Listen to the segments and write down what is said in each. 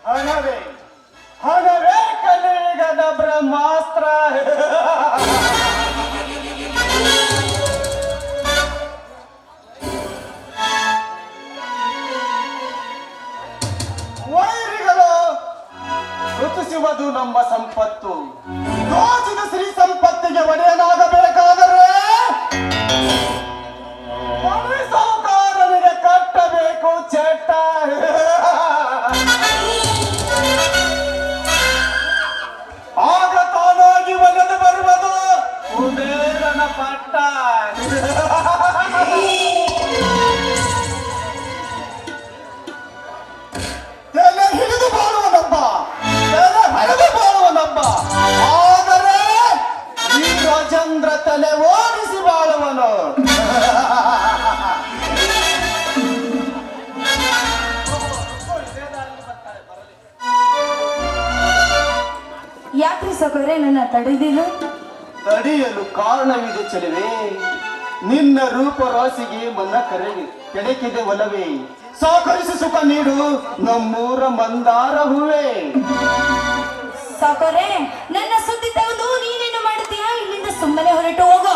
ಹಣವೇ ಹಣವೇ ಕಲಿಯುಗದ ಬ್ರಹ್ಮಾಸ್ತ್ರ. ವೈರಿಗಳು ಋತುಸುವುದು ನಮ್ಮ ಸಂಪತ್ತು. ದೋಚಿದ ಶ್ರೀ ಸಂಪತ್ತಿಗೆ ಒಡೆಯನಾಗಬೇಕಾದರೆ ಮನೆ ಸಾಹುಕಾರನಿಗೆ ಕಟ್ಟಬೇಕು ಚಟ್ಟ. ಆಗ ತಾನಾಗಿ ಒಲೆದು ಬರುವುದು ಕುಬೇರನ ಪಟ್ಟ. ತಲೆ ಹಿಡಿದು ಬಾಳುವನೊಬ್ಬ, ತಲೆ ಹರಿದು ಬಾಳುವನೊಬ್ಬ. ಆದರೆ ಈ ರಾಜೇಂದ್ರ ತಲೆ ಓಡಿಸಿ ಬಾಳುವನು. ಯಾಕ್ರಿ ಸಕೋರೆ ನನ್ನ ತಡೆದಿಲ್ಲ? ತಡೆಯಲು ಕಾರಣವಿದೆ ಚೆಲುವೆ. ನಿನ್ನ ರೂಪರಾಶಿಗೆ ಮನ ಕೆಡಕಿದೆ ಒಲವೇ. ಸಾಕರಿಸಿ ಸುಖ ನೀಡು ನಮ್ಮೂರ ಮಂದಾರ ಹೂವೇ. ಸಕೋರೆ ನನ್ನ ಸುದ್ದಿ ತೆಗೆದು ನೀನೇನು ಮಾಡ್ತೀಯಾ? ಇಲ್ಲಿಂದ ಸುಮ್ಮನೆ ಹೊರಟು ಹೋಗೋ.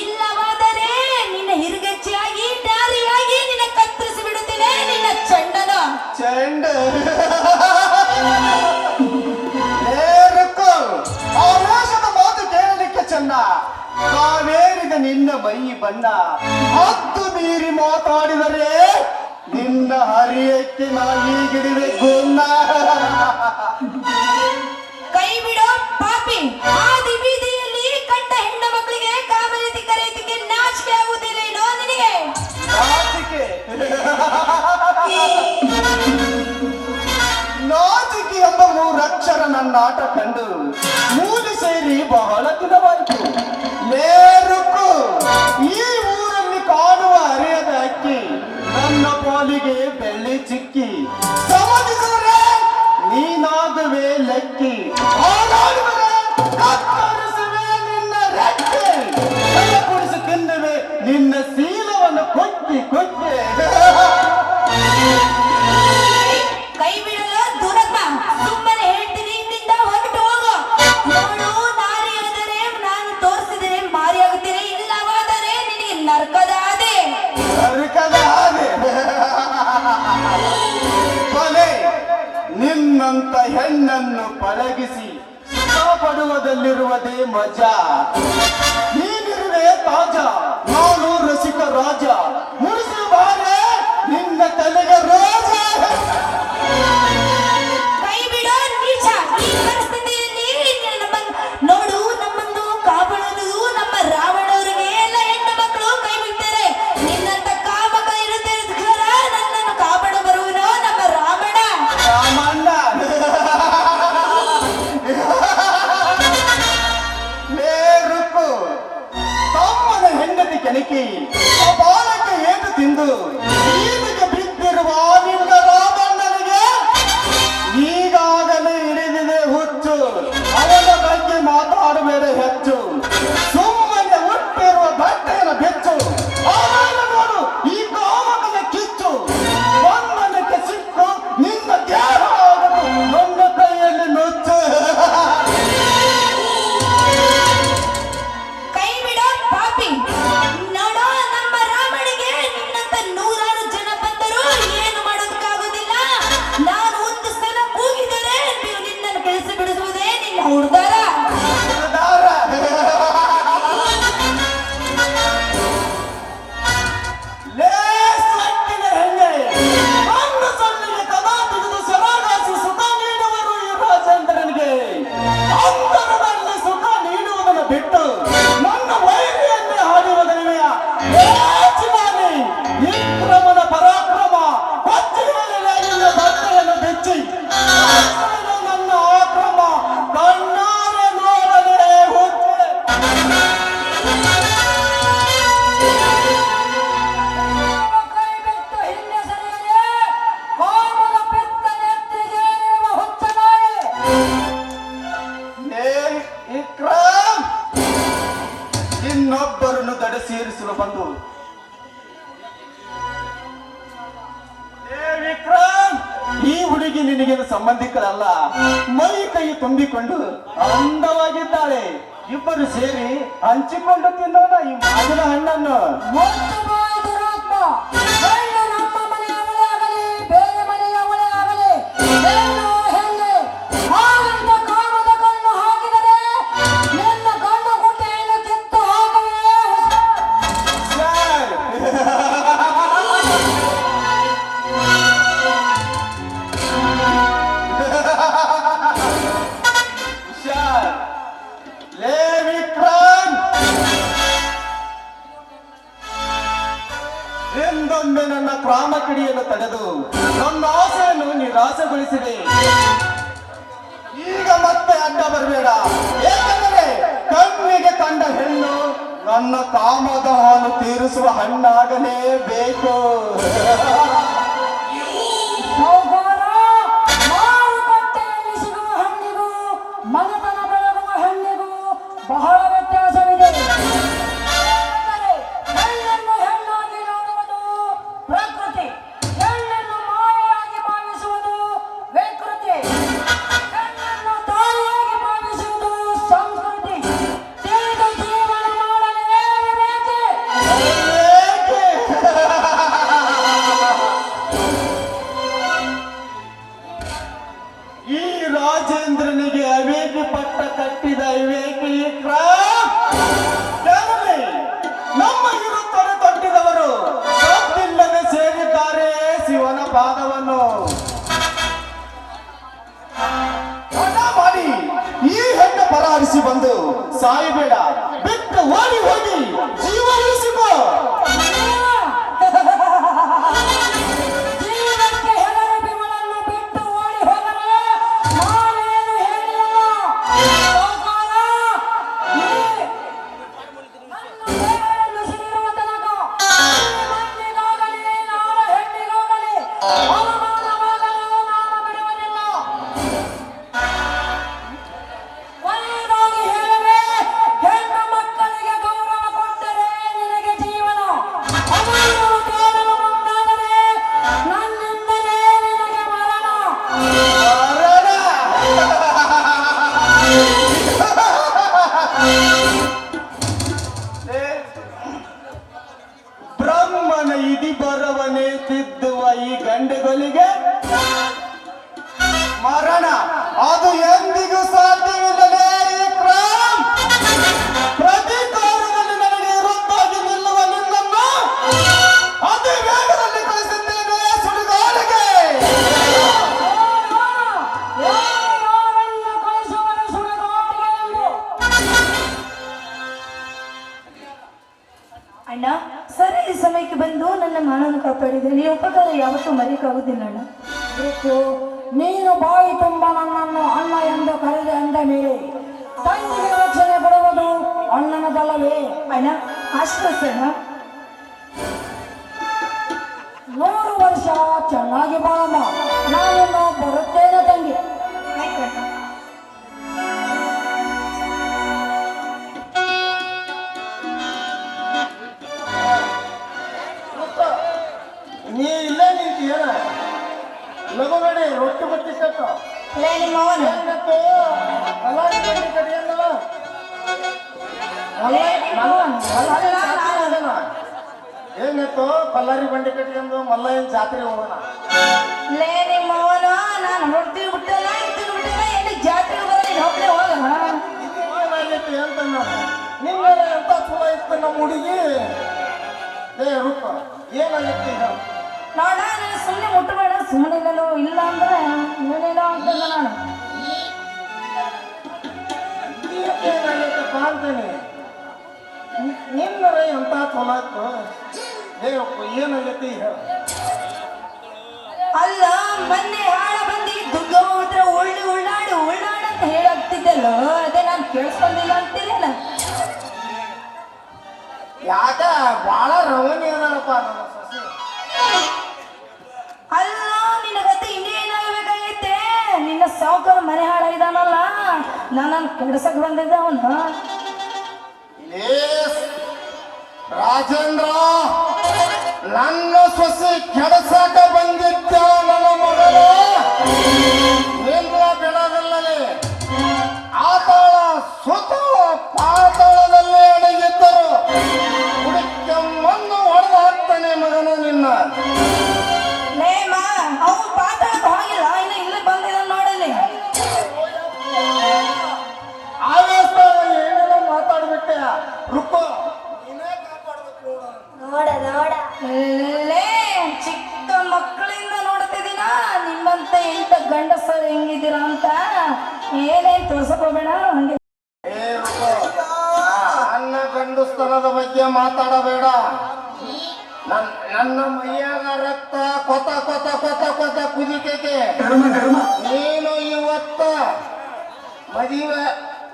ಇಲ್ಲವಾದರೆ ನಿನ್ನ ಹಿರುಗೆಚ್ಚಿಯಾಗಿ ದಾರಿಯಾಗಿ ನಿನ್ನ ಕತ್ತರಿಸಿ ಬಿಡುತ್ತೇನೆ ನಿನ್ನ ಚಂಡನ ಚಂಡ. ಆವೇಶದ ಮಾತು ಕೇಳಲಿಕ್ಕೆ ಚೆನ್ನ. ಕಾವೇರಿದ ನಿನ್ನ ಮೈ ಬಣ್ಣ. ಹತ್ತು ಮೀರಿ ಮಾತಾಡಿದರೆ ನಿನ್ನ ಹರಿಯಕ್ಕೆ ನಾಯಿಗಿಡಿವೆ ಗುನ್ನ. ಕೈ ಬಿಡೋ ಪಾಪಿ. ಆದಿ ಬೀದಿಯಲ್ಲಿ ಕಂಡ ಹೆಣ್ಣು ಮಕ್ಕಳಿಗೆ ಕಾಮರೀತಿ ಕರೆಯುತ್ತಿಗೆ ನಾಚಿಕೆ ಆಗುವುದಿಲ್ಲ ಏನೋ ನಿನಗೆ? ನಾಚಿಕೆ ನಾಚಿಕೆ ಎಂಬ ಮೂರಕ್ಷರ ನನ್ನ ಆಟ ಕಂಡು ಮೂಲೆ ಸೇರಿ ಬಹಳ ದಿನವಾಯಿತು. ನೇರುಕ್ಕು ಈ ಊರಲ್ಲಿ ಕಾಣುವ ಅರಿಯದ ಅಕ್ಕಿ ನನ್ನ ಪಾಲಿಗೆ ಬೆಳ್ಳಿ ಚಿಕ್ಕಿ. ಸಮಧಿಸಿದರೆ ನೀನಾಗುವೆ ಲೆಕ್ಕಿ. ಹಾಗಾಡಿದರೆ ಕತ್ತರಿಸುವೆ ನಿನ್ನ ರೆಕ್ಕೆ. ಕುಡಿಸಿ ತಿನ್ನುವೆ ನಿನ್ನ ಶೀಲವನ್ನು ಕೊಕ್ಕಿ ಕೊಕ್ಕೆ. ಕೈ ಬಿಡಲು ದುರತ್ಮ. ಸುಮ್ಮನೆ ಹೇಳ್ತೀನಿ, ಇಲ್ಲಿಂದ ಹೊರಟು ಹೋಗೋ. ನೋಡು, ನಾರಿ ಹೇಳಿದರೆ ನಾನು ತೋರಿಸಿದರೆ ಮಾರಿಯಾಗುತ್ತೇನೆ. ಇಲ್ಲವಾದರೆ ನಿನಗೆ ನರಕದ ಆದೆ. ನರಕದ ಹಾಗೆ ಕೊಲೆ. ನಿನ್ನಂತ ಹೆಣ್ಣನ್ನು ಪಳಗಿಸಿ ಪಡುವುದಲ್ಲಿರುವುದೇ ಮಜಾ. ನೀನಿರುವೆ ತಾಜಾ, ನಾನು ರಸಿಕ ರಾಜ. ಮುಡಿಸಿ ಬಾರೆ ನಿನ್ನ ತಲೆಗೆ ರೋಜ. ಕೈ ಬಿಡೋ ನೀಚ. ಈ ಪರಿಸ್ಥಿತಿಯಲ್ಲಿ ನೋಡು, ನಮ್ಮನ್ನು ಕಾಪಾಡೋದು ನಮ್ಮ ರಾವಣವರಿಗೆ. ಎಲ್ಲ ಹೆಣ್ಣು ಮಕ್ಕಳು ಕೈ ಬಿಡ್ತಾರೆ. ನಿನ್ನಂತ ಕಾಮಕ ಇರುತ್ತಿರೋದಕ್ಕೋಸ್ಕರ ನನ್ನನ್ನು ಕಾಪಾಡ ಬರುವನೋ ನಮ್ಮ ರಾವಣ. ರಾಮಣ್ಣ ನೇರುಕು ತಮ್ಮನ ಹೆಂಡತಿ ಕೆಣಕಿ ಬಾಳಕ್ಕೆ ಏಟು ತಿಂದು ಈದಿಗೆ ಬಿದ್ದಿರುವ ನಿನ್ನ ರಾಮಣ್ಣನಿಗೆ ಈಗಾಗಲೇ ಹಿಡಿದಿದೆ ಹುಚ್ಚು. ಅವನ ಬಗ್ಗೆ ಮಾತಾಡಬೇಡ ಹೆಚ್ಚು. ಸುಮ್ಮನೆ ಹುಟ್ಟಿರುವ ಬಟ್ಟೆಯನ್ನು ಬೆಚ್ಚು. ಆಮೇಲೆ ನೋಡು ಈ ಕಾಮಕನ ಕಿಚ್ಚು. ಬಂಧನಕ್ಕೆ ಸಿಕ್ಕು ನಿನ್ನ ದೇಹ ಆಗದು ನನ್ನ ಕೈಯಲ್ಲಿ ನುಚ್ಚು. ಕೈ ಬಿಡೋ ಪಾಪಿ. ನೋಡೋ, ನಮ್ಮ ರಾಮನಿಗೆ ನಿನ್ನಂತ ನೂರಾರು ಜನ ಬಂದರೂ ಏನು ಮಾಡೋದಕ್ಕಾಗೋದಿಲ್ಲ. ನಾನು ಒಂದು ಸಲ ಕೂಗಿದರೆ ನೀವು ನಿನ್ನನ್ನು ಕೆಲಸ ಬಿಡಿಸುವುದೇ ನಿನ್ನ ಹುಡುಗಾರ. ಬಿಟ್ಟು ನನ್ನ ವೈರಿಯನ್ನೇ ಹಾಡುವುದರಿವೆಯ ವಿಕ್ರಮನ ಪರಾಕ್ರಮ ಪಚ್ಚಿನ ಬಟ್ಟೆಯನ್ನು ಬೆಚ್ಚಿ ನನ್ನ ಆಕ್ರಮ ಕಣ್ಣಾರೆ ನೋಡಲೇ ಹುಚ್ಚೆ. ಇನ್ನೊಬ್ಬರನ್ನು ದಡ ಸೇರಿಸಲು ಬಂದು ವಿಕ್ರಮ್, ಈ ಹುಡುಗಿ ನಿನಗೇನು ಸಂಬಂಧಿಕರಲ್ಲ. ಮೈ ಕೈ ತುಂಬಿಕೊಂಡು ಅಂದವಾಗಿದ್ದಾಳೆ. ಇಬ್ಬರು ಸೇರಿ ಹಂಚಿಕೊಂಡು ತಿನ್ನೋಣ ಈ ಮಾವಿನ ಹಣ್ಣನ್ನು. ಮತ್ತು ಬಾಯಿ ದುರಾತ್ಮ, ಹೆಣ್ಣು ನಮ್ಮ ಮನೆಯವಳೇ ಆಗಲಿ ಬೇರೆ ಮನೆಯವಳೇ ಆಗಲಿ, ಹೆಣ್ಣು ಹೆಣ್ಣೆ. ಹಾಗಂತ ಕಾಮದ ಕಣ್ಣು ಹಾಕಿದರೆ ನಿನ್ನ ಕಣ್ಣು ಗುಡ್ಡೆಯನ್ನು ಕಿತ್ತು ಹಾಕುವೆ. ಸರ್, ಹುಷಾರ್. ಲೇ ವಿಕ್ರಮ್, ಎಂದೊಮ್ಮೆ ನನ್ನ ಕ್ರಾಮ ಕಿಡಿಯನ್ನು ತಡೆದು ನನ್ನ ಆಸೆಯನ್ನು ನಿರಾಸೆಗೊಳಿಸಿದೆ. ಈಗ ಮತ್ತೆ ಅಡ್ಡ ಬರಬೇಡ. ಏಕೆಂದರೆ ಕಣ್ಣಿಗೆ ಕಂಡ ಹೆಣ್ಣು ನನ್ನ ಕಾಮದ ಹಾಲು ತೀರಿಸುವ ಹಣ್ಣಾಗಲೇಬೇಕು. ಸೌಹಾರ, ಮಾರುಕಟ್ಟೆಯಲ್ಲಿ ಸಿಗುವ ಹಣ್ಣಿಗೂ ಮನೆತನ ಬೆಳಗುವ ಹಣ್ಣಿಗೂ ಬಹಳ ವ್ಯತ್ಯಾಸವಿದೆ. ಏಕೆಂದರೆ ಹೆಣ್ಣನ್ನು ಹೆಣ್ಣಾಗಿ ನೋಡುವುದು ಪ್ರಕೃತಿ, ಹೆಣ್ಣನ್ನು ಮಾಯೆಯಾಗಿ ಭಾವಿಸುವುದು ವಿಕೃತಿ, ಹೆಣ್ಣನ್ನು ತಾಯಿಯಾಗಿ ಭಾವಿಸುವುದು ಸಂಸ್ಕೃತಿ. ತಿಳಿದು ಜೀವನ ಮಾಡಲೇಬೇಕೆ? ಏಕೆ? ಈ ರಾಜೇಂದ್ರನಿಗೆ ಅವೇಕಿ ಪಟ್ಟ ಕಟ್ಟಿದ ವಿವೇಕಿ ವಿಕ್ರಮ್. ಜನರೇ, ನಮ್ಮ ವಿರುದ್ಧನೆ ತೊಟ್ಟಿದವರು ಸದ್ದಿಲ್ಲದೆ ಸೇರಿದ್ದಾರೆ ಶಿವನ ಪಾದವನ್ನು. ಹಠ ಮಾಡಿ ಈ ಹೆಣ್ಣು ಪರಾರಿಸಿ ಬಂದು ಸಾಯಬೇಡ, ಬಿಟ್ಟು ಓಡಿ ಹೋಗಿ ಜೀವ ಉಳಿಸಿಕೋ. ಜೀವಕ್ಕೆ ಹೆದರಿ ಬಿಮಲನ್ನು ಬಿಟ್ಟು ಓಡಿ ಹೋದರೆ ನಾನೇನು ಹೇಳಿಲ್ಲ. ಸೌಕಾರ, ನನ್ನ ದೇಹವನ್ನು ಸಿಡಿರುವ ತನಕ ಈ ಮಣ್ಣಿಗಾಗಲಿ ನಾಡ ಹೆಣ್ಣಿಗಾಗಲಿ ಅವಮಾನವಾಗಲು ನಾನು ಬಿಡುವುದಿಲ್ಲ. ಕೊನೆಯದಾಗಿ ಹೇಳುವೆ, ಹೆಣ್ಣು ಮಕ್ಕಳಿಗೆ ಗೌರವ ಕೊಟ್ಟರೆ ನಿನಗೆ ಜೀವನ, ಅವರನ್ನು ಕೇಳಲು ಮುಂದಾದರೆ ನನ್ನಿಂದಲೇ ನಿನಗೆ ಮರಣ. ಮರಣ. ಬ್ರಹ್ಮನ ಇದಿ ಬರವನೇ ತಿದ್ದುವ ಈ ಗಂಡೆಗಳಿಗೆ ಮರಣ ಅದು ಎಂದಿಗೂ ಸಾಧ್ಯವಿಲ್ಲದೆ ವಿಕ್ರಮ್. ಪ್ರತೀಕಾರದಲ್ಲಿ ನನಗೆ ವಿರುದ್ಧವಾಗಿ ನಿಲ್ಲುವ ನಿನ್ನನ್ನು ಅತಿ ವೇಗದಲ್ಲಿ ಕಳಿಸುತ್ತೇನೆ ಸುಡುಗಾಡಿಗೆ. ಯಾರನ್ನು ಕಳಿಸುವರು ಸುಡುಗಾಡಿಗೆ ಎಂದು? ಅಣ್ಣ, ಸರಿ ಸಮಯಕ್ಕೆ ಬಂದು ನನ್ನ ಮಾನವನ್ನು ಕಾಪಾಡಿದೆ. ಈ ಉಪಕಾರ ಯಾವತ್ತೂ ಮರೆಯಕ್ಕಾಗುವುದಿಲ್ಲ ಅಣ್ಣ. ನೀನು ಬಾಯಿ ತುಂಬ ನನ್ನನ್ನು ಅಣ್ಣ ಎಂದು ಕರೆದೆ ಅಂದ ಮೇಲೆ ತಂಗಿಗೆ ರಕ್ಷಣೆ ಕೊಡುವುದು ಅಣ್ಣನದಲ್ಲವೇ? ಅಣ್ಣ, ಆಶ್ವಾಸನ. 100 ವರ್ಷ ಚೆನ್ನಾಗಿ ಬಾಳಮ್ಮ, ನಾನಿನ್ನು ಬರುತ್ತೇನೆ ತಂಗಿ. ನೀ ಇಲ್ಲೇ ನಿಂತೀಯನ ಲಘುಗಡೆ ರೊಟ್ಟಿ ಬಟ್ಟಿ ಕಟ್ಟು. ಲೇ ನಿಮ್ಮವನು ಏನತ್ತು ಕಲಾರಿ ಬಟ್ಟಿ ಕಡಿಯಲ್ಲ. ಏನತ್ತು ಕಲ್ಲಾರಿ ಬಂಡಿ ಕಟ್ಟಿಗೆಂದು ಮಲ್ಲಯ್ಯನ ಜಾತ್ರೆ ಹೋಗೋಣ. ಲೇ ನಿಮ್ಮವನು, ನಾನು ಹೊಡ್ತಿ ಬಿಟ್ಟಲ್ಲ ಇತ್ತು ಬಿಟ್ಟಿಲ್ಲ, ಎಲ್ಲಿ ಜಾತ್ರೆಗೆ ಬರಲಿ ಹೋಗ್ಲಿ ಹೋಗ. ಏನಾಗೈತಿ ಅಂತ ನಿನ್ನೆ ಎಂತ ಚಲೋ ಇತ್ತು ನಮ್ಮ ಹುಡುಗಿ. ರೂಪ ಏನಾಗೈತಿ ಈಗ? ನೋಡ, ನಾನು ಸುಮ್ಮನೆ ಮುಟ್ಟಬೇಡ, ಸುಮ್ಮನೆ ಇಲ್ಲಲು ಇಲ್ಲ ಅಂದ್ರೆ ಏನೇನೋ ಅಂತಂದ ನಾನು. ಏನಾಗೈತಪ್ಪ ಅಂತಾನೆ ನಿನ್ನರ ಎಂತ ಚಲೋ ಇತ್ತು. ಏನಾಗೈತಿ ಈಗ? ಅಲ್ಲ, ಮೊನ್ನೆ ಹಾಳ ಬಂದಿ ದುರ್ಗ ಹತ್ರ ಉಳ್ಳಾಡಿ ಅಂತ ಹೇಳಾಗ್ತಿದ್ದಲ್ಲ, ಅದೇ ನಾನು ಕೇಳಿಸ್ಕೊಂಡಿಲ್ಲ ಅಂತೀರೇನ? ಯಾಕ ಬಾಳ ರವಣಿ ಅದಾರಪ್ಪ ನಮ್ಮ ಸೊಸೆ. ಅಲ್ಲ, ನಿನಗತ್ತೆ ಇನ್ನೇನಾಗಬೇಕಾಗೈತೆ? ನಿನ್ನ ಸಾವುಕಾರ ಮನೆ ಹಾಳಾಗಿದಾನಲ್ಲ, ನಾನು ಕೆಡ್ಸಕ್ ಬಂದಿದ್ದೆ ಅವನು. ರಾಜೇಂದ್ರ ನನ್ನ ಸೊಸೆ ಕೆಡಸಾಕ ಬಂದಿದ್ದ ನನ್ನ ಮಗಳು ನಿಲ್ಲ ಬಿಡದಲ್ಲೇ ಆತಾಳ ಸುತ್ತಲ ಪಾತಾಳದಲ್ಲಿ ಅಡಗಿದ್ದರು ಹುಡುಕಮ್ಮನ್ನು ಹೊಡೆದು ಹಾಕ್ತಾನೆ ಮಗನ ನಿನ್ನ ಲೇಮ ಅವ್ನು ಪಾತಾಳಕ್ಕೆ ಹೋಗಿಲ್ಲ ಇನ್ನು ಇಲ್ಲೇ ಬಂದಿಲ್ಲ ನೋಡಲಿ ಆವೇಶ ಏನೇನೋ ಮಾತಾಡ್ಬಿಟ್ಟೆ ರುಕ್ಕೋ ನೀನೇ ಕಾಪಾಡ್ಬೇಕು ನೋಡ ಲೇ ಚಿಕ್ಕ ಮಕ್ಕಳಿಂದ ನೋಡ್ತಿದ್ದೀನ ನಿಮ್ಮಂತ ಇಂಥ ಗಂಡಸರು ಹೆಂಗಿದ್ದೀರಾ ಅಂತ ಏನೇನ್ ತೋರ್ಸಕೋಬೇಡ ಹಂಗೆ ಏ ರುಕ್ಕೋ ನನ್ನ ಗಂಡಸ್ತನದ ಬಗ್ಗೆ ಮಾತಾಡಬೇಡ ನನ್ನ ಮೈಯಾಗ ರಕ್ತ ಕೊತ ಕೊತ ಕೊತ ಕೊತ ಕುದಿತೈತೆ ನೀನು ಇವತ್ತ ಮದುವೆ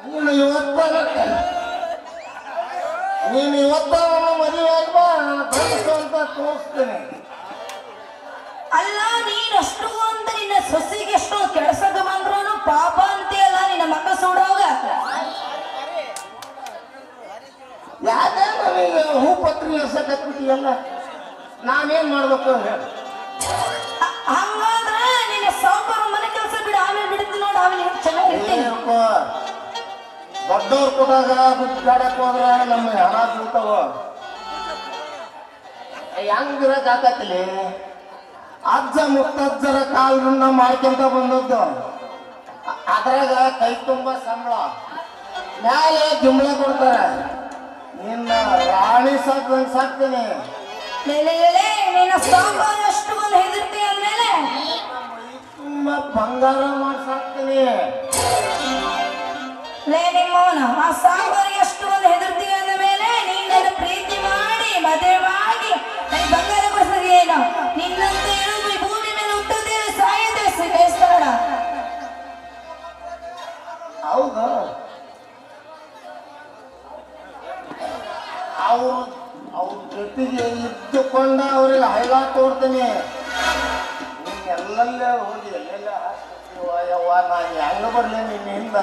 ನೀನು ಇವತ್ತ ನನ್ನ ಮದುವೆ ಆಗ್ಬಾ ಗಂಡಸು ಅಂತ ತೋರಿಸ್ತೇನೆ ಅಲ್ಲ ನೀನ್ ಅಷ್ಟು ಅಂತ ನಿನ್ನ ಸೊಸಿಗೆ ಎಷ್ಟು ಕೆಡ್ಸಕ ಬಂದ್ರು ಪಾಪ ಅಂತೀಯಲ್ಲ ನಿನ್ನ ಮಕ್ಕ ಸುಡೋಗ ಯಾಕೆ ನನಗೆ ಹೂ ಪತ್ರಿ ಎಸಕತ್ಬಿಟ್ಟಿಯಲ್ಲ ನಾನೇನ್ ಮಾಡ್ಬೇಕು ಹೇಳಿ ಹಂಗಾದ್ರೆ ನಿನ್ನ ಸಾವುಕಾರ ಮನೆ ಕೆಲಸ ಬಿಡು ಆಮೇಲೆ ಬಿಡ್ತೀನಿ ನೋಡು ಆಮೇಲೆ ಚೆನ್ನಾಗಿರ್ತೀನಿ ದೊಡ್ಡವ್ರ ಕೊಡಾಗ ಬಿಟ್ಟಾಡಕ್ ಹೋದ್ರ ನಮ್ಮ ಹಣ ಬೀಳ್ತಾವ ಹೆಂಗಿರಕ್ ಆಕತ್ಲಿ ಅಜ್ಜ ಮುತ್ತಜ್ಜರ ಕಾಲದಿಂದ ಮಾಡ್ಕೊಂತ ಬಂದದ್ದು ಅದ್ರಾಗ ಕೈ ತುಂಬ ಸಂಬಳ ಮ್ಯಾಲೆ ಜುಂಬಳ ಕೊಡ್ತಾರೆ ನಿನ್ನ ರಾಣಿ ಸಾಕ್ದಂಗೆ ಸಾಕ್ತೀನಿ ನಿನ್ನ ಸಾವುಕಾರ ಅಷ್ಟು ಒಂದು ಹೆದರ್ತಿ ಅಂದ್ಮೇಲೆ ತುಂಬ ಬಂಗಾರ ಮಾಡಿ ಸಾಕ್ತೀನಿ ಲೇ ನಿಮ್ಮವನ ಆ ಸಾವುಕಾರಿಗೆ ಅಷ್ಟು ಒಂದು ಹೆದರ್ತಿ ಅಂದ ಮೇಲೆ ನೀನು ಪ್ರೀತಿ ಮಾಡಿ ಮದುವೆಯಾಗಿ ನನಗೆ ಬಂಗಾರ ಕೊಡಿಸೋದು ಏನು ನಿನ್ನಂತ ಹೇಳುದು ಈ ಭೂಮಿ ಮೇಲೆ ಹುಟ್ಟೋದೇ ಸಾಯದೆ ಸಿಗೇಸ್ತಾಡ ಹೌದು ಅವ್ರ ಜೊತೆಗೆ ಇದ್ದುಕೊಂಡ ಅವ್ರಿಗೆ ಹೈಲ ತೋಡ್ತೀನಿ ನೀನ್ ಎಲ್ಲಲ್ಲೇ ಹೋಗಿ ಎಲ್ಲೆಲ್ಲ ಯವ್ವ ನಾನು ಹೆಂಗ ಬರ್ಲಿ ನಿನ್ನಿಂದ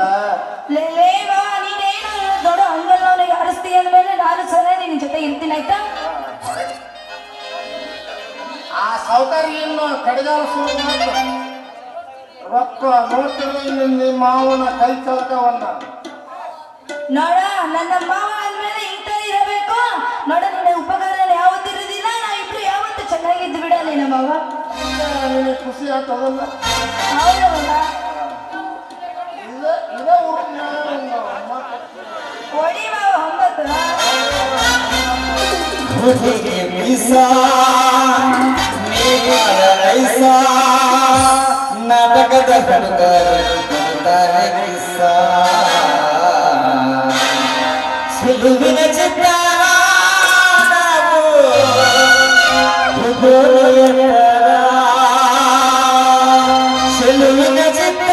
ಲೇವಾ ನೀನೇನು ದೊಡ್ಡ ಹಂಗಲ್ಲ ಅವನಿಗೆ ಆರಿಸ್ತೀಯ ಅಂದ್ಮೇಲೆ ನಾನು ಸರಿ ನಿನ್ನ ಜೊತೆ ಇರ್ತೀನಿ ಆಯ್ತಾ ಆ ಸಾವುಕಾರ ಇನ್ನು ಕಡೆಗಾಲ ಸುರು ಮಾತು ರೊಕ್ಕ ನೋಡ್ತಿರೋ ನಿಮ್ಮ ಮಾವನ ಕೈ ಚಳಕವನ್ನ ನೋಡ ನನ್ನ ಮಾವ ಅಂದ್ಮೇಲೆ ಇಂಥ ಇರಬೇಕು ನೋಡ ನಿನ್ನ ಉಪಕಾರ ಯಾವತ್ತಿರುದಿಲ್ಲ ನಾ ಇಬ್ರು ಯಾವತ್ತು ಚೆನ್ನಾಗಿದ್ದು ಬಿಡ ನಿನ್ನ ಮಾವ ನಿನಗೆ ಖುಷಿ ಆಗ್ತದಲ್ಲ ಹೌದಲ್ಲ ಇದೇ ಹೊಡಿ ಮಾವ ಒಂಬತ್ತು ನಾಟಕದ ಸುಲುವಿನ ಚಿತ್ರ ಸುಲುವಿನ ಚಿತ್ರ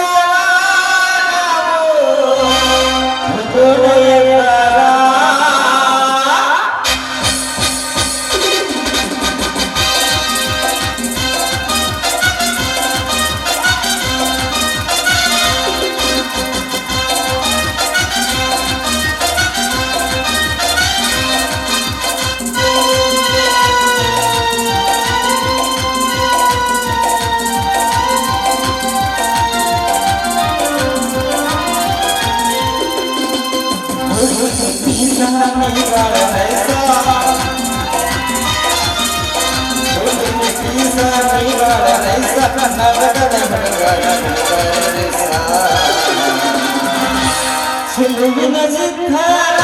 ಸುಲುವಿನ ಸಿದ್ಧಾರ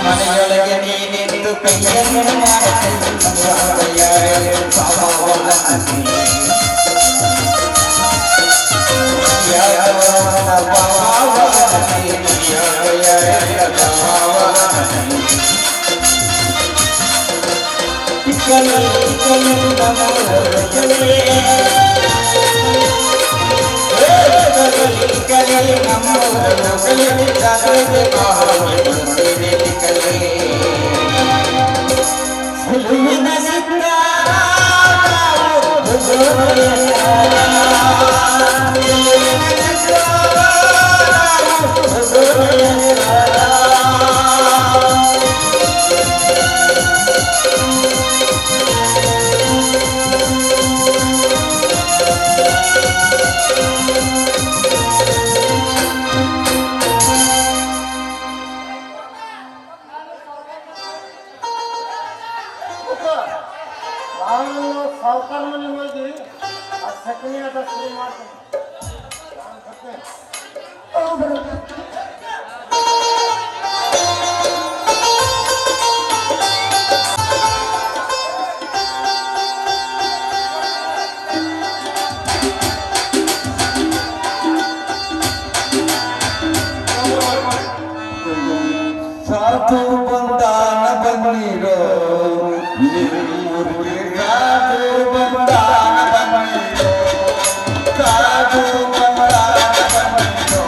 ಮನೆಯೊಳಗೆ ನೀನಿದ್ದು ಕೈಯನ್ನು ಮಾಡುತ್ತಿದ್ದ ನಾನು ಸಾವುಕಾರ ಮನೆ ಹೋಗಿ ಆ ಸಗಣಿ ಆಟ ಶುರು ಮಾಡ್ತೀನಿ. ಸಾಧು ಬಂದಾನ ಬನ್ನೀರೋ ನಿಮ್ಮೂರಿಗೆ ಸಾಧು ಬಂದಾನ ಬನ್ನೀರೋ ಸಾಧು ಬಂದಾನ ಬನ್ನೀರೋ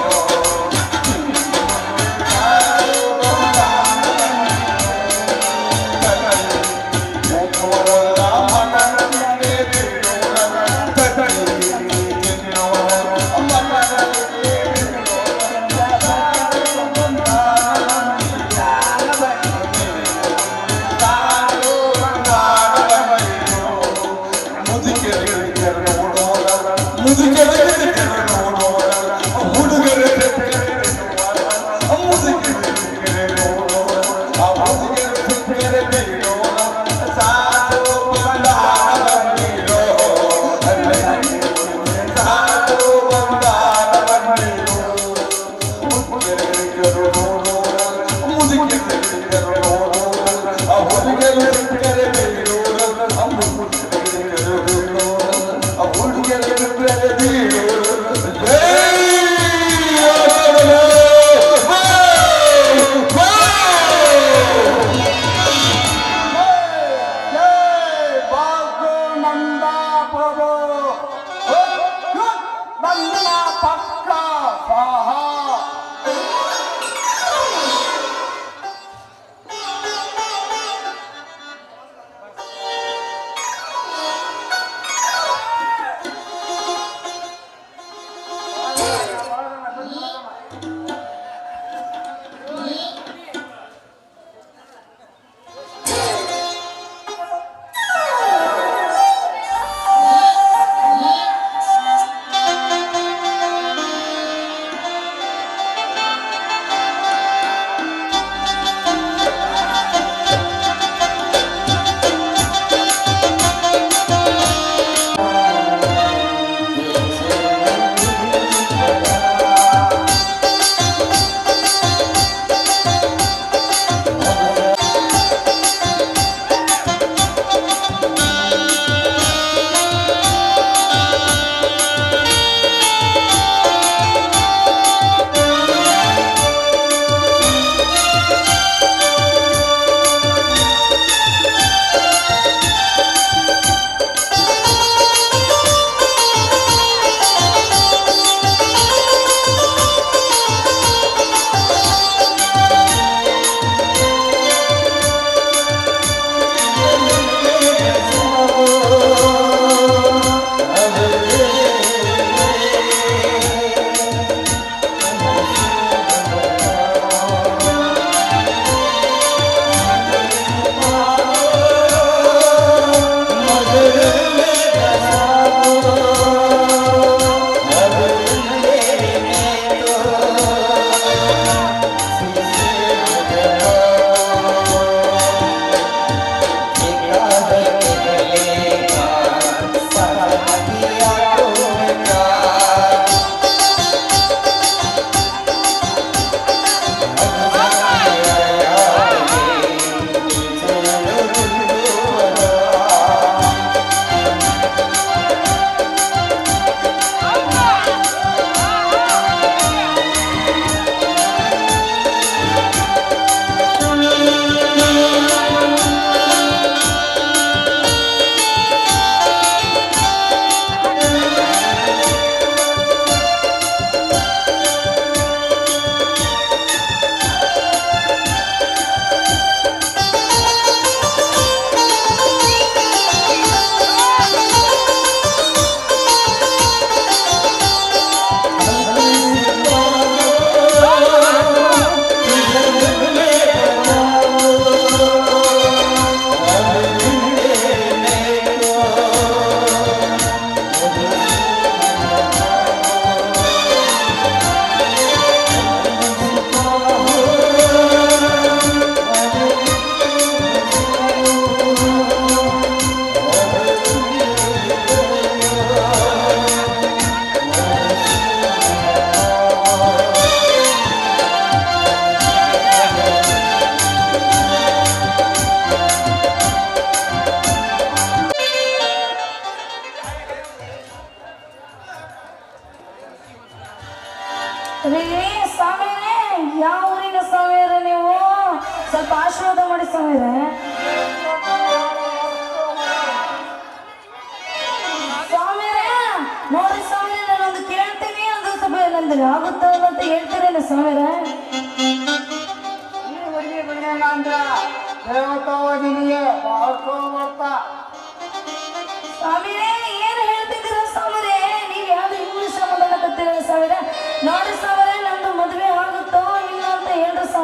ಸಾಧು ಬಂದಾನ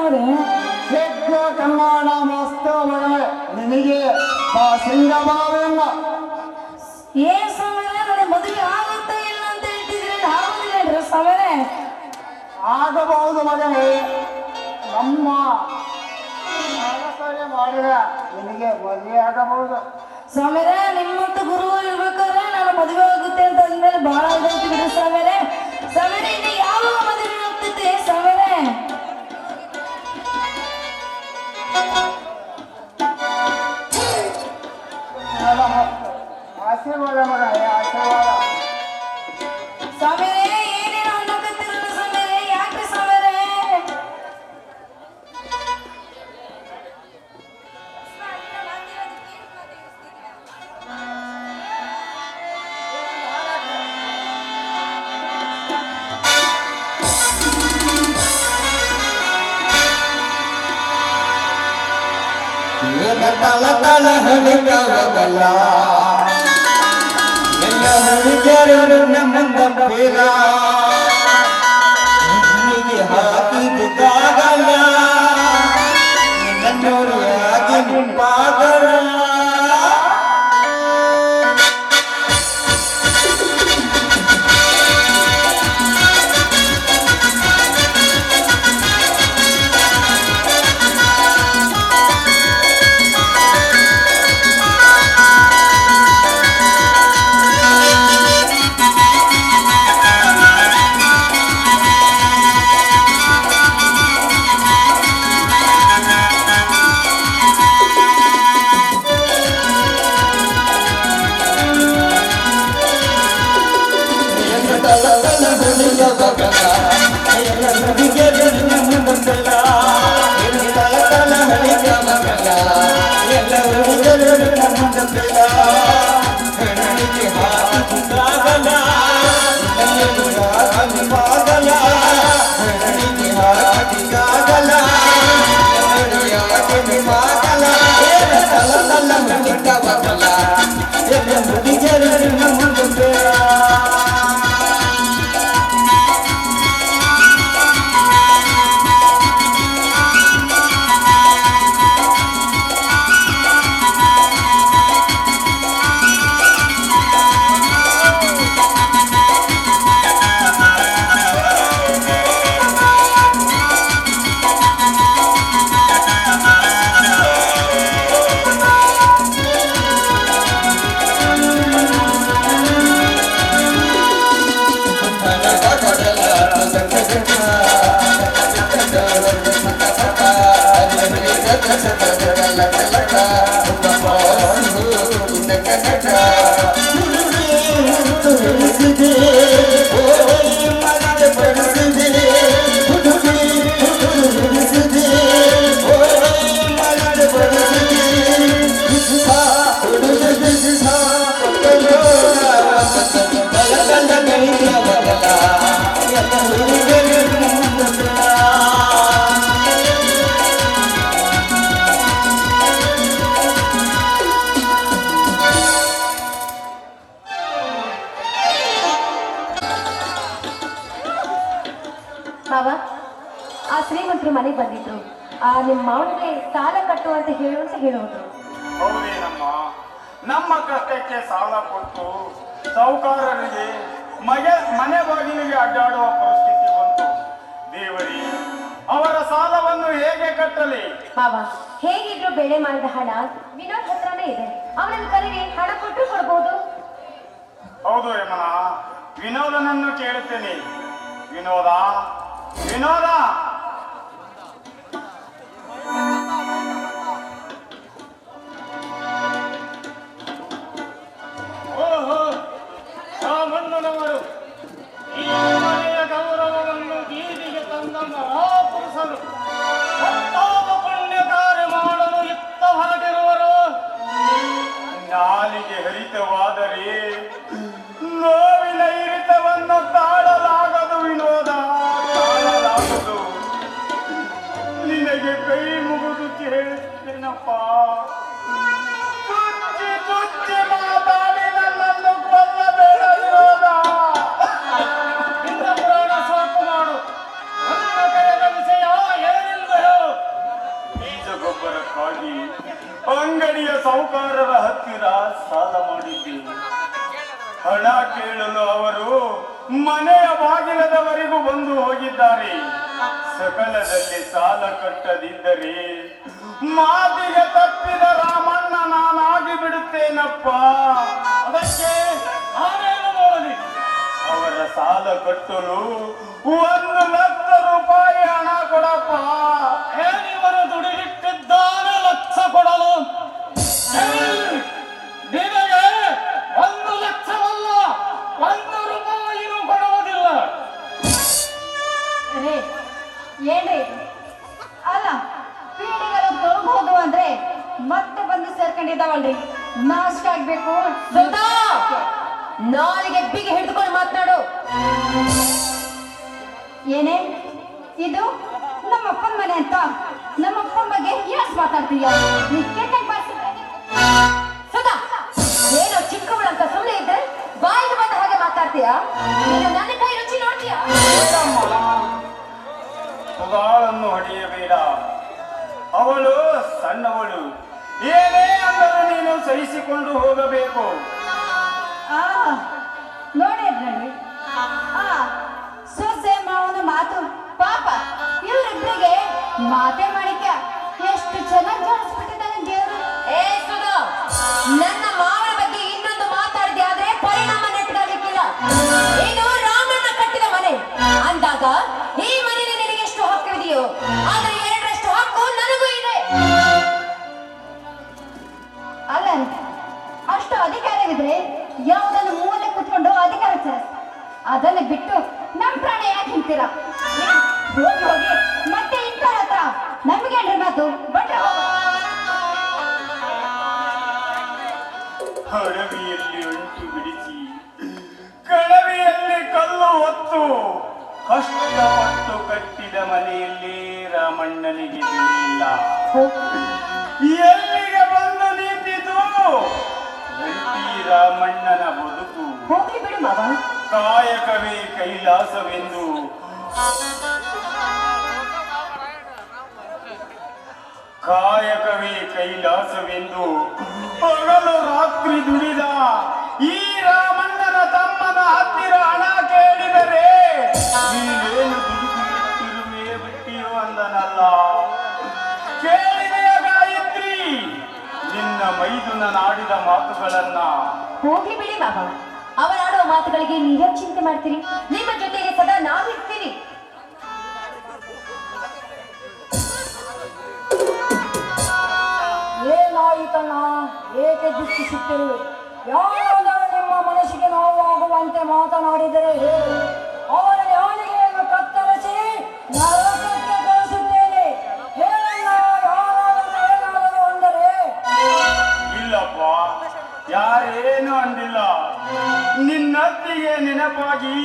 ಸಮರೆ ಸಿಕ್ಕ ಕನ್ನಡ ಮಸ್ತ ಮಗಳೇ ನಿನಗೆ ಬಾ ಸಿಂಗಮಾವೆಲ್ಲ ಏನ್ ಸಮರೆ ನನಗೆ ಮದುವೆ ಆಗುತ್ತಾ ಇಲ್ಲ ಅಂತ ಹೇಳ್ತಿದ್ರೆ ಆಗೋದಿಲ್ಲ ಸಮರೆ. ಆಗಬಹುದು ಮಗನೇ, ನಮ್ಮ ಸರಿ ಮಾಡಿದ ನಿನಗೆ ಮದುವೆ ಆಗಬಹುದು. ಸಮರೆ ನಿಮ್ಮಂತ ಗುರು ಇರ್ಬೇಕಾದ್ರೆ ನಾನು ಮದುವೆ ಆಗುತ್ತೆ ಅಂತ ಅಂದ್ಮೇಲೆ ಬಹಳ ಇದಾಗ್ತಿದ್ರು ಸಮರೆ. ಸಮರೆ ಇನ್ನು ಯಾವಾಗ ಮದುವೆ ಆಗ್ತೈತೆ ಸಮರೆ? ಆಶೀರ್ವಾದ ಮಗನೇ, ಆಶೀರ್ವಾದ. ಸಮರೆ ಏನೇನು ಅನ್ನಕತ್ತಿರಲ್ಲ ಸಮರೆ, ಯಾಕೆ ಸಮರೆ? ತಳ ತಳ ಹಳಿಗವಲ್ಲ ಎಲ್ಲ ಹುಡುಗರು ನಮ್ಮಂದ ಬೇರ ನಿನಗೆ ಹಾಕಿದ್ದಾಗಲ್ಲ ನನ್ನೋರು ಯಾಕೆ ನಿಂಪಾಗಲ್ಲ. ಮಾವ, ಆ ಶ್ರೀಮಂತರು ಮನೆಗೆ ಬಂದಿದ್ರು. ನಿಮ್ಮ ಮಾವನಿಗೆ ಸಾಲ ಕಟ್ಟುವಂತ ಹೇಳುವುದು. ಹೌದೇನಮ್ಮ, ನಮ್ಮ ಕಷ್ಟಕ್ಕೆ ಸಾಲ ಕೊಟ್ಟು ಸಾಹುಕಾರರಿಗೆ ಮನೆ ಬಾಗಿಲಿಗೆ ಅಡ್ಡಾಡುವ ಪರಿಸ್ಥಿತಿ ಬಂತು. ದೇವರಿ, ಅವರ ಸಾಲವನ್ನು ಹೇಗೆ ಕಟ್ಟಲಿ? ಮಾವ, ಹೇಗಿದ್ರು ಬೆಳೆ ಮಾಡಿದ ಹಣ ವಿನೋದ್ ಹತ್ರನೇ ಇದೆ. ಅವನನ್ನು ಕರೀರಿ, ಹಣ ಕೊಟ್ಟು ಕೊಡ್ಬೋದು. ಹೌದು ಯಮನ, ವಿನೋದನನ್ನು ಕೇಳುತ್ತೇನೆ. ವಿನೋದ, ವಿನೋದ, ಓಹೋ, ಸಾಮಣ್ಣನವರು ಈ ಮನೆಯ ಗೌರವವನ್ನು ಬೀದಿಗೆ ತಂದ ಮಹಾಪುರುಷರು ಮತ್ತಾವ ಪುಣ್ಯ ಕಾರ್ಯ ಮಾಡಲು ಇತ್ತ ಹೊರಟಿರುವರು. ನಾಲಿಗೆ ಹರಿತವಾದರೆ ನೋವಿನ ಇರಿತವನ್ನು ತಾಳಲಾಗದು ವಿನೋದ, ತಾಳಲಾಗದು. ಸಾಹುಕಾರರ ಹತ್ತಿರ ಸಾಲ ಮಾಡಿದ್ದೇನೆ. ಹಣ ಕೇಳಲು ಅವರು ಮನೆಯ ಬಾಗಿಲದವರೆಗೂ ಬಂದು ಹೋಗಿದ್ದಾರೆ. ಸಕಲದಲ್ಲಿ ಸಾಲ ಕಟ್ಟದಿದ್ದರೆ ಮಾತಿಗೆ ತಪ್ಪಿದ ರಾಮಣ್ಣ ನಾನಾಗಿ ಬಿಡುತ್ತೇನಪ್ಪ. ಅದಕ್ಕೆ ನಾನೇನು ಮಾಡಲಿ? ಅವರ ಸಾಲ ಕಟ್ಟಲು 1,00,000 ಹಣ ಕೊಡಪ್ಪ. ಏನಿವರು ದುಡಿಲಿಟ್ಟಿದ್ದಾನೆ ಲಕ್ಷ ಕೊಡಲು. ನಿನಗೆ 1,00,000ವಲ್ಲ, 1 ರೂಪಾಯಿನೂ ಕೊಡುವುದಿಲ್ಲ. ರೇ ಏನ್ರಿ ಇದು? ಅಲ್ಲ ಪೀಳಿಗೆಗಳು ತೊಳಗೋದು ಅಂದ್ರೆ ಮತ್ತೆ ಬಂದು ಸೇರ್ಕೊಂಡಿದ್ದಾವಲ್ರಿ, ನಾಶ ಆಗ್ಬೇಕು. ಸುಧಾ, ನಾಲಿಗೆ ಬಿಗಿ ಹಿಡಿದುಕೊಂಡು ಮಾತನಾಡು. ಏನೇ ಇದು ನಮ್ಮಪ್ಪನ ಮನೆ ಅಂತ ನಮ್ಮಪ್ಪನ ಬಗ್ಗೆ ಎಷ್ಟು ಮಾತಾಡ್ತೀಯ? ನೀ ಕೆಟ್ಟಾಗಿ ಮಾಡ್ತಿದ್ದೆ. ಸುಧಾ, ಏನೋ ಚಿಕ್ಕವಳಂತ ಸುಮ್ಮನೆ ಇದ್ರೆ ಬಾಯಿಗೆ ಬಂದ ಹಾಗೆ ಮಾತಾಡ್ತೀಯಾ? ನೀನು ನನ್ನ ಕೈ ರುಚಿ ನೋಡ್ತೀಯಾ? ಸುಧಾಳನ್ನು ಹೊಡೆಯಬೇಡ, ಅವಳು ಸಣ್ಣವಳು. ಏನೇ ಅಂದರೂ ನೀನು ಸಹಿಸಿಕೊಂಡು ಹೋಗಬೇಕು. ನೋಡಿದ್ರಲ್ಲಿ ಸೊಸೆ ಮಾವನ ಮಾತು ಪಾಪ ಇವರಿಬ್ಬರಿಗೆ ಮಾತೆ ಮಾಡಿಕ ಎಷ್ಟು ಚೆನ್ನಾಗಿ ಜೋಡಿಸ್ಬಿಟ್ಟಿದ್ದಾನೆ ದೇವರು. ಏ ಸುಧಾ, ನನ್ನ ಮಾವನ ಬಗ್ಗೆ ಇನ್ನೊಂದು ಮಾತಾಡಿದೆ ಆದ್ರೆ ಪರಿಣಾಮ ನೆಟ್ಟಾಗಲಿಕ್ಕಿಲ್ಲ. ಇದು ರಾಮಣ್ಣ ಕಟ್ಟಿದ ಮನೆ ಅಂದಾಗ ಈ ಮನೆಯಲ್ಲಿ ನಿನಗೆ ಎಷ್ಟು ಹಕ್ಕಿದೆಯೋ ಆದ್ರೆ 2ರಷ್ಟು ಹಕ್ಕು ನನಗೂ ಇದೆ. ಅಲ್ಲ ಅಷ್ಟು ಅಧಿಕಾರವಿದ್ರೆ ಯಾವುದನ್ನು ಮೂಲೆ ಕುತ್ಕೊಂಡು ಅಧಿಕಾರ ಚಲಾಯಿಸಿ, ಅದನ್ನು ಬಿಟ್ಟು ನಮ್ಮ ಪ್ರಾಣ ಯಾಕೆ ಹಿಂತೀರಾ? ಹೋಗಿ ಹೋಗಿ ಮತ್ತೆ ಇಂಥವ್ರ ಹತ್ರ ನಮ್ಗೇನ್ರಿ ಮಾತು? ಬಟ್ರೆ ಹಡವಿಯಲ್ಲಿ ಅಂಟು ಬಿಡಿಸಿ ಕಳವಿಯಲ್ಲಿ ಕಲ್ಲು ಹೊತ್ತು ಕಷ್ಟಪಟ್ಟು ಕಟ್ಟಿದ ಮನೆಯಲ್ಲಿ ರಾಮಣ್ಣನಿಗೆ ಬೆಲೆಯಿಲ್ಲ. ಎಲ್ಲಿಗೆ ಬಂದು ನಿಂತಿತು ರಾಮಣ್ಣನ ಬದುಕು? ಹೋಗ್ಲಿ ಬಿಡು ಮಾವ. ಕಾಯಕವೇ ಕೈಲಾಸವೆಂದು ಹಗಲು ರಾತ್ರಿ ದುಡಿದ ಈ ರಾಮಣ್ಣನ ತಮ್ಮನ ಹತ್ತಿರ ಹಣ ಕೇಳಿದರೆ ನೀನೇನು ದುಡಿದುತ್ತಿರುವೆ ಬಿಟ್ಟಿಯೋ ಅಂದನಲ್ಲ. ಕೇಳಿದೆಯ ಗಾಯತ್ರಿ ನಿನ್ನ ಮೈದುನ ನಾಡಿದ ಮಾತುಗಳನ್ನ? ಹೋಗ್ಲಿ ಬಿಡಿ ಮಾವ, ಅವರಾಡುವ ಮಾತುಗಳಿಗೆ ನೀವೇ ಚಿಂತೆ ಮಾಡ್ತೀರಿ? ನಿಮ್ಮ ಜೊತೆಗೆ ಸದಾ ನಾವಿರ್ತೀವಿ. ಏನಾಯಿತಣ್ಣ, ಏಕೆ ದುಃಖಿಸುತ್ತಿರುವೆ? ಯಾರಾದರೂ ನಿಮ್ಮ ಮನಸ್ಸಿಗೆ ನೋವಾಗುವಂತೆ ಮಾತನಾಡಿದರೆ ಹೇಳಿ, ಅವರ ಯಾಳಿಗೆಯನ್ನು ಕತ್ತರಿಸಿ ನರಕಕ್ಕೆ ಕಳಿಸುತ್ತೇನೆ. ಹೇಳಣ್ಣ, ಯಾರಾದರೂ ಏನಾದರೂ ಅಂದರೆ? ಇಲ್ಲಪ್ಪ, ಯಾರೇನು ಅಂದಿಲ್ಲ. ನಿನ್ನತ್ತಿಗೆ ನೆನಪಾಗಿ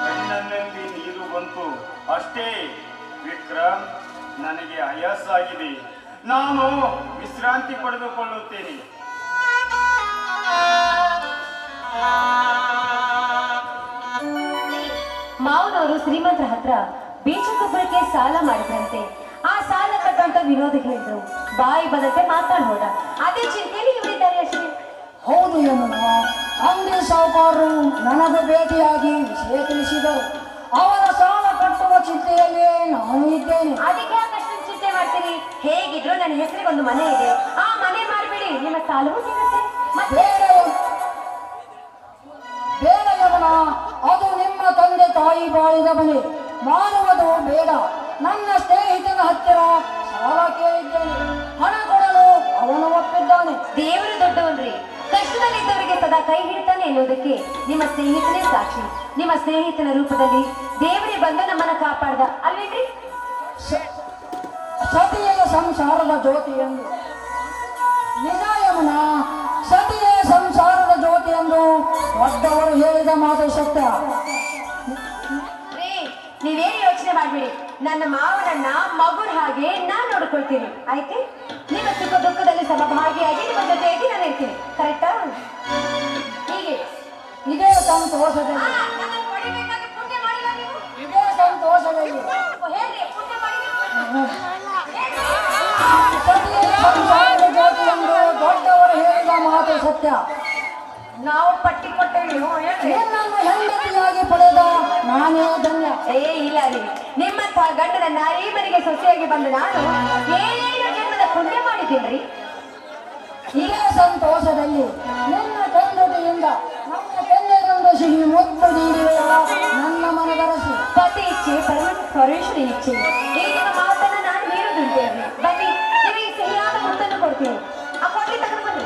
ಕಣ್ಣಲ್ಲಿ ನೀರು ಬಂತು ಅಷ್ಟೇ. ವಿಕ್ರಮ್, ನನಗೆ ಆಯಾಸಾಗಿದೆ, ನಾನು ವಿಶ್ರಾಂತಿ ಪಡೆದುಕೊಳ್ಳುತ್ತೇನೆ. ಮಾವನವರು ಶ್ರೀಮಂತರ ಹತ್ರ ಬೀಜಗೊಬ್ಬರಕ್ಕೆ ಸಾಲ ಮಾಡಿದ್ರಂತೆ. ಆ ಸಾಲ ಕಟ್ಟಂತ ವಿನೋದ ಹೇಳಿದ್ರು. ಬಾಯಿ ಬಂದಂತೆ ಮಾತಾಡ್ ಹೋದ. ಅದೇ ಚಿಂತೆಯಲ್ಲಿ ಇವರಿದ್ದಾರೆ ಅಷ್ಟೇ. ಹೌದು ಯಮುನ, ಅಂಗಡಿ ಸಾಹುಕಾರರು ನನಗೆ ಭೇಟಿಯಾಗಿ ವಿಷಯ ತಿಳಿಸಿದರು. ಅವರ ಸಾಲ ಕಟ್ಟುವ ಚಿಂತೆಯಲ್ಲಿ ನಾನು ಇದ್ದೇನೆ. ಅದಕ್ಕೆ ಯಾಕಷ್ಟು ಚಿಂತೆ ಮಾಡ್ತೀರಿ? ಹೇಗಿದ್ರು ನನ್ನ ಹೆಸರಿಗೆ ಒಂದು ಮನೆ ಇದೆ, ಆ ಮನೆ ಮಾರಿಬಿಡಿ, ನಿಮ್ಮ ಸಾಲವೂ ಸಿಗುತ್ತೆ. ಮತ್ತೆ ಬೇಡ ಯಮುನ, ಅದು ನಿಮ್ಮ ತಂದೆ ತಾಯಿ ಬಾಳಿದ ಮನೆ, ಮಾರುವುದು ಬೇಡ. ನನ್ನ ಸ್ನೇಹಿತನ ಹತ್ತಿರ ಸಾಲ ಕೇಳಿದ್ದೇನೆ, ಹಣ ಕೊಡಲು ಅವನು ಒಪ್ಪಿದ್ದಾನೆ. ದೇವರು ದೊಡ್ಡವನ್ರಿ, ಕಷ್ಟದಲ್ಲಿದ್ದವರಿಗೆ ಸದಾ ಕೈ ಹಿಡಿತಾನೆ ಎನ್ನುವುದಕ್ಕೆ ನಿಮ್ಮ ಸ್ನೇಹಿತನೇ ಸಾಕ್ಷಿ. ನಿಮ್ಮ ಸ್ನೇಹಿತನ ರೂಪದಲ್ಲಿ ದೇವರೇ ಬಂದು ನಮ್ಮನ್ನ ಕಾಪಾಡ್ದ ಅಲ್ವೇನ್ರಿ? ಸತಿಯೇ ಸಂಸಾರದ ಜ್ಯೋತಿ ಎಂದು. ನಿಜ ಯಮುನ, ಸತಿಯೇ ಸಂಸಾರದ ಜ್ಯೋತಿ ಎಂದು ದೊಡ್ಡವರು ಹೇಳಿದ ಮಾತು ಸತ್ಯ. ರೀ, ನೀವೇನು ಯೋಚನೆ ಮಾಡ್ಬೇಡಿ, ನನ್ನ ಮಾವನನ್ನ ಮಗುರ ಹಾಗೆ ನಾನ್ ನೋಡ್ಕೊಳ್ತೀನಿ, ಆಯ್ತು? ನಿಮ್ಮ ಸುಖ ದುಃಖದಲ್ಲಿ ಸಮಭಾಗಿಯಾಗಿ ನಿಮ್ಮ ಜೊತೆಯಾಗಿ ನಾನು ಇರ್ತೀನಿ, ಕರೆಕ್ಟಾ? ಹೀಗೆ ಇದೇ ಸಂತೋಷದಲ್ಲಿ, ಇದೇ ಸಂತೋಷದಲ್ಲಿ ಸತಿಯೇ ಸಂಸಾರದ ಜ್ಯೋತಿ ಎಂದು ದೊಡ್ಡವರು ಹೇಳಿದ ಸತ್ಯ. ನಾವು ಪಟ್ಟಿ ಕೊಟ್ಟೇವಿ ಹೇಳ್ರಿ. ನಿನ್ನನ್ನು ಹೆಂಡತಿಯಾಗಿ ಪಡೆದ ನಾನೇ ಧನ್ಯ. ಏ ಇಲ್ಲ ರೀ, ನಿಮ್ಮಂತ ಗಂಡನ ನಾಯಿ ಮನೆಗೆ ಸೊಸೆಯಾಗಿ ಬಂದ ನಾನು ಏನೇನು ಜನ್ಮದ ಪುಣ್ಯ ಮಾಡಿದ್ದೀನ್ರಿ. ಇದೇ ಸಂತೋಷದಲ್ಲಿ ನಿನ್ನ ತಂದೆಯಿಂದ ನಮ್ಮ ತಂದೆಗೊಂದು ಸಿಹಿ ಮುತ್ತು ನೀಡಿರುವ ನನ್ನ ಮನದರಸಿ. ಪತಿ ಇಚ್ಛೆ ಪರಮೇಶ್ವರಿ ಇಚ್ಛೆ. ಈ ನಿಮ್ಮ ಮಾತನ್ನ ನಾನು ಮೀರುದುಂಟೇನೆ. ಬನ್ನಿ, ನಿಮಗೆ ಸಿಹಿಯಾದ ಮುತ್ತನ್ನು ಕೊಡ್ತೀನಿ. ಆ ಕೊಡ್ಲಿ ತಗೊಂಡು ಬನ್ನಿ.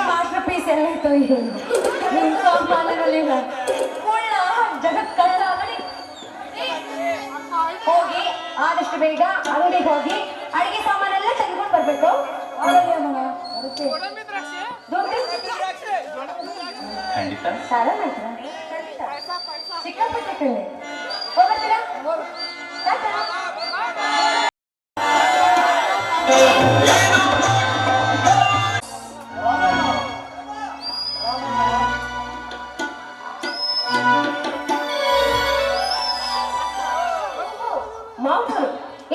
ಮಾಸ್ಟರ್ ಪೀಸ್ ಎಲ್ಲ ಜಗತ್ ಕಳ್ಳ ಹೋಗಿ ಆದಷ್ಟು ಬೇಗ ಅಂಗಡಿಗೆ ಹೋಗಿ ಅಡಿಗೆ ಸಾಮಾನೆಲ್ಲ ತೆಗೆದುಕೊಂಡು ಬರ್ಬೇಕು. ಸಾಲ ಮಾಡ್ತೀರಾ? ಸಿಕ್ಕಾಪಟ್ಟೆ ಕಣ್ಣೆ ಹೋಗ್ಬರ್ತೀರಾ?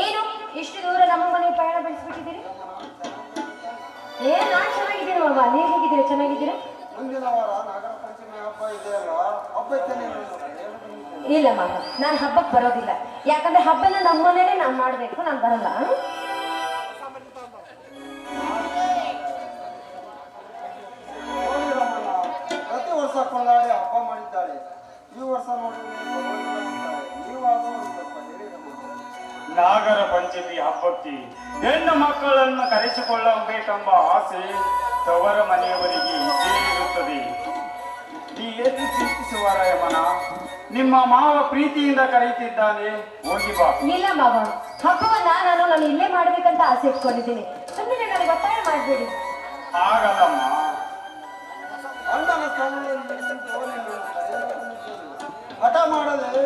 ಏನು ಇಷ್ಟು ದೂರ ನಮ್ಮ ಮನೆ ಪ್ರಯಾಣ ಬೆಳೆಸ್ಬಿಟ್ಟಿದ್ದೀರಿ? ನಾನ್ ಚೆನ್ನಾಗಿದ್ದೀನಿ ಮಾಮ, ನೀವ್ ಹೇಗಿದ್ದೀರಾ? ಚೆನ್ನಾಗಿದ್ದೀರಾ? ಇಲ್ಲ ಮಾಮ, ನಾನು ಹಬ್ಬಕ್ಕೆ ಬರೋದಿಲ್ಲ. ಯಾಕಂದ್ರೆ ಹಬ್ಬನ ನಮ್ಮ ಮನೇನೆ ನಾನ್ ಮಾಡ್ಬೇಕು, ನಾನ್ ಬರಲ್ಲ. ಪ್ರತಿ ವರ್ಷ ಕೊಂಡಾಡಿ ಹಬ್ಬ ಮಾಡಿದ್ದಾಳೆ. ಈ ವರ್ಷ ನೋಡಿ ನಾಗರ ಪಂಚಮಿ ಹಬ್ಬಕ್ಕೆ ಹೆಣ್ಣು ಮಕ್ಕಳನ್ನು ಕರೆಸಿಕೊಳ್ಳಬೇಕೆಂಬ ಆಸೆ ತವರ ಮನೆಯವರಿಗೆ ಇದ್ದೇ ಇರುತ್ತದೆ. ನೀ ಏನು ಚಿಂತಿಸುವ ಯಮನ, ನಿಮ್ಮ ಮಾವ ಪ್ರೀತಿಯಿಂದ ಕರೆಯುತ್ತಿದ್ದಾನೆ, ಹೋಗಿ ಬಾ. ಇಲ್ಲ ಮಾವ, ಹಬ್ಬವನ್ನ ನಾನು ಇಲ್ಲೇ ಮಾಡ್ಬೇಕಂತ ಆಸೆ ಇಟ್ಕೊಂಡಿದ್ದೀನಿ. ಸುಮ್ಮನೆ ನನಗೆ ಒತ್ತಾಯ ಮಾಡಬೇಡಿ. ಆಗಲ್ಲಮ್ಮ. ಅಣ್ಣನ ಸ್ಥಾನದಲ್ಲಿ ಹಠ ಮಾಡದೆ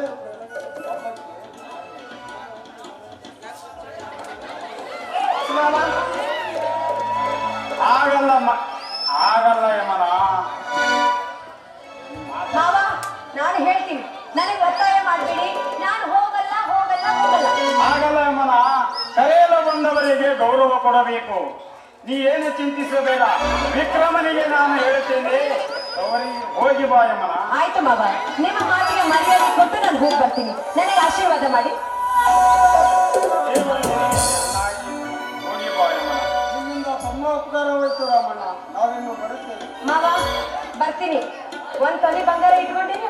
ಆಗಲ್ಲಮ್ಮ, ಆಗಲ್ಲ ಯಮನ. ಮಾವ, ನಾನು ಹೇಳ್ತೀನಿ, ನನಗೆ ಒತ್ತಾಯ ಮಾಡಬೇಡಿ. ನಾನು ಹೋಗಲ್ಲ ಹೋಗಲ್ಲ ಹೋಗಲ್ಲ. ಆಗಲ್ಲ ಯಮನ, ಕರೆಯಲು ಬಂದವರಿಗೆ ಗೌರವ ಕೊಡಬೇಕು. ನೀ ಏನು ಚಿಂತಿಸಬೇಡ, ವಿಕ್ರಮನಿಗೆ ನಾನು ಹೇಳುತ್ತೇನೆ, ಅವರಿಗೆ ಹೋಗಿ ಬಾ ಯಮನ. ಆಯ್ತು ಮಾವ, ನಿಮ್ಮ ಮಾತಿಗೆ ಮರ್ಯಾದೆ ಕೊಟ್ಟು ನಾನು ಹೋಗಿ ಬರ್ತೀನಿ. ನನಗೆ ಆಶೀರ್ವಾದ ಮಾಡಿ. ಹೋಗಿ ಬಾ ಯಮನ. ನಿಮ್ಮಿಂದ ತುಂಬಾ ಉಪಕಾರವಾಯಿತು ರಾಮಣ್ಣ, ನಾವಿನ್ನು ಬರುತ್ತೇವೆ. ಮಾವ, ಬರ್ತೀನಿ. ಒಂದ್ ತೊಲಿ ಬಂಗಾರ ಇಟ್ಕೊಂಡಿನಿ.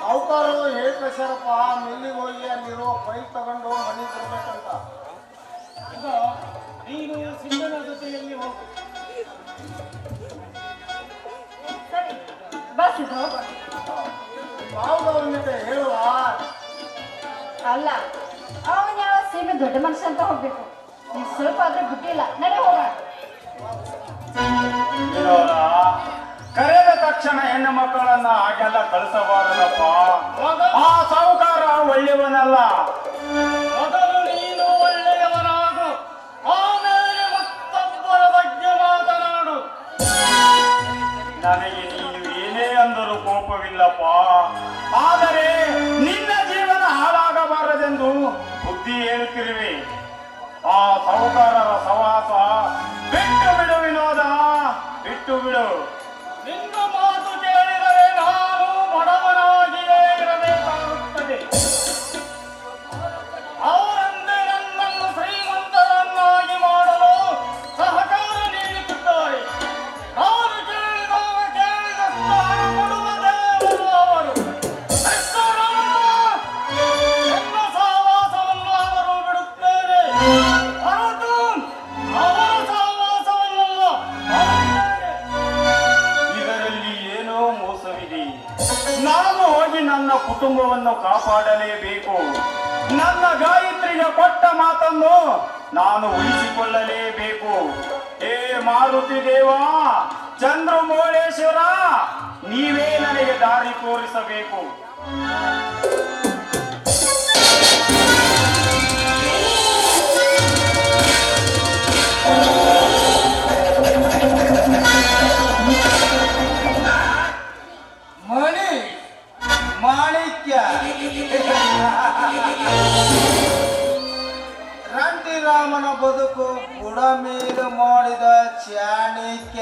ಸಾವುಕಾರರು ಹೇಳ್ಕಳ್ಸ್ಯಾರಪ್ಪ, ಮಿಲ್ಲಿಗೆ ಹೋಗಿ ಅಲ್ಲಿರೋ ಫೈಲ್ ತಗೊಂಡು ಮನೆಗೆ ಬರ್ಬೇಕಂತ. ಈಗ ನೀನು ಸಿಂಧನ ಜೊತೆಯಲ್ಲಿ ಹೋಗು. ಸರಿ, ಬಸ್ ಇದು. ಮಾವನ ಜೊತೆ ಹೇಳುವ. ಅಲ್ಲ, ಅವನ್ ಯಾವ ಸೀಮೆ ದೊಡ್ಡ ಮನುಷ್ಯ ಅಂತ ಹೋಗ್ಬೇಕು. ಈಗ ಸ್ವಲ್ಪ ಆದ್ರೆ ಬುದ್ಧಿ ಇಲ್ಲ. ನಡೆ ಹೋಗ. ವಿನೋದ, ಕರೆದ ತಕ್ಷಣ ಹೆಣ್ಣು ಮಕ್ಕಳನ್ನ ಹಾಗೆಲ್ಲ ಕಳಿಸಬಾರದಪ್ಪ. ಆ ಸಾಹುಕಾರ ಒಳ್ಳೆಯವನಲ್ಲ. ಮೊದಲು ನೀನು ಒಳ್ಳೆಯವನಾಗು, ಆಮೇಲೆ ಮತ್ತೊಬ್ಬರ ಬಗ್ಗೆ ಮಾತನಾಡು. ನನಗೆ ನೀನು ಏನೇ ಅಂದರೂ ಕೋಪವಿಲ್ಲಪ್ಪ. ಆದರೆ ನಿನ್ನ ಜೀವನ ಹಾಳಾಗಬಾರದೆಂದು ಬುದ್ಧಿ ಹೇಳುತ್ತಿರುವೆ. ಆ ಸಾಹುಕಾರರ ಸವಾಸ ಬಿಟ್ಟು ಬಿಡು ವಿನೋದ, ಬಿಟ್ಟು ಬಿಡು. ನಿನ್ನ ಮಾತು ಕೇಳಿದರೆ ನಾನು ಬಡವನಾಗಿಯೇ ಇರಬೇಕಾಗುತ್ತದೆ. ಅವರಂತೆ ನನ್ನನ್ನು ಶ್ರೀಮಂತರನ್ನಾಗಿ ಮಾಡಲು ಸಹಕಾರ ನೀಡುತ್ತಿದ್ದಾರೆ. ನಾನು ಕೇಳಿದಷ್ಟು ಹಣ ಕೊಡುವ ದೇವರು ಅವರು. ನನ್ನ ಸಹವಾಸವನ್ನು ಅವರು ಬಿಡುತ್ತೇನೆ, ಹೊರತು ಅವರ ಸಹವಾಸವನ್ನಲ್ಲ ಮಾಡುತ್ತೇನೆ. ಇದರಲ್ಲಿ ಏನೋ ಮೋಸವಿದೆ. ನಾನು ಹೋಗಿ ನನ್ನ ಕುಟುಂಬವನ್ನು ಕಾಪಾಡಲೇಬೇಕು. ನನ್ನ ಗಾಯತ್ರಿಗೆ ಕೊಟ್ಟ ಮಾತನ್ನು ನಾನು ಉಳಿಸಿಕೊಳ್ಳಲೇಬೇಕು. ಏ ಮಾರುತಿ ದೇವ, ಚಂದ್ರಮೌಳೇಶ್ವರ, ನೀವೇ ನನಗೆ ದಾರಿ ತೋರಿಸಬೇಕು. ಮಣಿ ಮಾಣಿಕ್ಯ ರಂಟಿರಾಮನ ಬದುಕು ಬುಡ ಮೇಲೆ ಮಾಡಿದ ಚಾಣಕ್ಯ.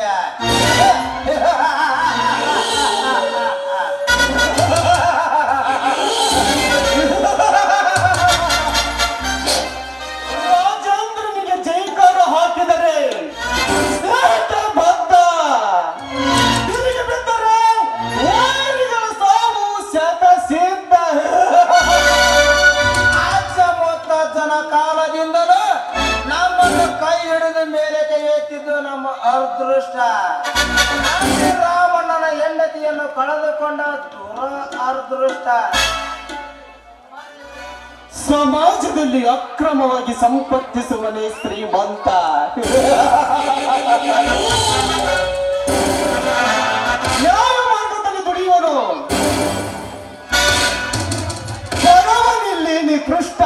ರಾಜೇಂದ್ರನಿಗೆ ಜೈಕಾರ ಹಾಕಿದರೆ ಬದ್ಧ, ತಿರುಗಿ ಬಿದ್ದರೆ ವೈರಿಗಳ ಸಾವು ಶತ ಸಿದ್ಧ. ಆಚ ಮೊತ್ತ ಜನ ಕಾಲದಿಂದಲೂ ನಮ್ಮನ್ನು ಕೈ ಹಿಡಿದ ಮೇಲೆ ಕೈ ಎತ್ತಿದ್ದು ನಮ್ಮ ಅದೃಷ್ಟ. ರಾಮಣ್ಣನ ಹೆಂಡತಿಯನ್ನು ಕಳೆದುಕೊಂಡ ಅದೃಷ್ಟ. ಸಮಾಜದಲ್ಲಿ ಅಕ್ರಮವಾಗಿ ಸಂಪತ್ತಿಸುವನೇ ಶ್ರೀಮಂತ. ನ್ಯಾಯ ಮಾರ್ಗದಲ್ಲಿ ದುಡಿಯುವನು ಬಡವನಿಲ್ಲಿ ನಿಕೃಷ್ಟ.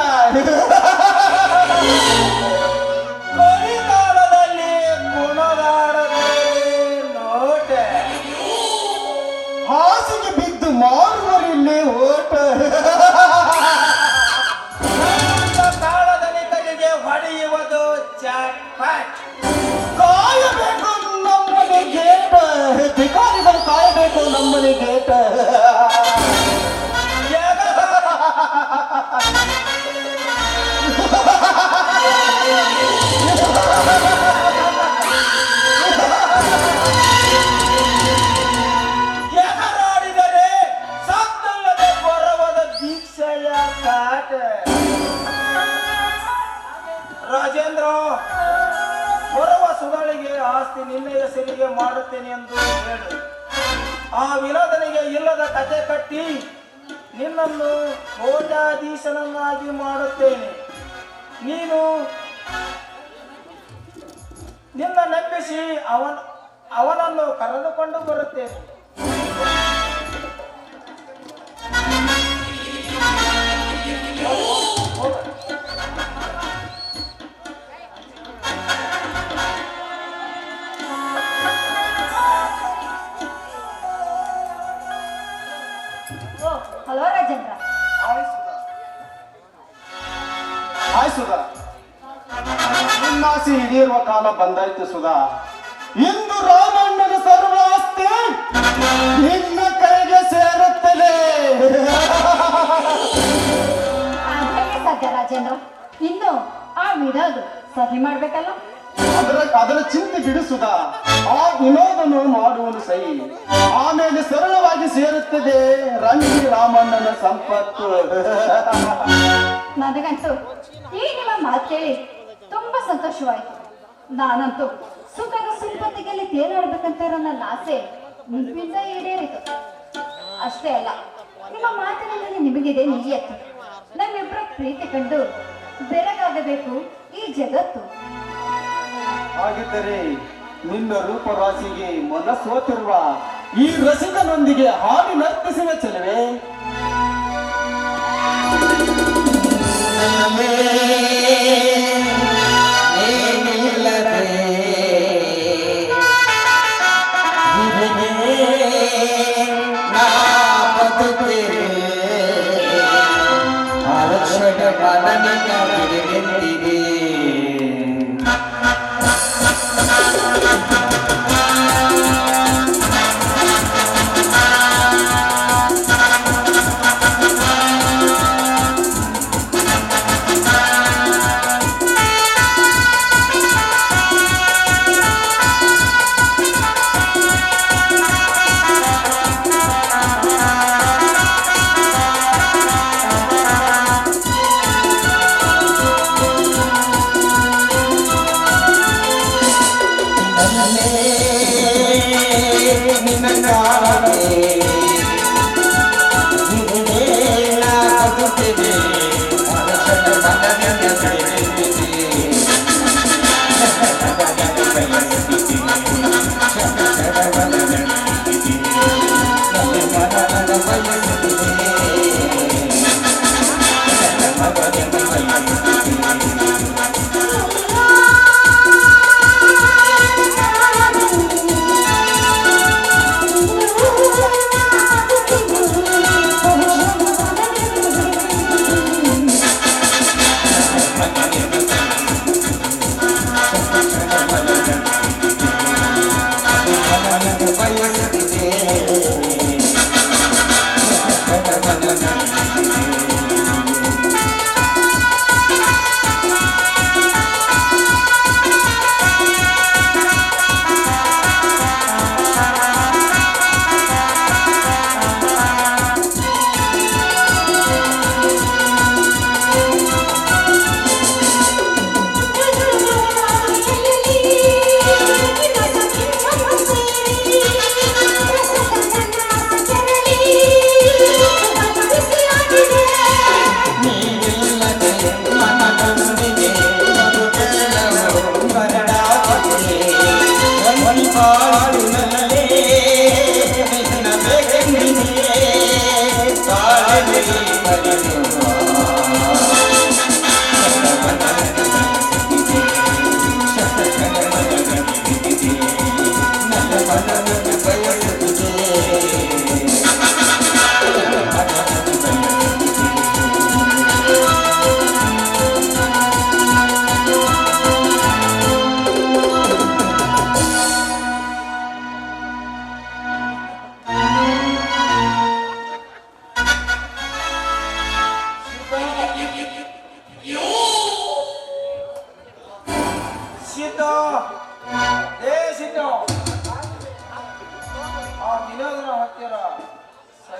ಕಲಿಕಾಲದಲ್ಲಿ ಗುಣಗಾಡದಲ್ಲಿ ನೋಟೆ. ಹಾಸಿಗೆ ಬಿದ್ದು ಮಾರುವರಿಲ್ಲಿ ಓಟ. ಕಾಲದಲ್ಲಿ ಕಲಿಗೆ ಹೊಡೆಯುವುದು ಜಾಕ್ಪಾಟ್. ಕಾಯಬೇಕು ನಮ್ಮನೆ ಗೇಟ್, ಭಿಕಾರಿಗಳು ಕಾಯಬೇಕು ನಮ್ಮನೆ ಗೇಟ ಎಗರಾಡಿದರೆ ಸತ್ತಲ್ಲದೆ ಬರವದ ದೀಕ್ಷೆಯ ಕಾಟ. ರಾಜೇಂದ್ರ, ಬರುವ ಸುಗಳಿಗೆ ಆಸ್ತಿ ನಿನ್ನ ಹೆಸರಿಗೆ ಮಾಡುತ್ತೇನೆ ಎಂದು ಹೇಳು. ಆ ವಿನೋದನಿಗೆ ಇಲ್ಲದ ಕತೆ ಕಟ್ಟಿ ನಿನ್ನನ್ನು ಕೋಟ್ಯಾಧೀಶನನ್ನಾಗಿ ಮಾಡುತ್ತೇನೆ. ನೀನು ನಿನ್ನ ನಂಬಿಸಿ ಅವನನ್ನು ಕರೆದುಕೊಂಡು ಬರುತ್ತೇನೆ. ಓ ಹಲೋ ರಾಜೇಂದ್ರ. ಹಾಯ್ ಸುಧಾ, ನಿನ್ನಾಸೆ ಹಿಡಿಯುವ ಕಾಲ ಬಂದಾಯ್ತು ಸುಧಾ. ಇಂದು ರಾಮಣ್ಣನ ಸರ್ವಾಸ್ತಿ ನಿನ್ನ ಕೈಗೆ ಸೇರುತ್ತದೆ. ಹೇಗೆ ಸಾಧ್ಯ ರಾಜೇಂದ್ರ? ಇನ್ನು ಆ ವಿಡೋದು ಸಹಿ ಮಾಡ್ಬೇಕಲ್ಲ? ಅದರ ಚಿಂತೆ ಬಿಡಿಸುದ. ಆ ವಿನೋದನು ಮಾಡುವುದು ಸಹಿ, ಆಮೇಲೆ ಸರಳವಾಗಿ ಸೇರುತ್ತದೆ ರಂಗಿ ರಾಮಣ್ಣನ ಸಂಪತ್ತು. ನನಗಂತೂ ಈ ನಿಮ್ಮ ಮಾತು ಕೇಳಿ ತುಂಬಾ ಸಂತೋಷವಾಯಿತು. ನಾನಂತೂ ಸುಖದ ಸಂಪತ್ತಿಗೆಲ್ಲಿ ತೇಲಾಡ್ಬೇಕಂತ ಇರೋ ನನ್ನ ಆಸೆ ನಿಮ್ಮಿಂದ ಈಡೇರಿತು. ಅಷ್ಟೇ ಅಲ್ಲ, ನಿಮ್ಮ ಮಾತಿನಲ್ಲಿ ನಿಮಗಿದೆ ನಿಯತ್ತು. ನಮ್ಮಿಬ್ಬರ ಪ್ರೀತಿ ಕಂಡು ಬೆರಗಾಗಬೇಕು ಈ ಜಗತ್ತು. ಹಾಗಿದ್ದರೆ ನಿನ್ನ ರೂಪರಾಶಿಗೆ ಮನಸ್ಸೋತಿರುವ ಈ ರಸಿಕನೊಂದಿಗೆ ಹಾಡಿ ನರ್ತಿಸುವ ಚೆಲುವೆ.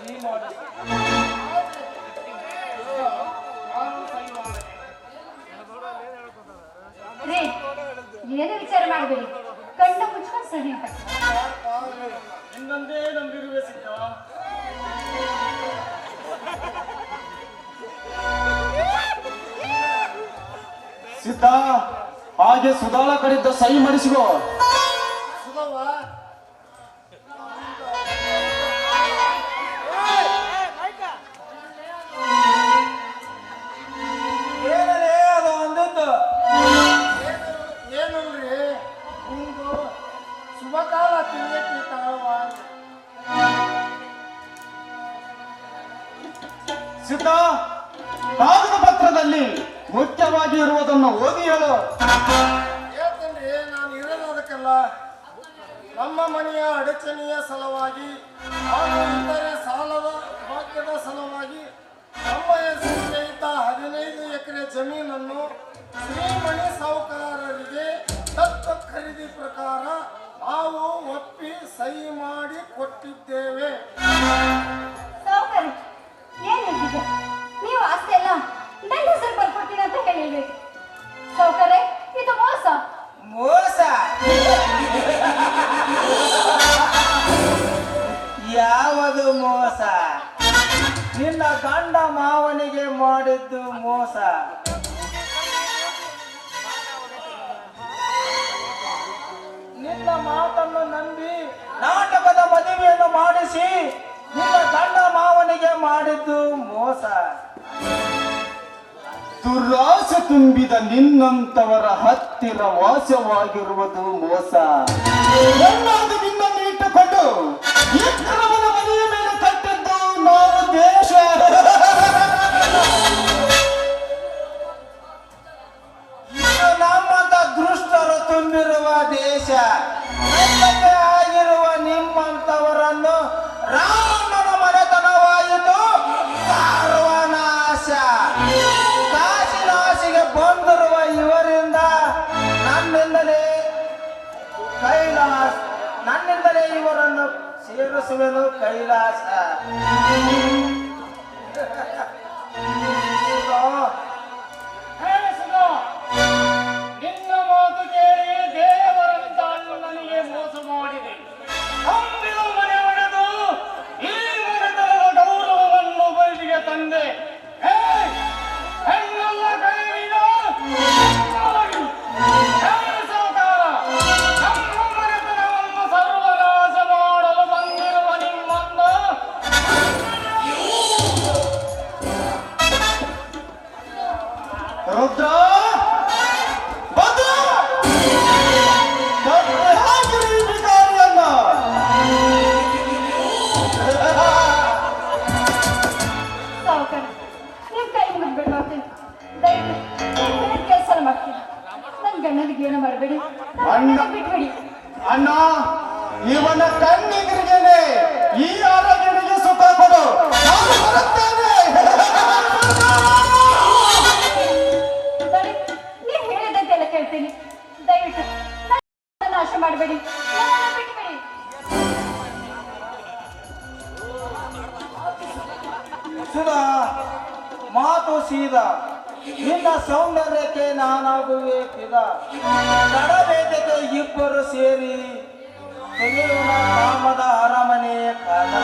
ಸಹಿ ಮಾಡಿಸಿ. ರೀ ಏನು ವಿಚಾರ ಮಾಡಬೇಡಿ, ಕಣ್ಣ ಮುಚ್ಕೊಂಡು ಸರಿ ಅಂತ. ಇನ್ನೊಂದೇ ನಂಬಿರುವೆ ಸಿದ್ಧ. ಸಿದ್ಧ, ಹಾಗೆ ಸುಧಾಳ ಕಡೆಯಿಂದ ಸಹಿ ಮಾಡಿಸಿಕೋ. ಏನರೇ ಅದು ಅಂದದ್ದು? ಏನಲ್ರಿ ನಿಮ್ದು ಶುಭಕಾಲ ತಿಳಿಯಕ್ಕೆ ತಾಳವಾದ. ಸಿದ್ಧ, ಕಾಗದ ಪತ್ರದಲ್ಲಿ ಮುಖ್ಯವಾಗಿ ಇರುವುದನ್ನು ಓದಿ ಹೇಳು. ಹೇಳ್ತೇನ್ರಿ, ನಾನು ಇರೋದು ಅದಕ್ಕೆಲ್ಲ ನಮ್ಮ ಮನೆಯ ಅಡಚಣೆಯ ಸಲುವಾಗಿ ಹಾಗೂ ಇತರೆ ಸಾಲದ ಭಾಗ್ಯದ ಸಲುವಾಗಿ ನಮ್ಮ ಹೆಸರಿಗೆ ಇದ್ದ 15 ಎಕರೆ ಜಮೀನನ್ನು ಶ್ರೀಮಣಿ ಸಾಹುಕಾರರಿಗೆ ದತ್ತು ಖರೀದಿ ಪ್ರಕಾರ ನಾವು ಒಪ್ಪಿ ಸಹಿ ಮಾಡಿ ಕೊಟ್ಟಿದ್ದೇವೆ. ಸಾವುಕಾರ ಏನ್ ಹೇಳ್ತಿದ್ದೆ ನೀವು? ಆಸ್ತಿ ಎಲ್ಲ ನನ್ನ ಹೆಸರು ಬರ್ಕೊಡ್ತೀನಿ ಅಂತ ಹೇಳಿರ್ಬೇಕು. ಸಾವುಕಾರೆ, ಇದು ಮೋಸ. ಮೋಸ? ಯಾವುದು ಮೋಸ? ನಿನ್ನ ಗಂಡ ಮಾವನಿಗೆ ಮಾಡಿದ್ದು ಮೋಸ. ನಿನ್ನ ಮಾತನ್ನು ನಂಬಿ ನಾಟಕದ ಮದುವೆಯನ್ನು ಮಾಡಿಸಿ ನಿನ್ನ ಗಂಡ ಮಾವನಿಗೆ ಮಾಡಿದ್ದು ಮೋಸ. ದುರಾಸೆ ತುಂಬಿದ ನಿನ್ನಂತವರ ಹತ್ತಿರ ವಾಸವಾಗಿರುವುದು ಮೋಸ. ಎಲ್ಲಾದ್ರೂ ನಿನ್ನನ್ನು ಇಟ್ಟುಕೊಂಡು ವಿಕ್ರಮನ ಮನೆಯ ಮೇಲೆ ಕಟ್ಟಿದ್ದು ನಾವು ದೇಶ. ಇದು ನಮ್ಮಂತ ದುಷ್ಟರು ತುಂಬಿರುವ ದೇಶ. ನಮ್ಮಂತೆ ಆಗಿರುವ ನಿಮ್ಮಂತವರನ್ನು ರಾಮಣ್ಣನ ಮನೆತನವಾಯಿತು ಸರ್ವನಾಶ. ಕಾಶಿನಾಶಿಗೆ ಬಂದಿರುವ ಇವರಿಂದ ನನ್ನಿಂದಲೇ ಇವರನ್ನು ಸೇರಿಸುವೆನು ಕೈಲಾಸ. ನಿನ್ನ ಮಾತು ಕೇಳಿ ದೇವರಂತ ನನಗೆ ಮೋಸ ಮಾಡಿದೆ. ನಂಬಿದ ಮನೆ ಒಡೆದು ಈ ಮನೆತನದ ಗೌರವವನ್ನು ಬಯಲಿಗೆ ತಂದೆ. ಹೆಣ್ಣಲ್ಲ ಕೈವಿದ ಸಾಹುಕಾರ, ನಮ್ಮ ಮನೆತನವನ್ನು ಸರ್ವನಾಶ ಮಾಡಲು ಬಂದಿರುವ ನಿಮ್ಮನ್ನು ರುದ್ರ ಬಂದು ಕಟ್ಟೆ ಹಾಕಿರಿ ಈ ಭಿಕಾರಿಯನ್ನ. ಸಾವುಕಾರ, ನೀವು ಕೈ ಮುಗಿದ್ಬಿಟ್ಟು ಹೋಗ್ತೀನಿ. ದಯವಿಟ್ಟು ಕೆಲಸ ಮಾಡ್ತೀನಿ. ನನ್ನ ಗಂಡನಿಗೆ ಏನು ಮಾಡಬೇಡಿ, ಬಿಟ್ಬಿಡಿ. ಅಣ್ಣ, ಇವನ ಕಣ್ಣಿಗಿರಿಗೇನೆ ಈ ಆರೋಗ್ಯನಿಗೆ ಸುಖ ಕೊಡು. ನಾನು ಬರುತ್ತೇನೆ. ನೋಡಿ, ನೀವು ಹೇಳಿದಂತೆಲ್ಲ ಕೇಳ್ತೀನಿ. ದಯವಿಟ್ಟು ನನ್ನ ನಾಶ ಮಾಡಬೇಡಿ, ನನ್ನನ್ನು ಬಿಟ್ಬಿಡಿ. ಸುಧಾ, ಮಾತು ಸೀದಾ. ನಿನ್ನ ಸೌಂದರ್ಯಕ್ಕೆ ನಾನಾಗುವೆ ಫಿದ. ತಡಬೇಟಕ್ಕೆ ಇಬ್ಬರು ಸೇರಿ ತೆಗೆಯೋಣ ಕಾಮದ ಅರಮನೆ ಕದ.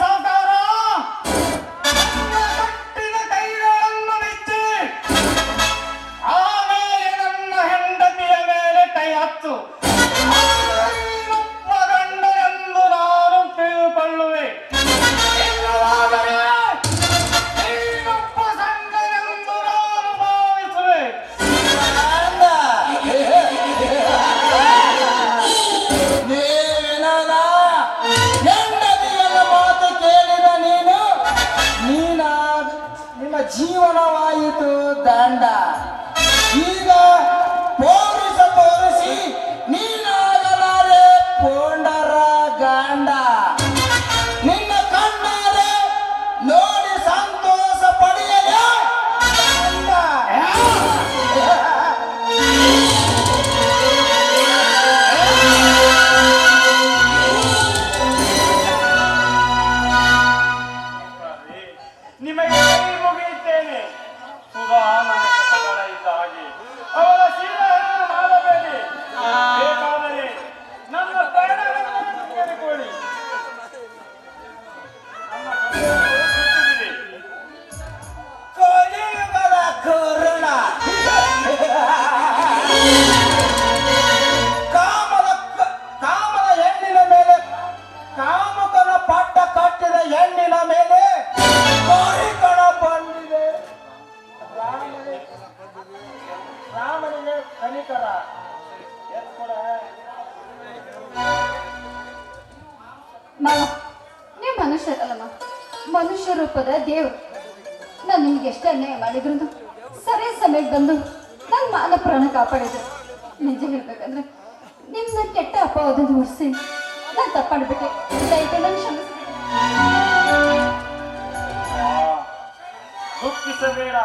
ಸಾಹುಕಾರ, ಕಟ್ಟಿದ ಕೈಗಳನ್ನು ಬಿಚ್ಚಿ ಆಮೇಲೆ ನನ್ನ ಹೆಂಡತಿಯ ಮೇಲೆ ಕೈ ಹಚ್ಚು. ಇನ್ನೊಬ್ಬ ಗಂಡನೆಂದು ನಾನು ತಿಳಿದುಕೊಳ್ಳುವೆ. ಇಲ್ಲವಾದರೆ ಇನ್ನೊಬ್ಬ ಸಂಗನೆಂದು ನಾನು ಭಾವಿಸುವೆ. ನೀನದ ಹೆಂಡತಿಯನ್ನ ಮಾತು ಕೇಳಿದ ನಿಮ್ಮ ಜೀವನವಾಯಿತು ದಂಡ. ಈಗ ಪೌರುಷ ತೋರಿಸಿ ನೀನಾಗಲಾರೆ ಪೋಂಡರ ಗಂಡ. ನಿನ್ನ ಕಣ್ಣಾರೆ ನೋಡಿ ಸಂತೋಷ ಪಡೆಯಲೇ ರಾಮನಿಗೆ ಕನಿಕರ ಎತ್ಕೊಡ. ಮಾವ ನೀವು ಮನುಷ್ಯರಲ್ಲಮ್ಮ, ಮನುಷ್ಯ ರೂಪದ ದೇವರು. ನಾನು ನಿಮ್ಗೆ ಎಷ್ಟೇ ಅನ್ಯಾಯ ಮಾಡಿದ್ರು ಸರಿ ಸಮಯಕ್ಕೆ ಬಂದು ನನ್ನ ಮಾನ ಪ್ರಾಣ ಕಾಪಾಡಿದ್ರು. ನಿಜ ಹೇಳ್ಬೇಕಂದ್ರೆ ನಿಮ್ನ ಕೆಟ್ಟ ಅಪವಾದನ ಹೊರಿಸಿ ನಾನು ತಪ್ಪಾಡ್ಬಿಟ್ಟೆ. ದಯವಿಟ್ಟು ನನ್ನ ಕ್ಷಮಿಸಿ. ದುಃಖಿಸಬೇಡ.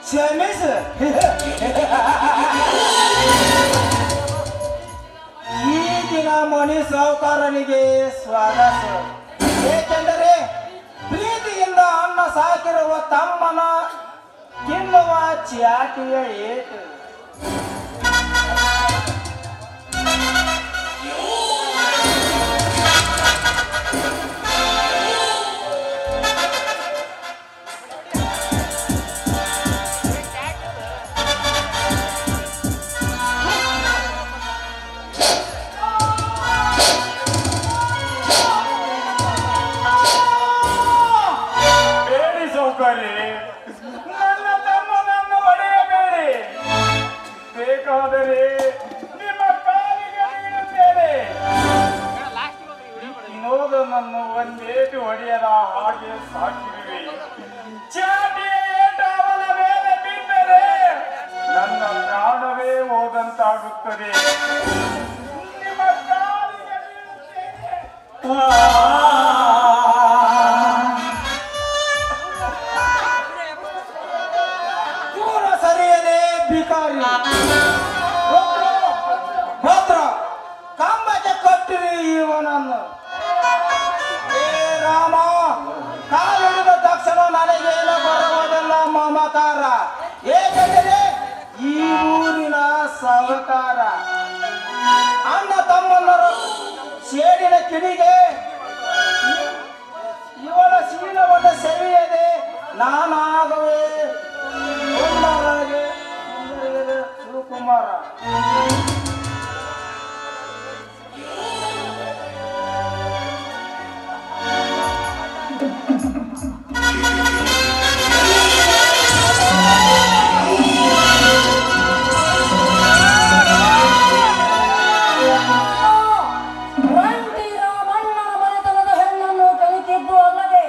ಕ್ಷಮಿಸ. ಈಗಿನ ಮಣಿ ಸಾಹುಕಾರನಿಗೆ ಸ್ವಾಗತ. ಏಕೆಂದರೆ ಪ್ರೀತಿಯಿಂದ ಅನ್ನ ಸಾಕಿರುವ ತಮ್ಮನ ತಿನ್ನುವ ಚಾಟಿಯ ಏಟು. ಬೇಡಿ ಸೌಕರ್ಯ, ನನ್ನ ತಮ್ಮನನ್ನು ಹೊಡೆಯಬೇಡಿ. ಬೇಕಾದರೆ ನಿಮ್ಮ ಕಾಲಿಗೆ ಬೀಳುತ್ತೇನೆ. ವಿನೋದನನ್ನು ಒಂದೇಟು ಹೊಡೆಯದ ಹಾಗೆ ಸಾಕಿರುವೆ. ಚಾಟಿಯ ಏಟು ಅವನ ಮೇಲೆ ಬಿದ್ದರೆ ನನ್ನ ಪ್ರಾಣವೇ ಹೋದಂತಾಗುತ್ತದೆ. ನಿಮ್ಮ ಕಾಲಿಗೆ ಬೀಳುತ್ತೇನೆ. ದೂರ ಸರಿಯದೆ ಭಿಕಾರಿ ಭದ್ರ ಕಂಬಕ್ಕೆ ಕಟ್ಟಿರಿ ಇವನನ್ನು. ಏ ರಾಮ, ಕಾಲಿಡಿದ ತಕ್ಷಣ ನನಗೇನು ಬರುವುದಿಲ್ಲ ಮಮಕಾರ. ಏಕೆಂದರೆ ಈ ಊರಿನ ಸಹಕಾರ. ಅಣ್ಣ ತಮ್ಮನ್ನರು ಸೇಡಿನ ಕಿಡಿಗೆ ಇವನ ಶೀಲವನ್ನು ಸೆಳೆಯದೆ ನಾನಾಗವೇ ಶಿವಕುಮಾರ. ರಂಟಿ ರಾಮಣ್ಣನ ಮನೆತನದ ಹೆಣ್ಣನ್ನು ಕಲಿತಿದ್ದು ಅಲ್ಲದೆ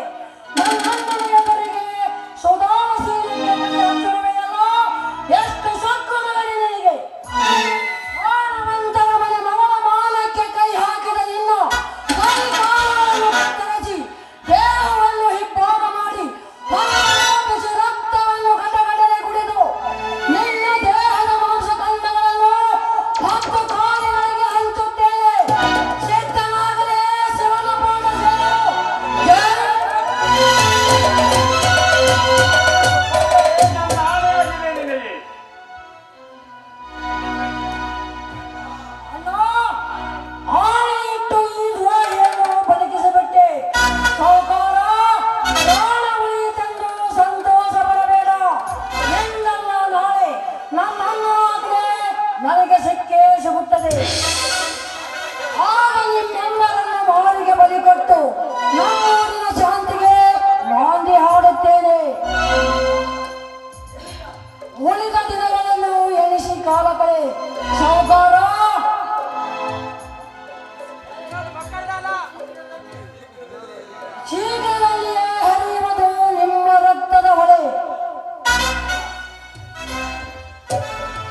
ನನ್ನಣ್ಣನ ಎದುರಿಗೆ ಸುಧಾರಿಸಿರುವೆಯಲ್ಲ. ಎಷ್ಟು ಸೊಕ್ಕು ಮಾಡಿ ನನಗೆ. ಮಾನವಂತರ ಮನೆ ಮಗಳ ಮಾನಕ್ಕೆ ಕೈ ಹಾಕಿದ ನಿನ್ನ ಕೈ ಕಾಲುಗಳನ್ನು ಕತ್ತರಿಸಿ ದೇಹವನ್ನು ಹಿಬ್ಬಾಗ ಮಾಡಿ ಹೊರಬಿಸಿ ರಕ್ತವನ್ನು ಗಟಗಟನೆ ಕುಡಿದು ನಿನ್ನ ದೇಹದ ಮಾಂಸಖಂಡಗಳನ್ನು 10 ಕಾಲಿಗಳಿಗೆ ಹಂಚುತ್ತೇನೆ. ಸಿದ್ಧನಾಗಲೇ ಶಿವನ ಪಾದ ಸೇರು. ನನ್ನ ಆಣೆಯಾಗಿದೆ ನಿನಗೆ. ಅಣ್ಣ, ಆಣೆ ಇಟ್ಟು ಈ ದ್ರೋಹಿಯನ್ನು ಬದುಕಿಸಿಬಿಟ್ಟೆ. ಸಾಹುಕಾರ, ಪ್ರಾಣ ಉಳಿಯಿತೆಂದು ಸಂತೋಷ ಪಡಬೇಡ. ಎಂದಲ್ಲ ನಾಳೆ ನನ್ನ ಅಣ್ಣನಾದ್ರೆ ನನಗೆ ಸಿಕ್ಕೇ ಸಿಗುತ್ತದೆ. ಆಗ ನಿಮ್ಮೆಲ್ಲರನ್ನ ಮಾರಿಗೆ ಬಲಿ ಕೊಟ್ಟು ನಮ್ಮೂರಿನ ಶಾಂತಿಗೆ ನಾಂದಿ ಹಾಡುತ್ತೇನೆ. ಉಳಿದ ದಿನಗಳನ್ನು ಎಣಿಸಿ ಕಾಲ ಕಳೆ. ಸಾಹುಕಾರ, ಶೀಘ್ರದಲ್ಲಿಯೇ ಹರಿಯುವುದು ನಿಮ್ಮ ರಕ್ತದ ಹೊಳೆ.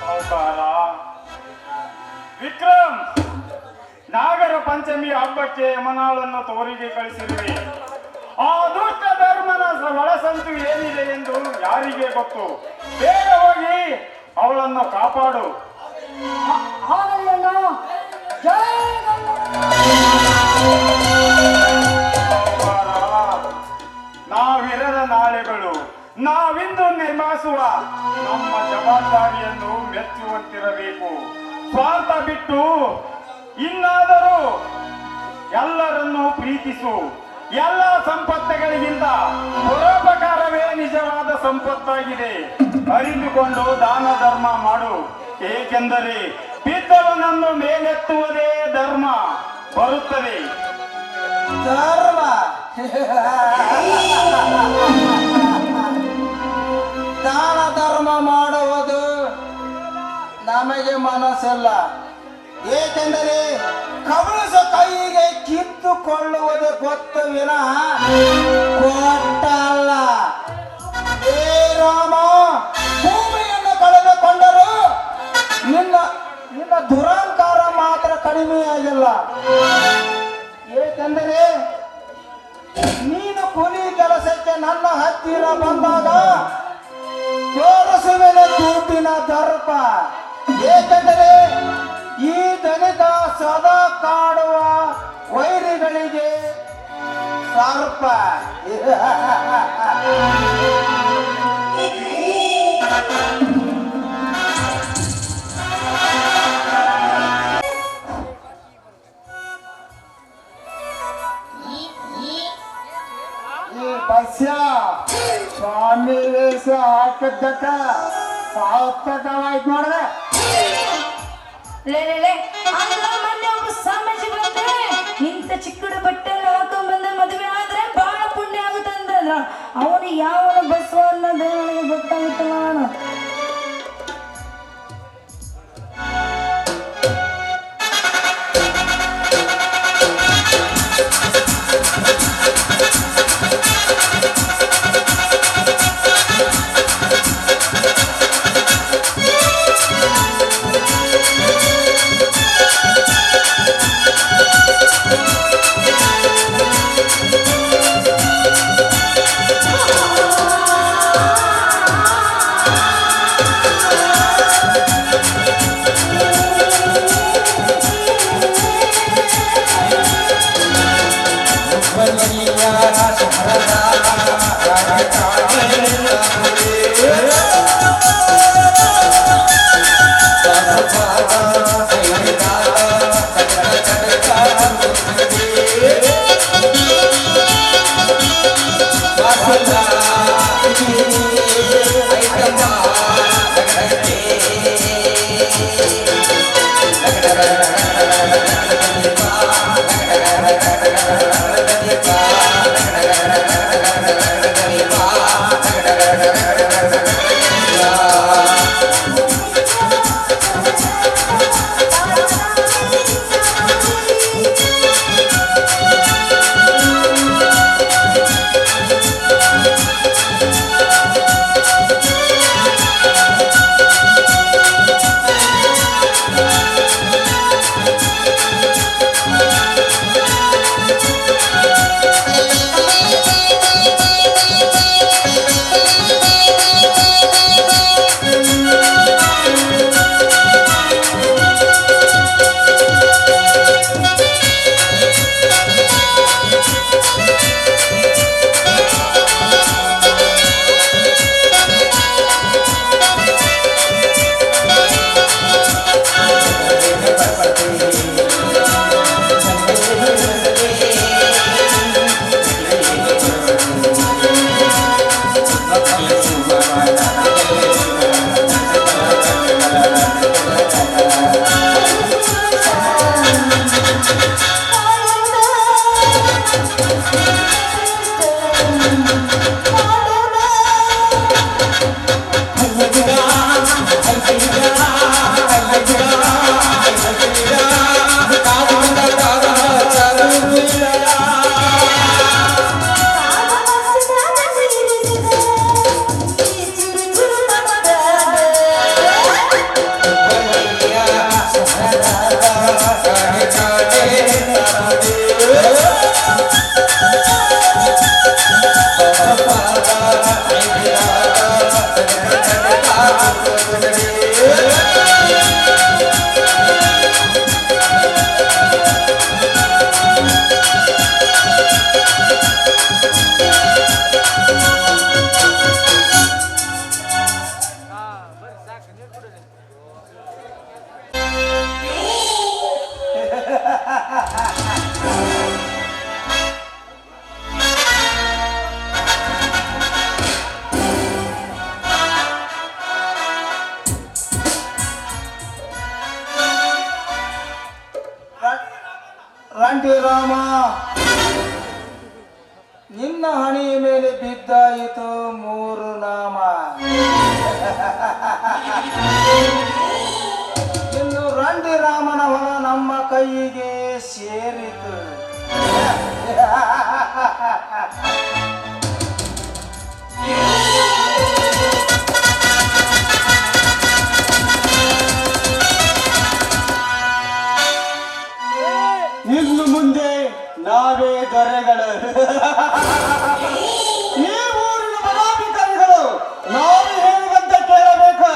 ಸಾಹುಕಾರ ವಿಕ್ರಮ್, ನಾಗರ ಪಂಚಮಿ ಹಬ್ಬಕ್ಕೆ ಯಮನಾಳನ್ನು ತೋರಿಗೆ ಕಳಿಸಿರುವೆ. ಆ ದುಷ್ಟ ಧರ್ಮನ ಒಳಸಂಚು ಏನಿದೆ ಎಂದು ಯಾರಿಗೆ ಗೊತ್ತು? ಬೇಗ ಹೋಗಿ ಅವಳನ್ನು ಕಾಪಾಡು. ಆಗಲಿ ಅಣ್ಣ. ಜೈ ಗಂಗಾ. ಸಾಹುಕಾರ, ನಾವಿರದ ನಾಳೆಗಳು ನಾವಿಂದು ನಿರ್ಮಿಸುವ ನಮ್ಮ ಜವಾಬ್ದಾರಿಯನ್ನು ಮೆಚ್ಚುವಂತಿರಬೇಕು. ಸ್ವಾರ್ಥ ಬಿಟ್ಟು ಇನ್ನಾದರೂ ಎಲ್ಲರನ್ನೂ ಪ್ರೀತಿಸು. ಎಲ್ಲ ಸಂಪತ್ತುಗಳಿಗಿಂತ ಪರೋಪಕಾರವೇ ನಿಜವಾದ ಸಂಪತ್ತಾಗಿದೆ. ಅರಿತುಕೊಂಡು ದಾನ ಧರ್ಮ ಮಾಡು. ಏಕೆಂದರೆ ಬಿದ್ದವನನ್ನು ಮೇಲೆತ್ತುವುದೇ ಧರ್ಮ ಬರುತ್ತದೆ. ಧರ್ಮ ದಾನ ಧರ್ಮ ಮಾಡುವುದು ನಮಗೆ ಮನಸ್ಸಿಲ್ಲ. ಏಕೆಂದರೆ ಕಬಳಿಸ ಕೈಗೆ ಕಿತ್ತುಕೊಳ್ಳುವುದೇ ಗೊತ್ತು ವಿನಃ ಕೊಟ್ಟಲ್ಲ. ಏ ರಾಮ, ಭೂಮಿಯನ್ನು ಕಳೆದುಕೊಂಡರೂ ನಿನ್ನ ನಿನ್ನ ದುರಹಂಕಾರ ಮಾತ್ರ ಕಡಿಮೆಯಾಗಿಲ್ಲ. ಏಕೆಂದರೆ ನೀನು ಕೂಲಿ ಕೆಲಸಕ್ಕೆ ನನ್ನ ಹತ್ತಿರ ಬಂದಾಗ ತೋರಿಸುವೆನೆ ದುಡ್ಡಿನ ದರ್ಪ. ಏಕೆಂದರೆ ಈ ದಲಿತ ಸದಾ ಕಾಡುವ ವೈರಿಗಳಿಗೆ ಸರ್ಪ. ಈ ಬಸ್ಯ ಸ್ವಾಮಿ ವೇಷ ಹಾಕಿದ್ದಕ್ಕ ಸಾರ್ಥಕವಾಯ್ತು ನೋಡ್ರೆ. ಲೇ ಅಲ್ಲ, ಮೊನ್ನೆ ಒಬ್ಬ ಸ್ವಾಮೀಜಿ ಬಂದ್ರೆ ಇಂಥ ಚಿಕ್ಕಡ ಬಟ್ಟೆ ಹಾಕೊಂಡ್ ಬಂದ ಮದುವೆ ಆದ್ರೆ ಬಹಳ ಪುಣ್ಯ ಆಗುತ್ತೆ ಅಂದ್ರಲ್ಲ. ಅವನು ಯಾವನ ಬಸವ ಅನ್ನೋದು ನನಗೆ ಗೊತ್ತಾಗುತ್ತಲ್ಲ. ನಾನು ನಿನ್ನ ಹಣೆಯ ಮೇಲೆ ಬಿದ್ದಾಯಿತು 3 ನಾಮ. ಇನ್ನು ರಂಡಿ ರಾಮನ ಹೊಲ ನಮ್ಮ ಕೈಗೆ ಸೇರಿತು. ಇನ್ನು ಮುಂದೆ ನಾವೇ ದೊರೆಗಳು. ಈ ಊರಿನ ಪದಾಧಿಕಾರಿಗಳು ನಾವು ಹೇಳಿದಂತೆ ಕೇಳಬೇಕು.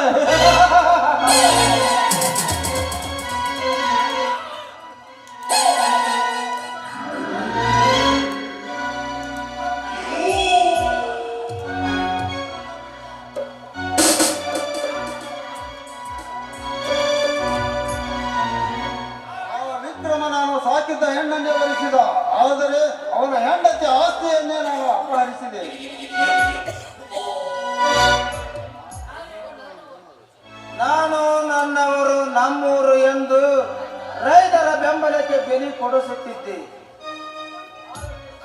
ವಿಕ್ರಮ ನಾನು ಸಾಕಿದ್ದ ಹೆಣ್ಣನ್ನೇ ವರಿಸಿದ, ಆದರೆ ಅವನ ಹೆಂಡತಿ ಆಸ್ತಿಯನ್ನೇ ನಾನು ಅಪಹರಿಸಿದೆ. ನಾನು ನನ್ನವರು ನಮ್ಮೂರು ಎಂದು ರೈತರ ಬೆಂಬಲಕ್ಕೆ ಬೆಲೆ ಕೊಡಿಸುತ್ತಿದ್ದೆ.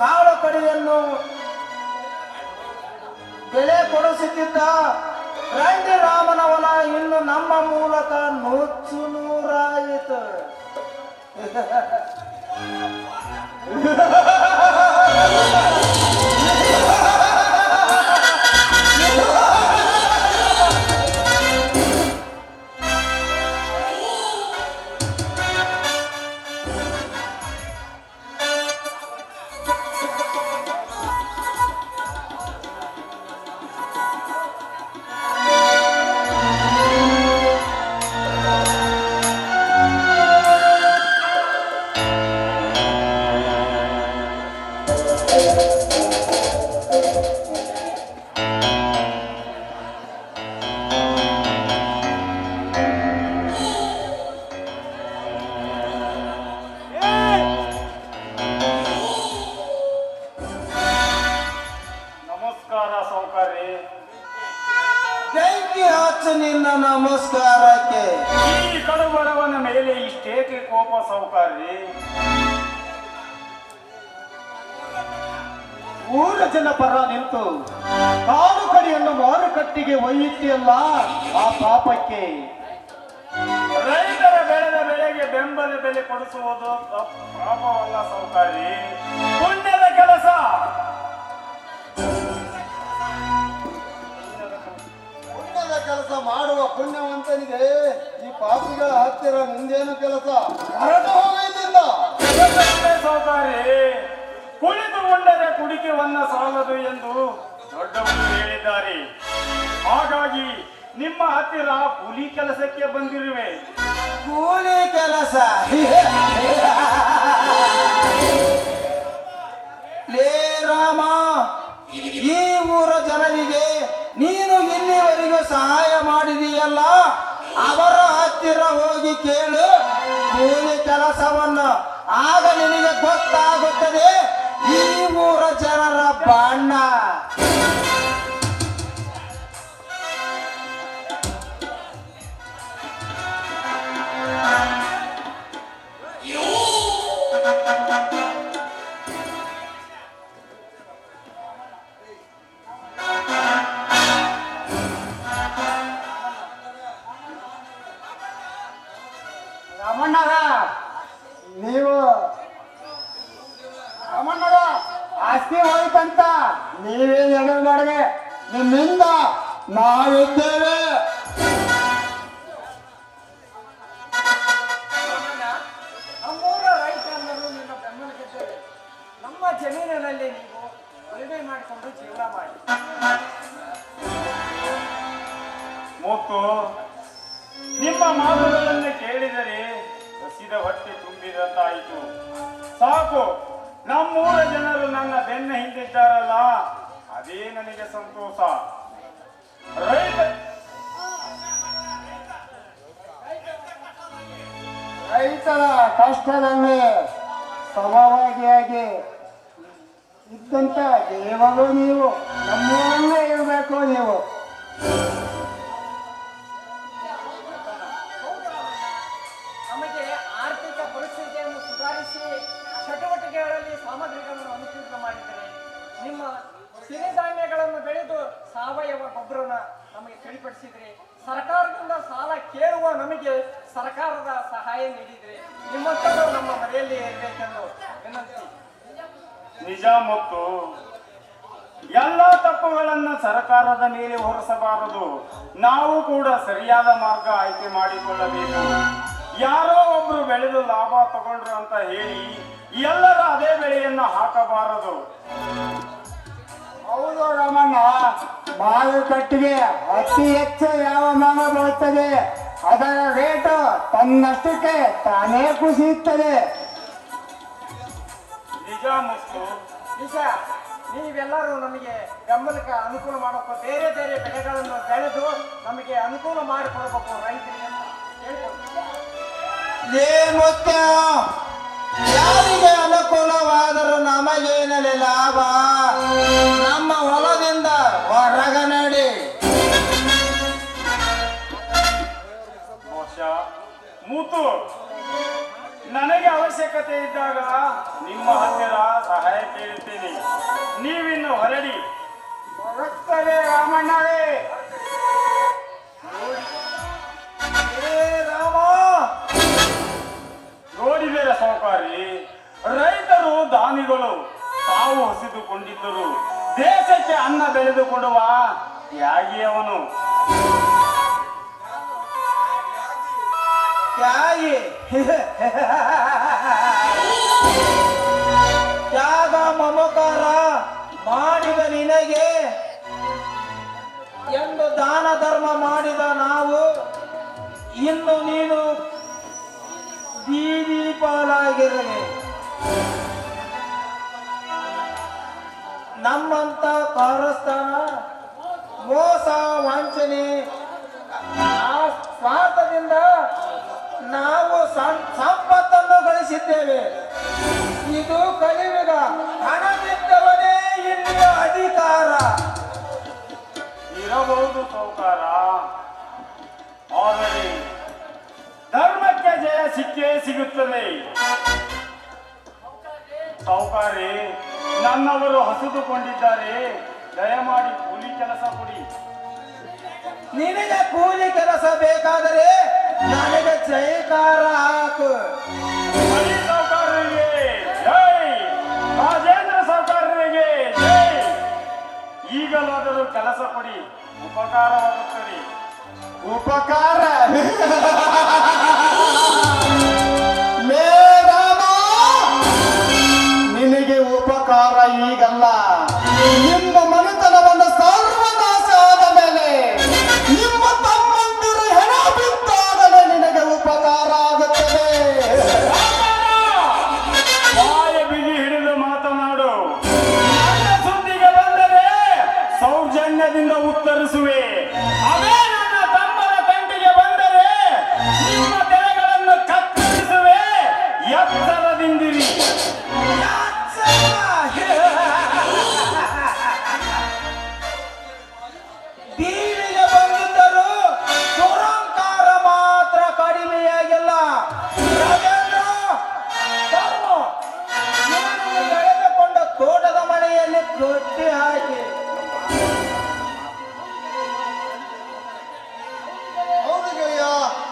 ಕಾಳು ಕಡಿಯನ್ನು ಬೆಲೆ ಕೊಡಿಸುತ್ತಿದ್ದ ರಂಡಿ ರಾಮನ ಹೊಲ ಇನ್ನು ನಮ್ಮ ಮೂಲಕ ನುಚ್ಚು ನೂರಾಯಿತು. ನಮಸ್ಕಾರ ಸೌಕರ್ಯ. ಬೆಂಕಿ ಹಚ್ಚು ನಿನ್ನ ನಮಸ್ಕಾರಕ್ಕೆ. ಈ ಕಡುಬಡವನ ಮೇಲೆ ಇಷ್ಟೇಕೆ ಕೋಪ ಸೌಕರ್ಯ? ಊರ ಜನ ಪರ ನಿಂತು ಕಾಳು ಕಡಿಯನ್ನು ಮಾರುಕಟ್ಟೆಗೆ ಒಯ್ಯುತ್ತಿಯಲ್ಲ, ಆ ಪಾಪಕ್ಕೆ ರೈತರ ಬೆಳೆದ ಬೆಳೆಗೆ ಬೆಂಬಲ ಬೆಲೆ ಕೊಡಿಸುವುದು ಪಾಪವಲ್ಲ ಸೌಕರ್ಯ, ಪುಣ್ಯದ ಕೆಲಸ. ಪುಣ್ಯದ ಕೆಲಸ ಮಾಡುವ ಪುಣ್ಯವಂತನಿಗೆ ಈ ಪಾಪಿಗಳ ಹತ್ತಿರ ಮುಂದೇನು ಕೆಲಸ? ಹೊರಟು ಹೋಗಿದ್ದಿಲ್ಲ. ಸೌಕರ್ಯ, ಕುಳಿತು ಉಂಡರೆ ಕುಡಿಕೆವನ್ನ ಸಾಲದು ಎಂದು ದೊಡ್ಡವರು ಹೇಳಿದ್ದಾರೆ. ಹಾಗಾಗಿ ನಿಮ್ಮ ಹತ್ತಿರ ಕೂಲಿ ಕೆಲಸಕ್ಕೆ ಬಂದಿರುವೆ. ಕೂಲಿ ಕೆಲಸ? ಲೇ ರಾಮ, ಈ ಊರ ಜನರಿಗೆ ನೀನು ಇಲ್ಲಿವರೆಗೂ ಸಹಾಯ ಮಾಡಿದೀಯಲ್ಲ, ಅವರ ಹತ್ತಿರ ಹೋಗಿ ಕೇಳು ಕೂಲಿ ಕೆಲಸವನ್ನು. ಆಗ ನಿನಗೆ ಗೊತ್ತಾಗುತ್ತದೆ ಈ ಊರ ಜನರ ಬಣ್ಣ. ರಮಣ್ಣಗ, ನೀವು ರಮಣ್ಣಗ ಆಸ್ತಿ ಹೋಯ್ತಂತ ನೀವೇನು ಎದುರು ಮಾಡಿದೆ? ನಿಮ್ಮಿಂದ ನಾವಿದ್ದೇವೆ. ನಮ್ಮೂರ ರೈತರನ್ನು ನಿನ್ನ ಬೆಂಬಲಿಸಿದ್ದೇವೆ. ನಮ್ಮ ಜಮೀನಿನಲ್ಲಿ ನೀವು ಉಳುಮೆ ಮಾಡಿಕೊಂಡು ಜೀವನ ಮಾಡಿ. ಮತ್ತು ನಿಮ್ಮ ಮಾತುಗಳನ್ನು ಕೇಳಿದರೆ ಹಸಿದ ಹೊಟ್ಟೆ ತುಂಬಿದಂತಾಯಿತು. ಸಾಕು, ನಮ್ಮೂರ ಜನರು ನನ್ನ ಬೆನ್ನ ಹಿಂದಿದ್ದಾರಲ್ಲ, ಅದೇ ನನಗೆ ಸಂತೋಷ. ರೈತರ ಕಷ್ಟದಲ್ಲಿ ಸಮವಾಗಿ ಇದ್ದಂತ ದೇವರು ನೀವು, ನಮ್ಮೂರಲ್ಲೇ ಇರಬೇಕು ನೀವು. ನಮಗೆ ಆರ್ಥಿಕ ಪರಿಸ್ಥಿತಿಯನ್ನು ಸುಧಾರಿಸಿ ಚಟುವಟಿಕೆಗಳಲ್ಲಿ ಸಾಮಗ್ರಿಗಳನ್ನು ಅನುಕೂಲ ಮಾಡಿದರೆ ನಿಮ್ಮ ಸಿರಿಧಾನ್ಯಗಳನ್ನು ಬೆಳೆದು ಸಾವಯವ ಗೊಬ್ಬರನ ನಮಗೆ ತಿಳಿಪಡಿಸಿದ್ರಿ. ಸರ್ಕಾರದಿಂದ ಸಾಲ ಕೇಳುವ ನಮಗೆ ಸರ್ಕಾರದ ಸಹಾಯ ನೀಡಿದ್ರಿ. ನಿಮ್ಮಂಥದ್ದು ನಮ್ಮ ಮನೆಯಲ್ಲಿ ಇರಬೇಕೆಂದು ವಿನಂತಿ. ನಿಜ ಮತ್ತು ಎಲ್ಲ ತಪ್ಪುಗಳನ್ನು ಸರ್ಕಾರದ ಮೇಲೆ ಹೊರಿಸಬಾರದು. ನಾವು ಕೂಡ ಸರಿಯಾದ ಮಾರ್ಗ ಆಯ್ಕೆ ಮಾಡಿಕೊಳ್ಳಬೇಕು. ಯಾರೋ ಒಬ್ರು ಬೆಳೆದು ಲಾಭ ತಗೊಂಡ್ರು ಅಂತ ಹೇಳಿ ಎಲ್ಲರೂ ಅದೇ ಬೆಳೆಯನ್ನ ಹಾಕಬಾರದು. ಹೌದು ರಾಮಣ್ಣ, ಮಾರುಕಟ್ಟೆಗೆ ಅತಿ ಹೆಚ್ಚು ಯಾವ ಮಾನ ಬರುತ್ತದೆ ಅದರ ರೇಟು ತನ್ನಷ್ಟಕ್ಕೆ ತಾನೇ ಕುಸಿಯುತ್ತದೆ. ನಿಜ ಮತ್ತು ನಿಜ. ನೀವೆಲ್ಲರೂ ನಮಗೆ ಬೆಂಬಲಕ್ಕೆ ಅನುಕೂಲ ಮಾಡಬೇಕು. ಬೇರೆ ಬೇರೆ ಬೆಳೆಗಳನ್ನು ಬೆಳೆದು ನಮಗೆ ಅನುಕೂಲ ಮಾಡಿಕೊಡ್ಬೇಕು ರೈತರಿಗೆ ಅಂತ ಹೇಳ್ಕೊಡ್ತೀನಿ. ಲೇ ಮುತ್ಯ, ಯಾರಿಗೆ ಅನುಕೂಲವಾದರೂ ನಮಗೇನಲ್ಲಿ ಲಾಭ? ನಮ್ಮ ಹೊಲದಿಂದ ಹೊರಗ ನಡಿ. ಮೂತು, ನನಗೆ ಅವಶ್ಯಕತೆ ಇದ್ದಾಗ ನಿಮ್ಮ ಹತ್ತಿರ ಸಹಾಯ ಕೇಳುತ್ತೇನೆ. ನೀವಿನ್ನು ಹೊರಡಿ. ಹೊರಡ್ತವೆ ರಾಮಣ್ಣರೇ. ರಾಮ, ನೋಡಿದರೆ ಸಾಹುಕಾರಿ, ರೈತರು ದಾನಿಗಳು. ತಾವು ಹಸಿದುಕೊಂಡಿದ್ದರು ದೇಶಕ್ಕೆ ಅನ್ನ ಬೆಳೆದು ಕೊಡುವ ತ್ಯಾಗಿ ಅವನು. ತ್ಯಾಗಿ ತ್ಯಾಗ ಮಮಕಾರ ಮಾಡಿದ ನಿನಗೆ ಎಂದು ದಾನ ಧರ್ಮ ಮಾಡಿದ ನಾವು ಇನ್ನು ನೀನು ಬೀದಿ ಪಾಲಾಗಿರಲಿ. ನಮ್ಮಂತ ಕಾರ್ಯಸ್ಥಾನ ಮೋಸ ವಂಚನೆ ಆ ಸ್ವಾರ್ಥದಿಂದ ನಾವು ಸಂಪತ್ತನ್ನು ಗಳಿಸಿದ್ದೇವೆ. ಇದು ಕಲಿಯುಗ. ಹಣವಿದ್ದವನೇ ಇಲ್ಲಿಯ ಅಧಿಕಾರ. ಇರಬಹುದು ಸಾಹುಕಾರ, ಆದರೆ ಧರ್ಮಕ್ಕೆ ಜಯ ಸಿಕ್ಕೇ ಸಿಗುತ್ತದೆ. ಸಾಹುಕಾರಿ, ನನ್ನವರು ಹಸಿದುಕೊಂಡಿದ್ದಾರೆ. ದಯಮಾಡಿ ಕೂಲಿ ಕೆಲಸ ಕೊಡಿ. ನಿನಗೆ ಕೂಲಿ ಕೆಲಸ ಬೇಕಾದರೆ ನನಗೆ ಜಯಕಾರ ಹಾಕು. ಹರಿ ಸಾಹುಕಾರರಿಗೆ ಜೈ, ರಾಜೇಂದ್ರ ಸಾಹುಕಾರರಿಗೆ ಜೈ. ಈಗಲಾದರೂ ಕೆಲಸ ಕೊಡಿ, ಉಪಕಾರವಾಗುತ್ತದೆ. ಉಪಕಾರ ಲೇ ರಾಮ, ನಿನಗೆ ಉಪಕಾರ ಈಗಲ್ಲ. ನಿಮ್ಮ ಮನೆತನವನ್ನು ಸರ್ವನಾಶ ಆದ ಮೇಲೆ, ನಿಮ್ಮ ತಮ್ಮಂದಿರು ಹೆಣ ಬಿದ್ದಾಗಲೇ ನಿನಗೆ ಉಪಕಾರ ಆಗುತ್ತದೆ. ಬಾಯ ಬಿಗಿ ಹಿಡಿದು ಮಾತನಾಡು. ನನ್ನ ಸುದ್ದಿಗೆ ಬಂದರೆ ಸೌಜನ್ಯದಿಂದ ಉತ್ತರಿಸುವೆ. ಅದೇ ನನ್ನ ತಮ್ಮನ ತಂಟೆಗೆ ಬಂದರೆ ನಿಮ್ಮ ತೆರೆಗಳನ್ನು ಕತ್ತರಿಸುವೆ. ಎತ್ತರದಿಂದಿರಿ. ಬೀಳಿಗೆ ಬಂದಿದ್ದರು ದುರಂಕಾರ ಮಾತ್ರ ಕಡಿಮೆಯಾಗಿಲ್ಲ. ರಾಜೇಂದ್ರ, ತಮ್ಮ ಇವನನ್ನು ಎಳೆದುಕೊಂಡ ತೋಟದ ಮನೆಯಲ್ಲಿ ಕಟ್ಟಿ ಹಾಕಿ. ಹೌದು ಗೆಳೆಯ,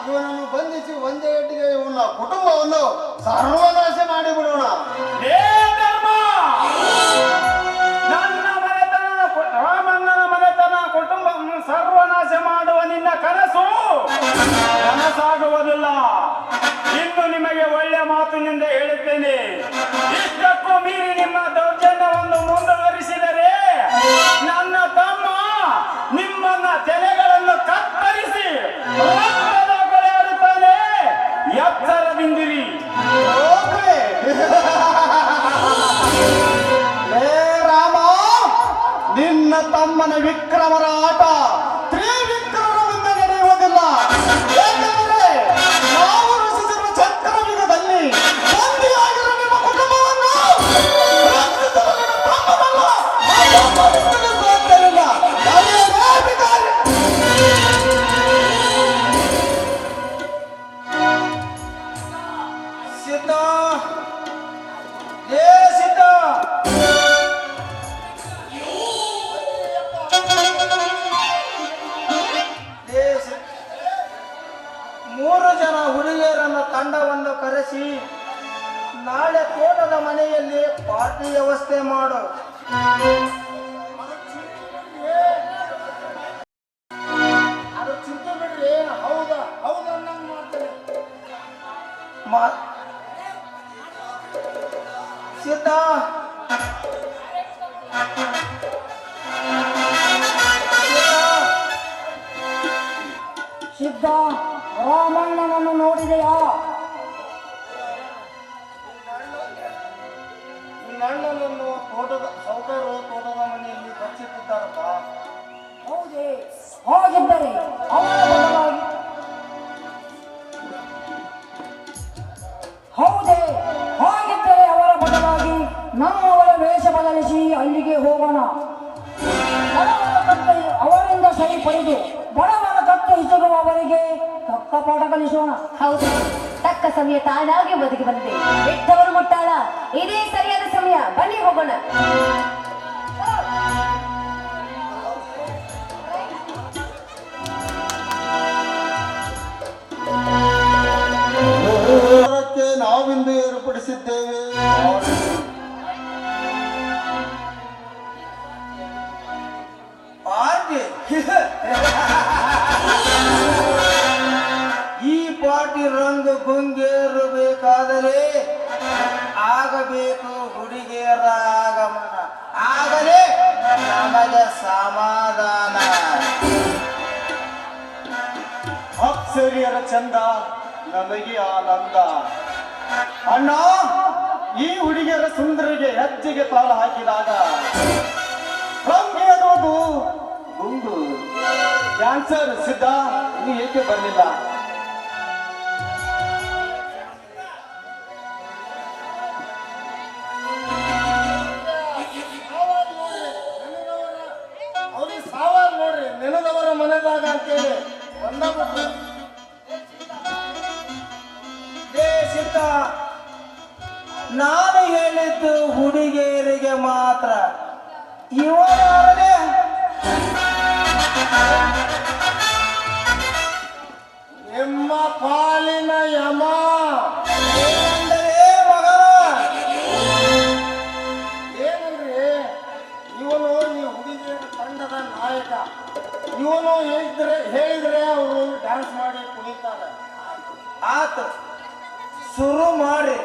ಇವನನ್ನು ಬಂಧಿಸಿ ಒಂದೇ ಏಟಿಗೆ ಇವನ ಕುಟುಂಬವನ್ನು ಸರ್ವನಾಶ ಮಾಡಿಬಿಡೋಣ. ಏ ಧರ್ಮ, ನನ್ನ ಮನೆತನ ರಾಮಣ್ಣನ ಮನೆತನ ಕುಟುಂಬವನ್ನು ಸರ್ವನಾಶ ಮಾಡುವ ನಿನ್ನ ಕನಸು ನನಸಾಗುವುದಿಲ್ಲ. ಇನ್ನು ನಿಮಗೆ ಒಳ್ಳೆ ಮಾತಿನಿಂದ ಹೇಳುತ್ತೇನೆ. ಇಷ್ಟಕ್ಕೂ ಮೀರಿ ನಿಮ್ಮ ದೌರ್ಜನ್ಯವನ್ನು ಮುಂದುವರಿಸಿದರೆ ನನ್ನ ತಮ್ಮ ನಿಮ್ಮನ್ನ ತೆಲೆಗಳನ್ನು ಕತ್ತರಿಸಿ ರಕ್ತದ ಕೊಳೆಯಾಡುತ್ತಾನೆ. ಎತ್ತರದಿಂದಿರಿ. ಓಕೆ. ಲೇ ರಾಮ, ನಿನ್ನ ತಮ್ಮನ ವಿಕ್ರಮರ ಆಟ ತ್ರಿವಿಕ್ರಮರ ಮುಂದೆ ನಡೆಯುವುದಿಲ್ಲ. ಏಕೆಂದರೆ ನಾವು ರಚಿಸಿರುವ ಚಕ್ರಯುಗದಲ್ಲಿ ಬಂದಿಯಾಗಿರುವ ನಿಮ್ಮ ಕುಟುಂಬವನ್ನು ರಕ್ಷಿಸಲು ನಿನ್ನ ತಮ್ಮನಲ್ಲ, ಅಪಮರಿಸಲು ಸಾಧ್ಯವಿಲ್ಲ. ನಡೆಯಲೇಬೇಕಾಗಿ. ಸಿದ್ಧ, ಏ ಸಿದ್ಧ, ಕರೆಸಿ ನಾಳೆ ತೋಟದ ಮನೆಯಲ್ಲಿ ಪಾರ್ಟಿ ವ್ಯವಸ್ಥೆ ಮಾಡು. ಅದು ಚಿಂತೆ ಬಿಡ್ರಿ, ಹೌದಾ ಹೌದಾ ಅನ್ನಂಗ್ ಮಾಡ್ತೇನೆ. ಸಿದ್ಧ ಸಿದ್ಧ, ರಾಮಣ್ಣನನ್ನು ನೋಡಿದೆಯಾ? ನನ್ನನ್ನು ಸೌಕರ್ಯರು ತೋಟದ ಮನೆಯಲ್ಲಿ ಬಚ್ಚಿಟ್ಟಿದ್ದಾರಪ್ಪ. ಹೌದೇ? ಹಾಗಿದ್ದರೆ ಅವರ ಬದಲಾಗಿ ಹೌದೇ ಹಾಗಿದ್ದರೆ ಅವರ ಬದಲಾಗಿ ನಮ್ಮವರ ವೇಷ ಬದಲಿಸಿ ಅಲ್ಲಿಗೆ ಹೋಗೋಣ. ಬಡವರ ಕತ್ತ ಅವರಿಂದ ಸರಿ ಪಡೆದು ಬಡವರ ಕತ್ತ ಇಸುಗುವವರಿಗೆ ತಕ್ಕ ಪಾಠ ಕಲಿಸೋಣ. ಹೌದು, ತಕ್ಕ ಸಮಯ ತಾನಾಗಿ ಒದಗಿ ಬಂದಿದೆ. ಬಿಟ್ಟವರು ಮುಟ್ಟಾಳ, ಇದೇ ಸರಿಯಾದ ಸಮಯ. ಬನ್ನಿ ಹೋಗೋಣ. ನಾವಿಂದು ಏರ್ಪಡಿಸಿದ್ದೇವೆ. ಪಾರ್ಟಿ ಈ ಪಾರ್ಟಿ ರಂಗು ಗುಂಗೇರಬೇಕಾದರೆ ಆಗಬೇಕು ಹುಡುಗಿಯರ ಆಗಮನ. ಆಗಲೇ ನಮಗೆ ಸಮಾಧಾನ. ಅಪ್ಸರಿಯರ ಚಂದ ನಮಗೆ ಆನಂದ. ಅಣ್ಣ, ಈ ಹುಡುಗಿಯರ ಸುಂದರಿಗೆ ಹೆಜ್ಜೆಗೆ ತಾಳ ಹಾಕಿದಾಗ ರಂಗೆ ಅನ್ನೋದು ಗುಂಗು. ಕ್ಯಾನ್ಸರ್ ಸಿದ್ಧ ಇನ್ನು ಏಕೆ ಬರಲಿಲ್ಲ? ಅವ್ರಿಗೆ ಸಾವಾಲ್ ನೋಡ್ರಿ, ನೆನದವರ ಮನೆದಾಗ ಅಂತೇಳಿ ಸಿದ್ಧ. ನಾನು ಹೇಳಿದ್ದು ಹುಡುಗಿಯರಿಗೆ ಮಾತ್ರ. ಇವರೇ ನಿಮ್ಮ ಪಾಲಿನ ಯಮ. ಏನಂದರೆ ಮಗನ, ಏನಂದ್ರೆ ಇವನು ಈ ಹುಡುಗಿಯರ ತಂಡದ ನಾಯಕ. ಇವನು ಹೇಳಿದ್ರೆ ಅವರು ಡ್ಯಾನ್ಸ್ ಮಾಡಿ ಕುಣಿತಾರೆ. ಆತ ಶುರು ಮಾಡಿ.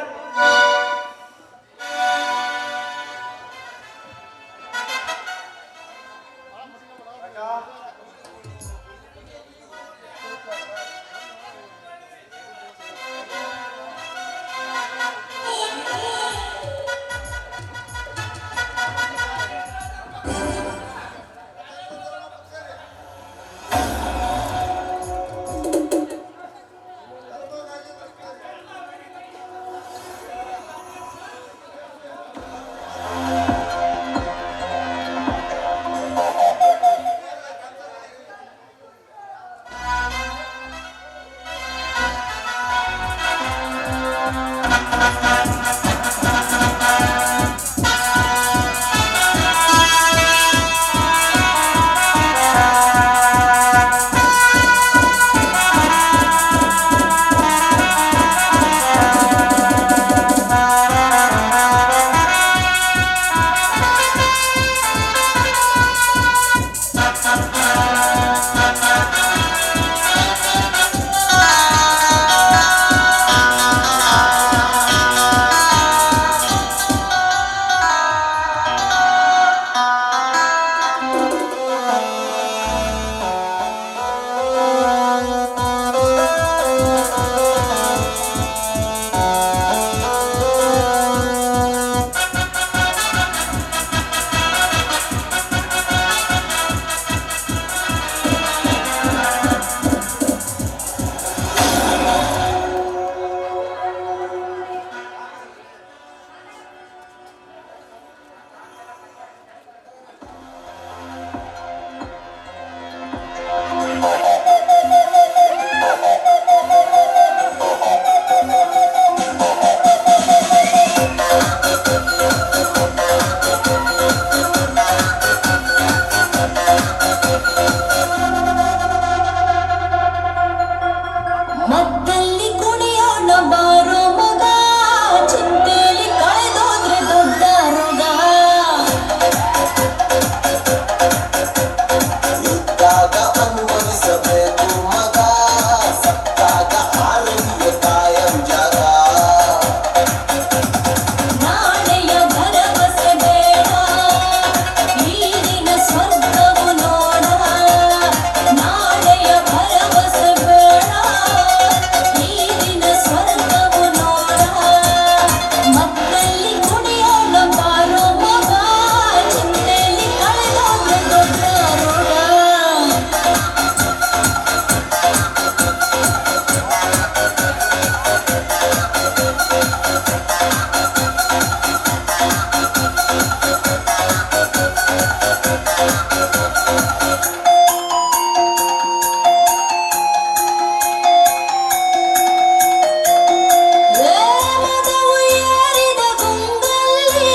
ಮದವು ಏರಿದ ಗುಂಗಲ್ಲಿ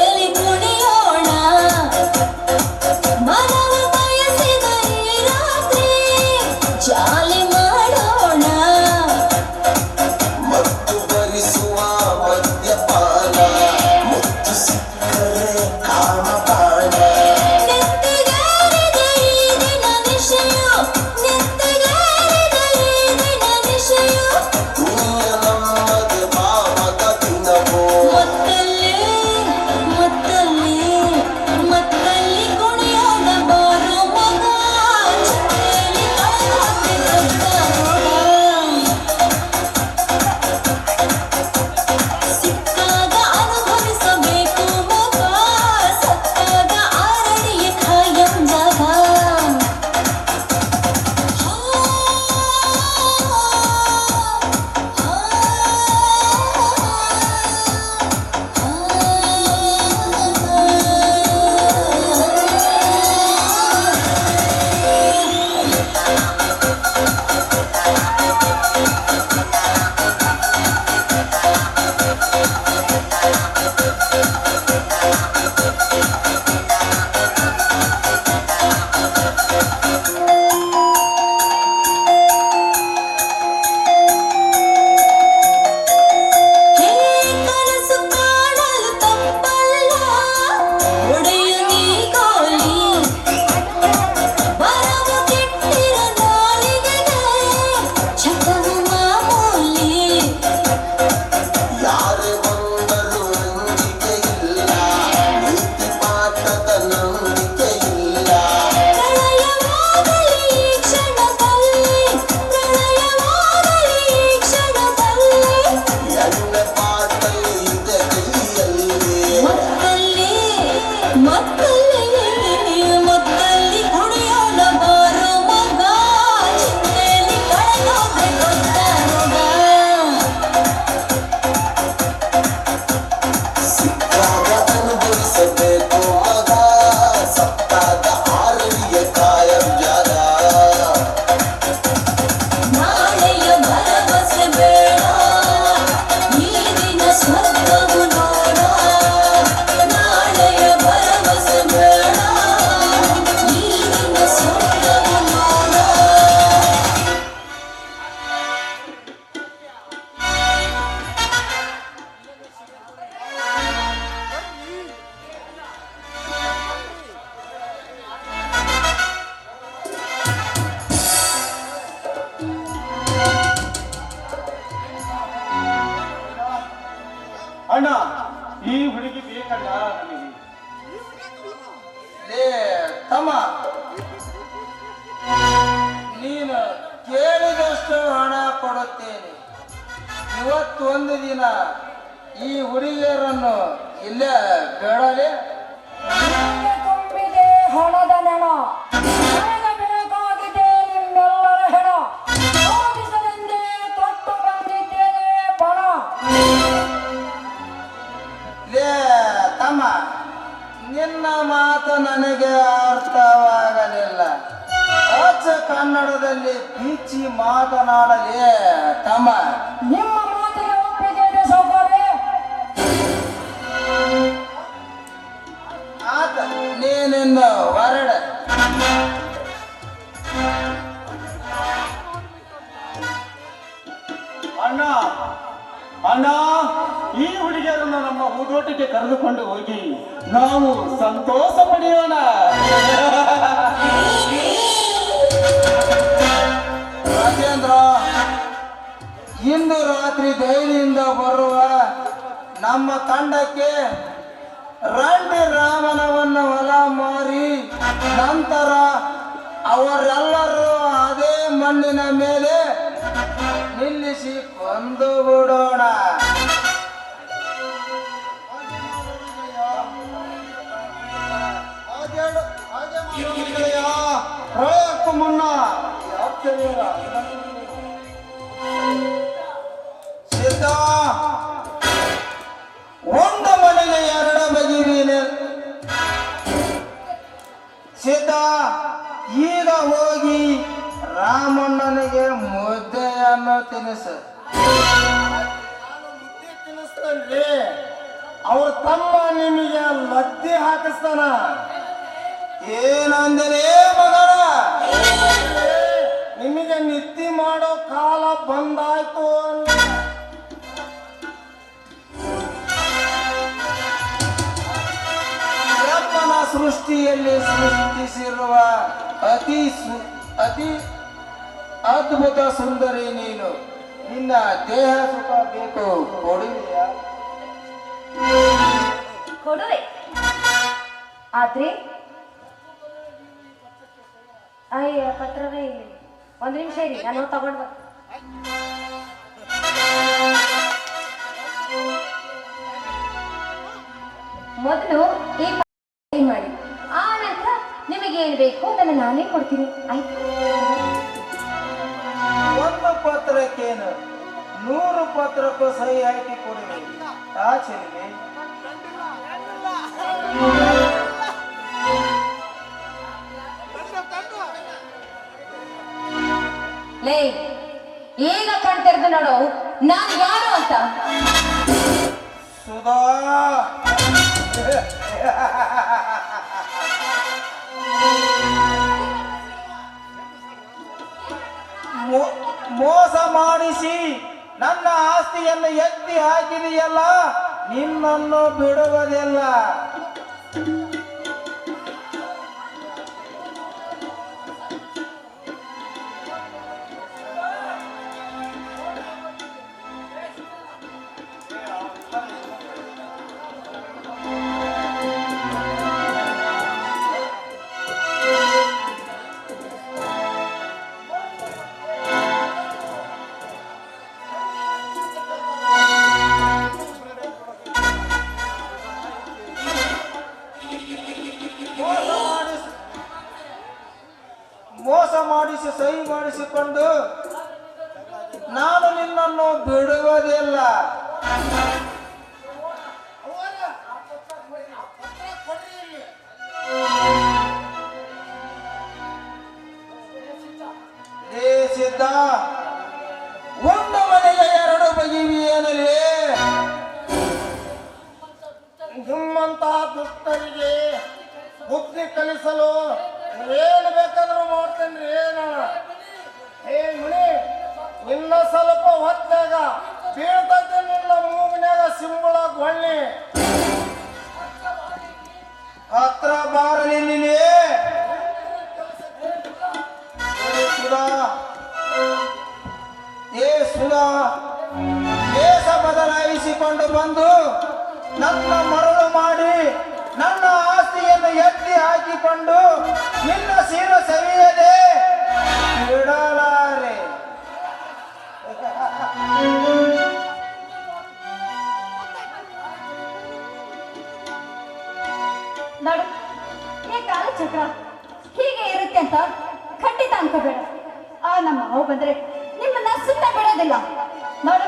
ಏಲಿ ಕುಣಿಯೋಣ, ಮನವು ಬಯಸಿದ ಈ ರಾತ್ರಿ ಜಾಲಿ ಮಾಡೋಣ. ಮತ್ತು ಭರಿಸುವ ಮದ್ಯಪಾನ, ಮುತ್ತು ಸಿಕ್ಕರೆ ಕಾಮಪಾನ. ನೆತ್ತಿಗೇರಿದ ಈ ದಿನ ನಿಶೆಯು, ನೆತ್ತಿಗೇರಿದ ಈ ದಿನ ನಿಶೆಯು, ನೀಯ ನಮ್ಮದೆ ಭಾವದ ದಿನವೋ. ಮತ್ತಲ್ಲಿ ಮತ್ತಲ್ಲಿ ಮತ್ತಲ್ಲಿ ಕುಣಿಯೋಣ ಬಾರೋ ಮಗ, ಚಿಂತೆಯಲ್ಲಿ ಕಳೆದೋದೆ ಸಿಕ್ಕಾಗ ಅನುಭವಿಸಬೇಕು ಮಗ, ಸತ್ತಾಗ ಆರಡಿಯ ಖಾಯಂ ಜಾಗ. ಹೇ ಕನಸು ಕಾಣಲು ತಪ್ಪಲ್ಲ, ಒಡೆಯು ನೀ ಗೋಲಿ, ಬರವು ಕೆಟ್ಟಿರ ನಾಲಿಗೆಗೆ ಚಟವು ಮಾಮೂಲಿ. ಯಾರೇ ಬಂದರೂ ನಂಬಿಕೆ ಇಲ್ಲ, ನೀತಿ ಪಾಠದ ನಂಬಿಕೆ ಇಲ್ಲ. ಪ್ರಳಯವಾಗಲಿ ಈ ಕ್ಷಣದಲ್ಲಿ, ಪ್ರಳಯವಾಗಲಿ ಈ ಕ್ಷಣದಲ್ಲಿ, ಎಣ್ಣೆ ಪಾಟಲ್ಲಿ ಇದೆ ಕೈಯಲ್ಲಿ. ಮತ್ತಲ್ಲಿ ಮತ್ತಲ್ಲಿ ಮತ್ತಲ್ಲಿ ಕುಣಿಯೋಣ ಬಾರೋ ಮಗ, ಚಿಂತೆಯಲ್ಲಿ ಕಳೆದೋದೆ ಗೊತ್ತಾಗ. ಸಿಕ್ಕಾಗ ಅನುಭವಿಸಬೇಕು ಮಗ, ಸತ್ತಾಗ ಆರಡಿಯ ಕಾಯಂ ಜಾಗ. ನಾಳೆಯ ಭರವಸೆ ಬೇಡ, ಈ ದಿನ ಸ್ವರ್ಗವು ನೋಡ. ನಾಳೆಯ ಭರವಸೆ ಬೇಡ, ಈ ದಿನ ಸ್ವರ್ಗವು ನೋಡ. ಅಣ್ಣ, ಈ ಹುಡುಗಿ ಬೇಕಣ್ಣ ನನಗೆ. ಲೇ ತಮ್ಮ, ನೀನು ಕೇಳಿದಷ್ಟು ಹಣ ಕೊಡುತ್ತೇನೆ. ಇವತ್ತೊಂದು ದಿನ ಈ ಹುಡುಗಿಯರನ್ನು ಇಲ್ಲೇ ಬೇಡಲೇ. ನಿಮಗೆ ತುಂಬಿದೆ ಹಣದ ನೆಣ, ನನಗೆ ಬೇಕಾಗಿದೆ ನಿಮ್ಮೆಲ್ಲರ ಹೆಣ. ಸಾಧಿಸಲೆಂದೇ ತೊಟ್ಟು ಬಂದಿದ್ದೇನೆ ಪಣ. ಲೇ ತಮ್ಮ, ನಿನ್ನ ಮಾತು ನನಗೆ ಅರ್ಥವಾಗಲಿಲ್ಲ. ಅಚ್ಚ ಕನ್ನಡದಲ್ಲಿ ಬೀಚಿ ಮಾತನಾಡಲೇ ತಮ್ಮ. ನಿಮ್ಮ ಮಾತಿಗೆ ಒಪ್ಪಿಗೆ ಇದೆ ಸೌಕರ್ಯ. ಆತ ನೀನಿನ್ನು ಹೊರಡ. ಅಣ್ಣ ಅಣ್ಣ, ಈ ಹುಡುಗಿಯರನ್ನು ನಮ್ಮ ಹೂದೋಟಕ್ಕೆ ಕರೆದುಕೊಂಡು ಹೋಗಿ ನಾವು ಸಂತೋಷ ಪಡೆಯೋಣ. ರಾಜೇಂದ್ರ, ಇಂದು ರಾತ್ರಿ ದೈಲಿಯಿಂದ ಬರುವ ನಮ್ಮ ತಂಡಕ್ಕೆ ರಂಡಿ ರಾಮನವನ್ನು ಹೊಲ ಮಾರಿ ನಂತರ ಅವರೆಲ್ಲರೂ ಅದೇ ಮಣ್ಣಿನ ಮೇಲೆ ನಿಲ್ಲಿಸಿ ಕೊಂದು ಬಿಡೋಣ. ಪ್ರಳಯಕ್ಕೂ ಮುನ್ನ ಸಿದ್ಧ, ಒಂದು ಮನೆಗೆ ಎರಡು ಬಗೆವಿನ ಸಿದ್ಧ ಈಗ ಹೋಗಿ ರಾಮಣ್ಣನಿಗೆ ಮುದ್ದೆಯನ್ನು ತಿನ್ನಿಸು. ಮುದ್ದೆ ತಿನ್ನಿಸ್ತಲ್ರಿ, ಅವ್ರ ತಮ್ಮ ನಿಮಗೆ ಲದ್ದಿ ಹಾಕಿಸ್ತಾನ. ಏನಂದರೆ ಮಗನ? ನಿಮಗೆ ನಿದ್ದೆ ಮಾಡೋ ಕಾಲ ಬಂದಾಯ್ತು ಅಂದ. ಬ್ರಹ್ಮನ ಸೃಷ್ಟಿಯಲ್ಲಿ ಸೃಷ್ಟಿಸಿರುವ ಅತಿ ಅದ್ಭುತ ಸುಂದರಿ ನೀನು. ನಿನ್ನ ದೇಹ ಸುಖ ಬೇಕು, ಕೊಡುವೆಯಾ? ಕೊಡುವೆ. ಆದ್ರೆ ಅಯ್ಯ ಪತ್ರವೇ ಇಲ್ಲಿ. ಒಂದ್ ನಿಮಿಷ ಇರಿ, ನಾನು ತಗೊಂಡ್ ಮೊದಲು ಈ ಮಾಡಿ, ಆ ನಂತರ ನಿಮಗೆ ಏನ್ ಬೇಕು ಅದನ್ನ ನಾನೇ ಕೊಡ್ತೀನಿ. ಆಯ್ತು? ಒಂದು ಪತ್ರಕ್ಕೇನು 100 ಪತ್ರಕ್ಕೂ ಸಹಿ ಹಾಕಿ ಕೊಡುವೆ. ಆಚೆಗೆ ಲೇ, ಈಗ ಕಾಣ್ತಿರೋದು ನೋಡು ನಾನು ಯಾರು ಅಂತ. ಸುಧಾ, ಮೋಸ ಮಾಡಿಸಿ ನನ್ನ ಆಸ್ತಿಯನ್ನು ಎತ್ತಿ ಹಾಕಿದೆಯಲ್ಲ, ನಿನ್ನನ್ನು ಬಿಡುವುದಿಲ್ಲ. ಮೋಸ ಮಾಡಿಸಿ ಸಹಿ ಮಾಡಿಸಿಕೊಂಡು ನಾನು ನಿನ್ನನ್ನು ಬಿಡುವುದಿಲ್ಲ. ಏ ಸಿದ್ಧ, ಒಂದು ಮನೆಗೆ 2 ಬಗೆಯಿವೆಯೇನಲೇ? ನಿಮ್ಮಂತ ದುಷ್ಟರಿಗೆ ಬುದ್ಧಿ ಕಲಿಸಲು ಏನು ಬೇಕಾದ್ರೂ ಮಾಡ್ತೇನ್ರಿ. ನಾನು ಏ ಮುನಿ, ನಿನ್ನ ಸ್ವಲ್ಪ ಹೊತ್ತಾಗ ಬೀಳ್ತೈತೆ ನಿನ್ನ ಮೂಗಿನ್ಯಾಗ ಸಿಂಬಳ ಗೊಳ್ಳಿ. ಹತ್ರ ಬಾರಲಿಲ್ಲ. ಸುಧಾ, ದೇಶ ಬದಲಾಯಿಸಿಕೊಂಡು ಬಂದು ನನ್ನ ಮರಳು ಮಾಡಿ ನನ್ನ ಆಸ್ತಿಯನ್ನು ಎತ್ತಿ ಹಾಕಿಕೊಂಡು ನಿನ್ನ ಸೀರು ಸವಿಯದೆ ಬಿಡಲಾರೆ. ನೋಡು, ಈ ಕಾಲಚಕ್ರ ಹೀಗೆ ಇರುತ್ತೆ ಅಂತ ಖಂಡಿತ ಅನ್ಕೋಬೇಡ. ಆ ನಮ್ಮ ಮಾವು ಬಂದ್ರೆ ನಿಮ್ಮನ್ನ ಸುತ್ತ ಬಿಡೋದಿಲ್ಲ. ನೋಡು,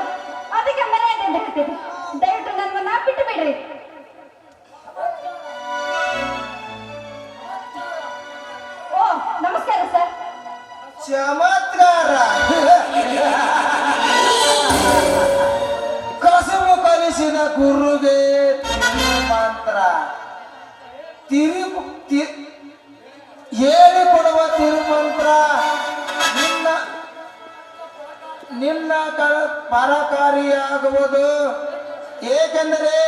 ಅದಕ್ಕೆ ಮನೆಯಿಂದ ಹೇಳ್ತೀನಿ, ದಯವಿಟ್ಟು ನನ್ನನ್ನ ಬಿಟ್ಟು ಬಿಡ್ರಿ. ಓ ನಮಸ್ಕಾರ ಸರ್. ಚಮತ್ಕಾರ. ಕಸುಬು ಕಲಿಸಿದ ಗುರುಗೆ ಮಂತ್ರ ಹೇಳಿಕೊಡುವ ತಿರುಮಂತ್ರ ನಿನ್ನ ಪರಕಾರಿಯಾಗುವುದು. ಏಕೆಂದರೆ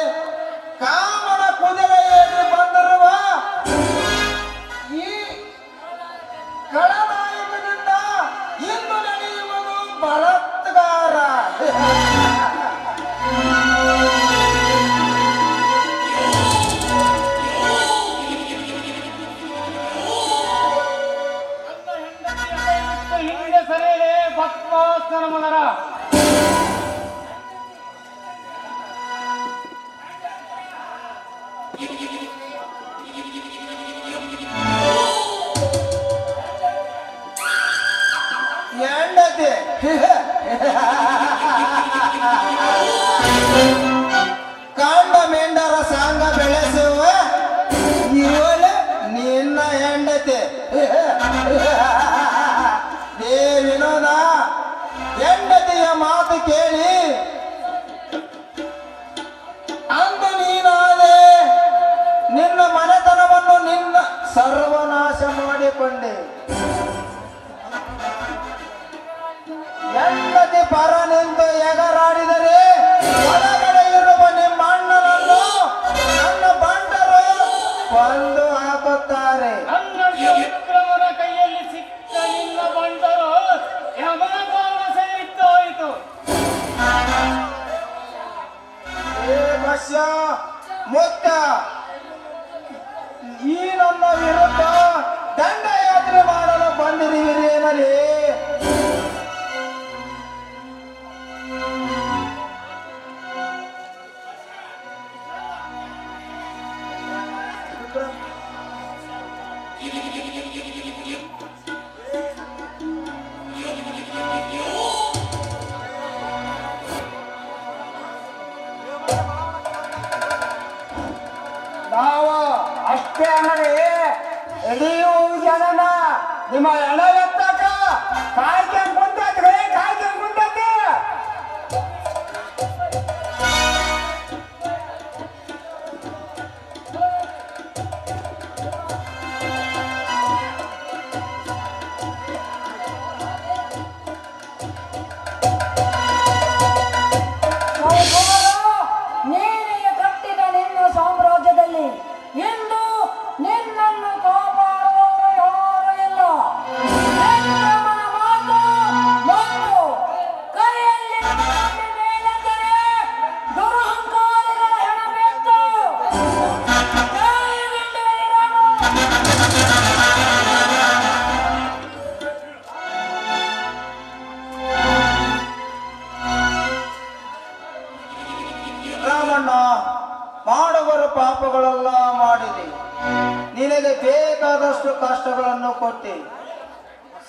ಕಾಮನ ಕುದುರೆಯಲ್ಲಿ ಬಂದಿರುವ ಈ ಖಳನಾಯಕನಿಂದ ಇಂದು ನಡೆಯುವುದು ಬಲಾತ್ಕಾರ. ಹಿಂದೆ ಸರಿಯಲೇ ಭಕ್ತಾಸ್ಕರ ಮಗರ. ಹೆಂಡತಿ ಕಾಂಡ ಮೆಂಡರ ಸಾಂಗ ಬೆಳೆಸುವ ಇವಳು ನಿನ್ನ ಹೆಂಡತಿ. ಏ ವಿನೋದ, ಹೆಂಡತಿಯ ಮಾತು ಕೇಳಿ ಅಂದು ನೀನಾದೆ ನಿನ್ನ ಮನೆತನವನ್ನು ನಿನ್ನ ಸರ್ವನಾಶ ಮಾಡಿಕೊಂಡೆ. ಹೆಂಡತಿ ಪರ ನಿಂತು ಎಗರಾಡಿದರೆ ಒಳಗಡೆ ಇರುವ ನಿಮ್ಮ ಅಣ್ಣನನ್ನು ನನ್ನ ಬಂಡರು ಕೊಂದು ಹಾಕುತ್ತಾರೆ. ಕನ್ನಡ ವಿಕ್ರಮನ ಕೈಯಲ್ಲಿ ಸಿಕ್ಕ ನಿನ್ನ ಬಂಡರು ಯಮನಗೋಳ ಸೇರಿತ್ತು ಹೋಯಿತು. ಏ ಬಸ್ಯ ಮುತ್ತ, ಈ ನನ್ನ ವಿರುದ್ಧ ದಂಡಯಾತ್ರೆ ಮಾಡಲು ಬಂದಿರುವಿರೇನಲ್ಲಿ? ನಾವು ಅಷ್ಟೇ ಅಲ್ಲದೆ ಇಡೀ ಜನನ ನಿಮ್ಮ ಹಣ ಎತ್ತಕ ಕಾಯ್ಕೊಂಡು ಕುಂತೈತ್ರಿ, ಕಾಯ್ಕೊಂಡು ಕುಂತೈತಿ. ನೀನಿಗೆ ಕಟ್ಟಿದ ನಿನ್ನ ಸಾಮ್ರಾಜ್ಯದಲ್ಲಿ ಇಂದು ನಿನ್ನನ್ನು ಕಾಪಾಡುವವರು ಯಾರು ಇಲ್ಲ. ವಿಕ್ರಮನ ಮಾತು ಮತ್ತು ಕೈಯಲ್ಲಿ ಕತ್ತಿ ಮೇಲೆದ್ದರೆ ದುರಹಂಕಾರಿಗಳ ಹೆಣವೆತ್ತು ಕೈಗೊಂಡಿರುವನು. ರಾಮಣ್ಣ, ಮಾಡುವರು ಪಾಪಗಳೆಲ್ಲ ಮಾಡಿದೆ, ನಿನಗೆ ಬೇಕಾದಷ್ಟು ಕಷ್ಟಗಳನ್ನು ಕೊಟ್ಟೆ,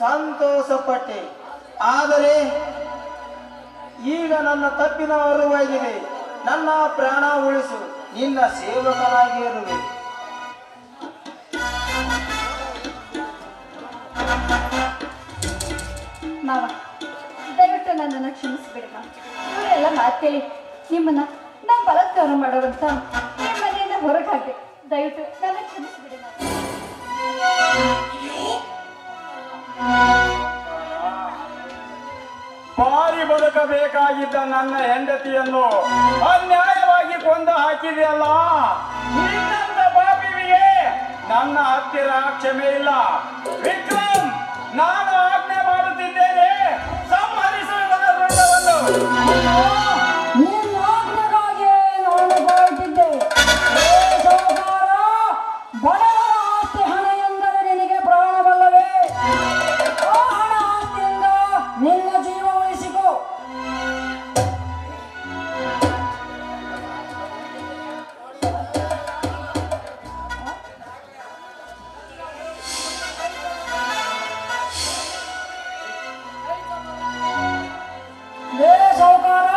ಸಂತೋಷಪಟ್ಟೆ. ಆದರೆ ಈಗ ನನ್ನ ತಪ್ಪಿನ ಅರಿವಾಗಿದೆ. ನನ್ನ ಪ್ರಾಣ ಉಳಿಸು, ನಿನ್ನ ಸೇವಕನಾಗಿ ಇರುವೆ. ಮಾವ, ದಯವಿಟ್ಟು ನನ್ನನ್ನು ಕ್ಷಮಿಸಿಬಿಡಿ ಮಾವ. ಇವರೆಲ್ಲ ಮಾತೇಳಿ ನಿಮ್ಮನ್ನ ನಾವು ಬಲಾತ್ಕಾರ ಮಾಡೋರಂತ ನಿಮ್ಮ ಮನೆಯಿಂದ ಹೊರಗೆ ಹಾಕಿ ದಯವಿಟ್ಟು ನನ್ನ ಕ್ಷಮಿಸಿಬಿಡಿ ಮಾವ. ಬಾರಿ ಬದುಕಬೇಕಾಗಿದ್ದ ನನ್ನ ಹೆಂಡತಿಯನ್ನು ಅನ್ಯಾಯವಾಗಿ ಕೊಂದು ಹಾಕಿದೆಯಲ್ಲ, ನಿನ್ನಂತ ಪಾಪಿವಿಗೆ ನನ್ನ ಹತ್ತಿರ ಕ್ಷಮೆ ಇಲ್ಲ. ವಿಕ್ರಮ್, ನಾನು ಆಜ್ಞೆ ಮಾಡುತ್ತಿದ್ದೇನೆ, ಸಂಹರಿಸುವ ರುಂಡವನ್ನು. ನಿನ್ನ ಆಜ್ಞೆಗಾಗಿ ನಾನು ಕಾಯುತ್ತಿದ್ದೆ. ಏ ಸಾಹುಕಾರ, ಬಡವರ ಆಸ್ತಿ ಹಣ ಎಂದರೆ ನಿನಗೆ ಪ್ರಾಣವಲ್ಲವೇ? ಆ ಹಣ ಆಸ್ತಿಯಿಂದ ನಿನ್ನ ಜೀವ ಉಳಿಸಿಕೊ. ಏ ಸಾಹುಕಾರ,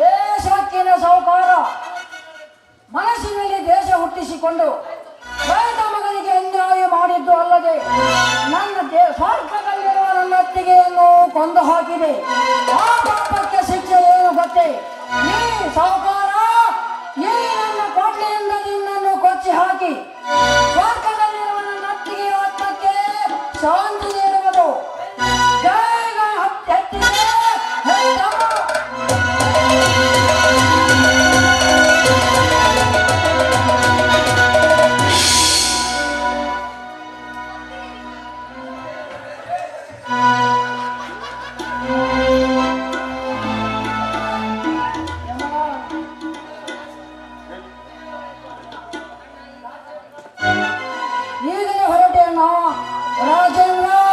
ಏ ಸೊಕ್ಕಿನ ಸಾಹುಕಾರ, ಮನಸ್ಸಿನಲ್ಲಿ ದೇಶ ಹುಟ್ಟಿಸಿಕೊಂಡು ರೈತ ಮಗನಿಗೆ ಅನ್ಯಾಯ ಮಾಡಿದ್ದು ಅಲ್ಲದೆ ನನ್ನ ಸ್ವಾರ್ಥದಲ್ಲಿರುವ ನನ್ನ ಅತ್ತಿಗೆಯನ್ನು ಕೊಂದು ಹಾಕಿದೆ. ಆ ಪಾಪಕ್ಕೆ ಶಿಕ್ಷೆ ಏನು ಗೊತ್ತೇ? ಈ ಸಾಹುಕಾರ, ಈ ನನ್ನ ಕೋಟೆಯಿಂದ ನಿನ್ನನ್ನು ಕೊಚ್ಚಿ ಹಾಕಿ ಸ್ವಾರ್ಥದಲ್ಲಿರುವ ನನ್ನ ಅತ್ತಿಗೆಯ ಆತ್ಮಕ್ಕೆ ಶಾಂತಿ ನೀಡುವುದು. ಜೈ ಗಣ ಹತ್ತಿಗೆ ಹೇ ತಮ್ಮ. ಈಗಲೇ ಹೊರಟೇನ ರಾಜೇಂದ್ರ?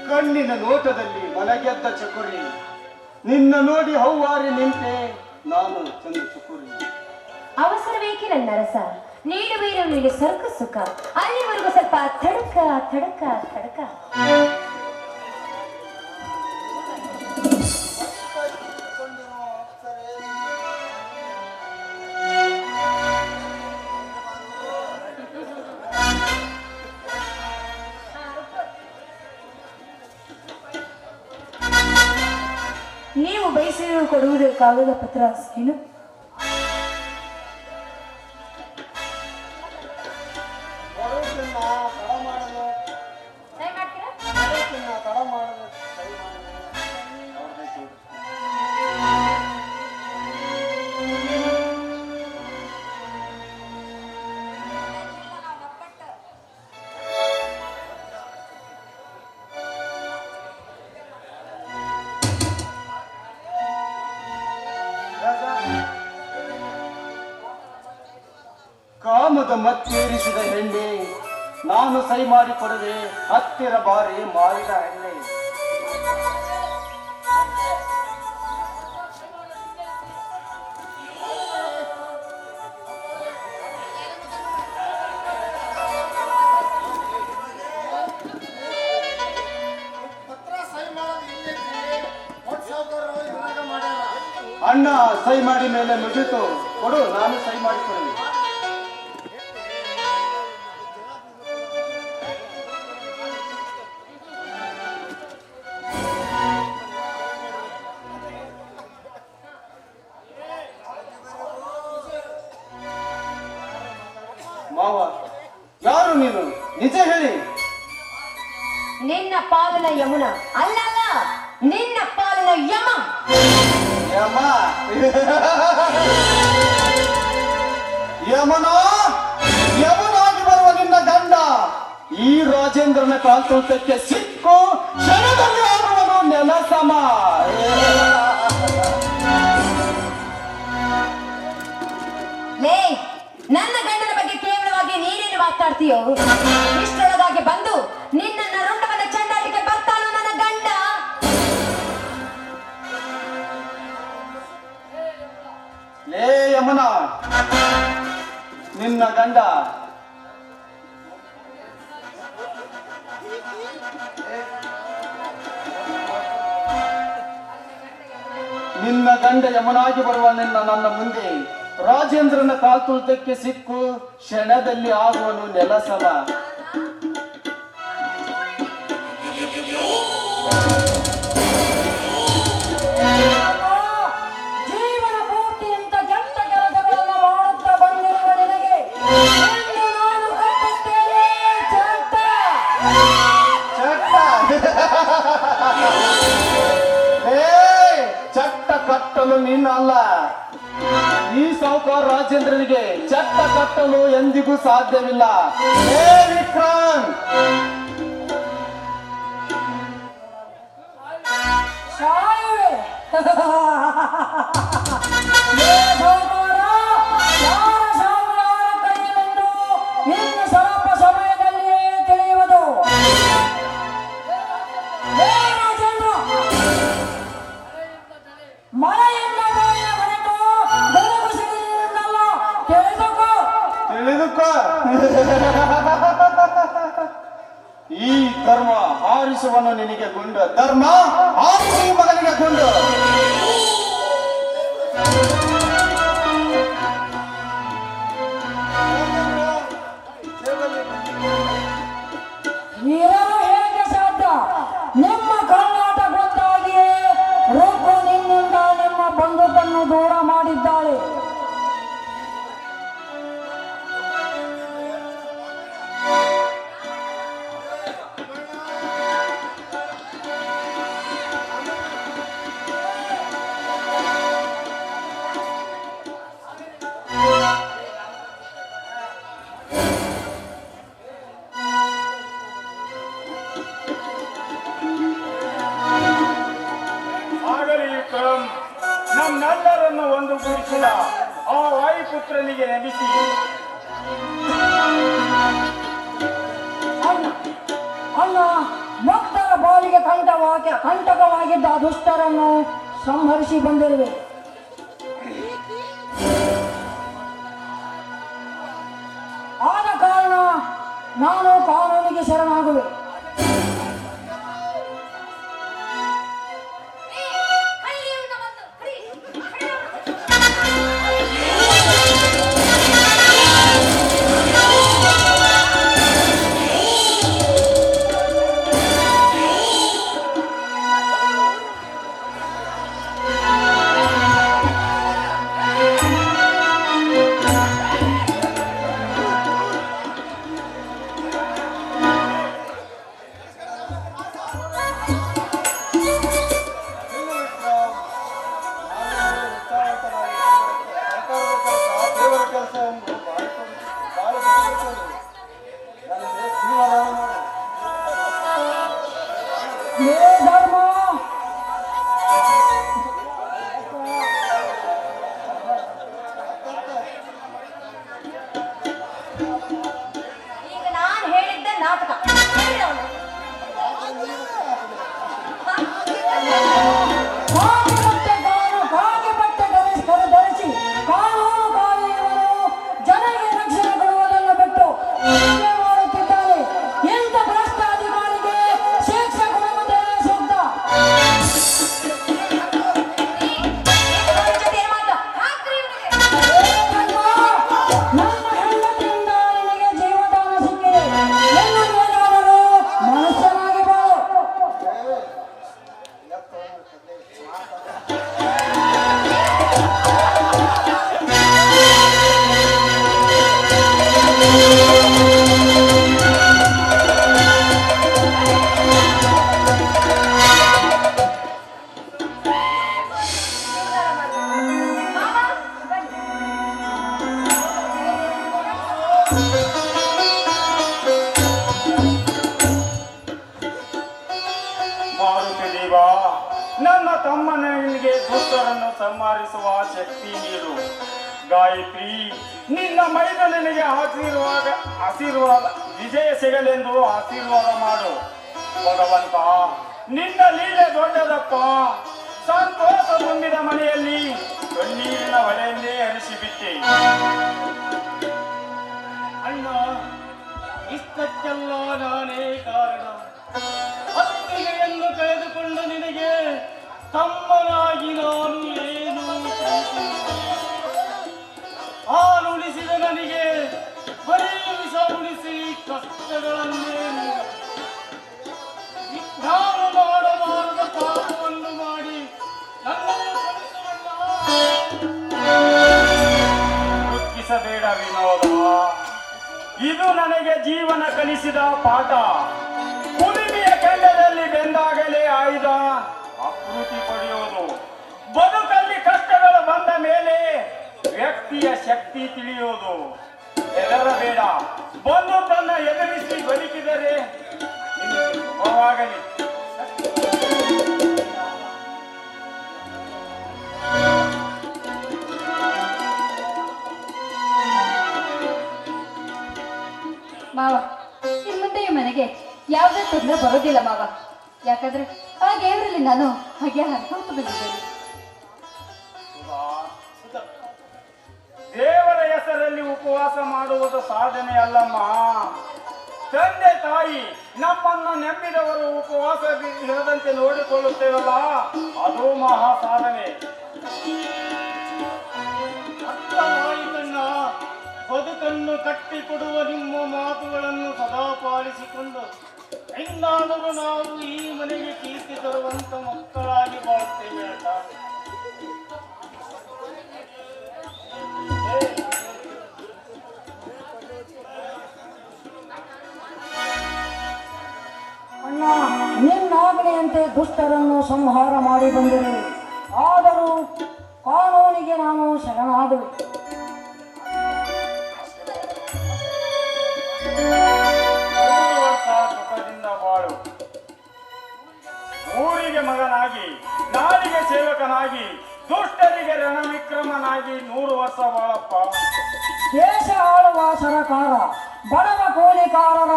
ಕಣ್ಣಿನ ನೋಟದಲ್ಲಿ ಮನಗೆದ್ದ ಚಕುರಿ, ನಿನ್ನ ನೋಡಿ ಹೌವಾರಿ ನಿಂತೆ ನಾನು ಚಂದ ಚುಕುರಿ. ಅವಸರವೇಕೆ ನನ್ನ ರಸ, ನೀಡುವೀರು ನೀಡಿ ಸ್ವರ್ಗ ಸುಖ, ಅಲ್ಲಿವರೆಗೂ ಸ್ವಲ್ಪ ತಡಕ ತಡಕ ತಡಕ. ನೀವು ಬಯಸಿರುವ ಕೊಡುವುದು ಕಾಗದ ಪತ್ರ ಏನು? ಕಾಮದ ಮತ್ತೇರಿಸಿದ ಹೆಣ್ಣೆ, ನಾನು ಸೈ ಮಾಡಿಕೊಡದೆ ಹತ್ತಿರ ಬಾರಿ ಮಾಡಿದ ಹೆಣ್ಣೆ. ಅಣ್ಣ ಸೈ ಮಾಡಿ ಮೇಲೆ ಮುಗಿತು, ಕೊಡು ನಾನು ಸೈ ಮಾಡಿಕೊಡಲಿ. ಮಾವ, ಯಾರು ನೀನು? ನಿಜ ಹೇಳಿ. ನಿನ್ನ ಪಾಲನ ಯಮುನ ಅಲ್ಲಲ್ಲ, ನಿನ್ನ ಪಾಲನ ಯಮ. ಯಮ ಯಮನ ಯಮನಾಗಿ ಬರುವ ನಿನ್ನ ಗಂಡ ಈ ರಾಜೇಂದ್ರನ ಕಾಲ್ತುಳಿತಕ್ಕೆ ಸಿಕ್ಕು ಕ್ಷಣದಲ್ಲಿ ಆಗುವನು ನೆಲಸಮ. ಲೇ, ನನ್ನ ಗಂಡನ ಬಗ್ಗೆ ಕೇವಲವಾಗಿ ನೀನೇನು ಮಾತಾಡ್ತೀಯೋ? ಇಷ್ಟರೊಳಗಾಗಿ ಬಂದು ನಿನ್ನ ರುಂಡವನ್ನ ಚಂಡಾಟಿಕೆ ಬರ್ತಾನೋ ನನ್ನ ಗಂಡ? ಲೇ ಯಮನ, ನಿನ್ನ ಗಂಡ ನಿನ್ನ ಗಂಡ ಯಮನಾಗಿ ಬರುವ ನನ್ನ ಮುಂದೆ ರಾಜೇಂದ್ರನ ಕಾಲ್ತುಳಿತಕ್ಕೆ ಸಿಕ್ಕು ಕ್ಷಣದಲ್ಲಿ ಆಗುವನು ನೆಲಸಮ. ಜೀವನ ಪೂರ್ತಿ ಇಂಥ ಕೆಟ್ಟ ಕೆಲಸಗಳನ್ನು ಮಾಡುತ್ತಾ ಬಂದಿರುವ ನಿನಗೆ ಎಂದು ನಾನು ಕಟ್ಟುತ್ತೇನೆ ಚಟ್ಟ. ಚಟ್ಟ ಕಟ್ಟಲು ನೀನಲ್ಲ, ಈ ಸಾಹುಕಾರ ರಾಜೇಂದ್ರನಿಗೆ ಚಟ್ಟ ಕಟ್ಟಲು ಎಂದಿಗೂ ಸಾಧ್ಯವಿಲ್ಲ. ಹೇ ವಿಕ್ರಮ್, ಸಾಯುವೆ. ಲೇ ಸಾಹುಕಾರ, ಯಾರ ಸಾವು ಯಾರ ಕೈಯಲೆಂದು ಇನ್ನು ಸ್ವಲ್ಪ ಸಮಯದಲ್ಲಿಯೇ ತಿಳಿಯುವುದು. ಲೇ ರಾಜೇಂದ್ರ, ಮಳೆಯಿಂದ ಬೆಳೆಯ ಹೊರತು ಬೆಳಕು ಸಿಗಲಿಲ್ಲ, ತಿಳಿದುಕೋ. ತಿಳಿದುಕೋ. ಈ ಧರ್ಮ ಹಾರಿಸುವನು ನಿನಗೆ ಗುಂಡು, ಧರ್ಮ ಹಾರಿಸುವ ಮಗನಿಗೆ ಗುಂಡು. ಇರಲು ಹೇಗೆ ಸಾಧ್ಯ? ನಿಮ್ಮ ಕರ್ನಾಟ ಗೊತ್ತಾಗಿಯೇ ರುಕ್ಕು ನಿನ್ನಿಂದ ನಿಮ್ಮ ಬಂಧುಕನ್ನು ದೂರ ಮಾಡಿದ್ದಾಳೆ. ಆಗಲಿ ವಿಕ್ರಮ್, ನಮ್ಮೆಲ್ಲರನ್ನು ಒಂದುಗೂಡಿಸಿದ ಆ ವಾಯುಪುತ್ರನಿಗೆ ನಮಿಸಿ ಅಣ್ಣ, ಅಣ್ಣ, ಭಕ್ತರ ಬಾಳಿಗೆ ಸಂಸಾರಕ್ಕೆ ಕಂಟಕವಾಗಿದ್ದ ದುಷ್ಟರನ್ನು ಸಂಹರಿಸಿ ಬಂದಿರುವೆ. ಆದ ಕಾರಣ ನಾನು ಕಾನೂನಿಗೆ ಶರಣಾಗುವೆ. ದೇವರ ಕೆಲಸ ಎಂದು ಬಾಳ ನನಗೆ ಜೀವದಾನ ಮಾಡು. ಹೇ ಧರ್ಮ, ಈಗ ನಾನು ಹೇಳಿದ್ದೆ ನಾಟಕ. ಕಾಗೆ ಬಟ್ಟೆ ಧರಿಸಿ ಕಾನೂನು ಕಾಯುವವನು ಜನರಿಗೆ ರಕ್ಷಣೆ ಕೊಡುವುದನ್ನು ಬಿಟ್ಟು ಹೀಗೆ ಮಾಡುತ್ತಿದ್ದಾನೆ. ಇಂಥ ಭ್ರಷ್ಟ ಅಧಿಕಾರಿಗೆ ಶಿಕ್ಷೆ ಕೊಡುವುದೇ ಸೂಕ್ತ. ನನ್ನ ಹೆಂಡತಿಯಿಂದ ನಿನಗೆ ಜೀವದಾನ ಸಿಕ್ಕಿದೆ ಎನ್ನುವುದಾದರೂ ಮನುಷ್ಯನಾಗಿ ಬಾಳು. ಮಾರುತಿ ದೇವ, ನನ್ನ ತಮ್ಮನಿಗೆ ದುಷ್ಟರನ್ನು ಸಂಹರಿಸುವ ಶಕ್ತಿ ನೀಡು. ಗಾಯತ್ರಿ, ನಿನ್ನ ಮೈದನಿಗೆ ಆಶೀರ್ವಾದ ವಿಜಯ ಸಿಗಲೆಂದು ಆಶೀರ್ವಾದ ಮಾಡು. ಭಗವಂತ, ನಿನ್ನ ಲೀಲೆ ದೊಡ್ಡದಪ್ಪ. ಸಂತೋಷ ತುಂಬಿದ ಮನೆಯಲ್ಲಿ ಕಣ್ಣೀರಿನ ಹೊಳೆಯನ್ನೇ ಹರಿಸಿಬಿಟ್ಟೆ. ಅಣ್ಣ, ಇಷ್ಟಕ್ಕೆಲ್ಲ ನಾನೇ ಕಾರಣ. ಅತ್ತಿಗೆಯನ್ನು ಕಳೆದುಕೊಂಡು ನಿನಗೆ ತಮ್ಮನಾಗಿ ನಾನು ಏನು ಹಾಲು ಉಳಿಸಿದ ನನಗೆ ಬರೀ ವಿಷ ಉಳಿಸಿ ಕಷ್ಟಗಳನ್ನೇ ನಾನು ಮಾಡಬಾರದ ಪಾಪವನ್ನು ಮಾಡಿ ನನ್ನನ್ನು ದುಃಖಿಸಬೇಡ ವಿನೋದ, ಇದು ನನಗೆ ಜೀವನ ಕಲಿಸಿದ ಪಾಠ. ಕುಲಿಮೆಯ ಕೆಂಡದಲ್ಲಿ ಬೆಂದಾಗಲೇ ಆಯ್ದ ಆಕೃತಿ ಪಡೆಯುವುದು. ಬದುಕಲ್ಲಿ ಕಷ್ಟಗಳು ಬಂದ ಮೇಲೆ ವ್ಯಕ್ತಿಯ ಶಕ್ತಿ ತಿಳಿಯುವುದು. ಹೆದರಬೇಡ, ಬಂದು ತನ್ನ ಎದುರಿಸಿ ಬದುಕಿದರೆ ನಿನಗೆ ಶುಭವಾಗಲಿ. ಮಾವ, ಇನ್ ಮುಂದೆ ಈ ಮನೆಗೆ ಯಾವುದೇ ತೊಂದರೆ ಬರೋದಿಲ್ಲ ಮಾವ. ಯಾಕಂದ್ರೆ ಆ ದೇವರಲ್ಲಿ ನಾನು ಹಾಗೆ ಹರ್ಕೊಂಡು ಬಂದಿದ್ದೇನೆ. ದೇವರ ಹೆಸರಲ್ಲಿ ಉಪವಾಸ ಮಾಡುವುದು ಸಾಧನೆ ಅಲ್ಲಮ್ಮ. ತಂದೆ ತಾಯಿ ನಮ್ಮನ್ನು ನಂಬಿದವರು ಉಪವಾಸ ಇರದಂತೆ ನೋಡಿಕೊಳ್ಳುತ್ತೇವಲ್ಲ, ಅದು ಮಹಾ ಸಾಧನೆ. ಅರ್ಥವಾಯಿತಣ್ಣ. ಬದುಕನ್ನು ಕಟ್ಟಿಕೊಡುವ ನಿಮ್ಮ ಮಾತುಗಳನ್ನು ಸದಾ ಪಾಲಿಸಿಕೊಂಡು ಎಂದಾದರೂ ನಾವು ಈ ಮನೆಗೆ ಕೀರ್ತಿ ತರುವಂತ ಮಕ್ಕಳಾಗಿ ಬಾಳುತ್ತೇವೆ ಅಣ್ಣ. ಅಣ್ಣ, ನಿನ್ನಾಜ್ಞೆಯಂತೆ ದುಷ್ಟರನ್ನು ಸಂಹಾರ ಮಾಡಿ ಬಂದಿರುವೆ. ಆದರೂ ಕಾನೂನಿಗೆ ನಾನು ಶರಣಾಗುವೆ. ಸುಖದಿಂದ ಬಾಳು. ಊರಿಗೆ ಮಗನಾಗಿ, ನಾಡಿಗೆ ಸೇವಕನಾಗಿ, ದುಷ್ಟರಿಗೆ ರಣವಿಕ್ರಮನಾಗಿ 100 ವರ್ಷ ಬಾಳಪ್ಪ. ದೇಶ ಆಳುವ ಸರಕಾರ ಬಡವ ಕೂಲಿಕಾರರ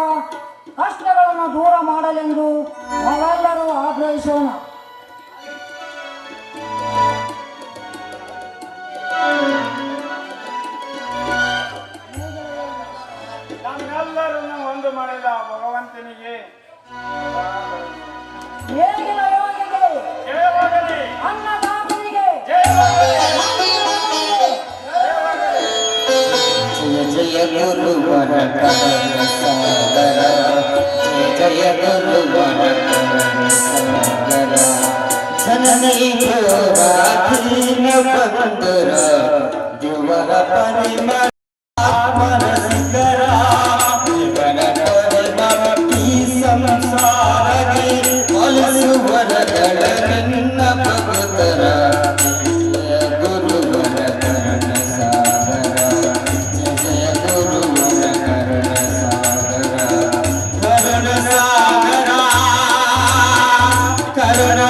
ಕಷ್ಟಗಳನ್ನು ದೂರ ಮಾಡಲೆಂದು ನಾವೆಲ್ಲರೂ ಆಗ್ರಹಿಸ ಆರಂಭಿಸೋಣ. ನಮ್ಮೆಲ್ಲರನ್ನು ಒಂದು ಮಾಡಿದ ಭಗವಂತನಿಗೆ ನೇಗಿಲ ಯೋಗಿಗೆ, ಜಯವಾಗಲಿ, ಅನ್ನದಾತನಿಗೆ, ಜಯವಾಗಲಿ, ಜಯ ಜಯ ಗುರುವರ ಕರಣ ಸಾಗರ, ಜಯ ಜಯ ಗುರುವರ ಕರಣ ಸಾಗರ, ಜನನಿ ಜೋರಾಧೀನ ಬಂಧುರ, ಜುವರ ಪರಿಮಳ ಆತ್ಮನ ಶಿಖರ, ಜೀವನ ಪರಿಮಳ ಈ ಸಂಸಾರಕ್ಕೆ ಒಲಿಸುವರಗಳ ನಿನ್ನ ಪ್ರಭುತರ, ಜಯ ಗುರುವರ ಕರಣ ಸಾಗರ, ಜಯ ಗುರುವರ ಕರಣ ಸಾಗರ, ಕರುಣ ಸಾಗರ, ಕರುಣ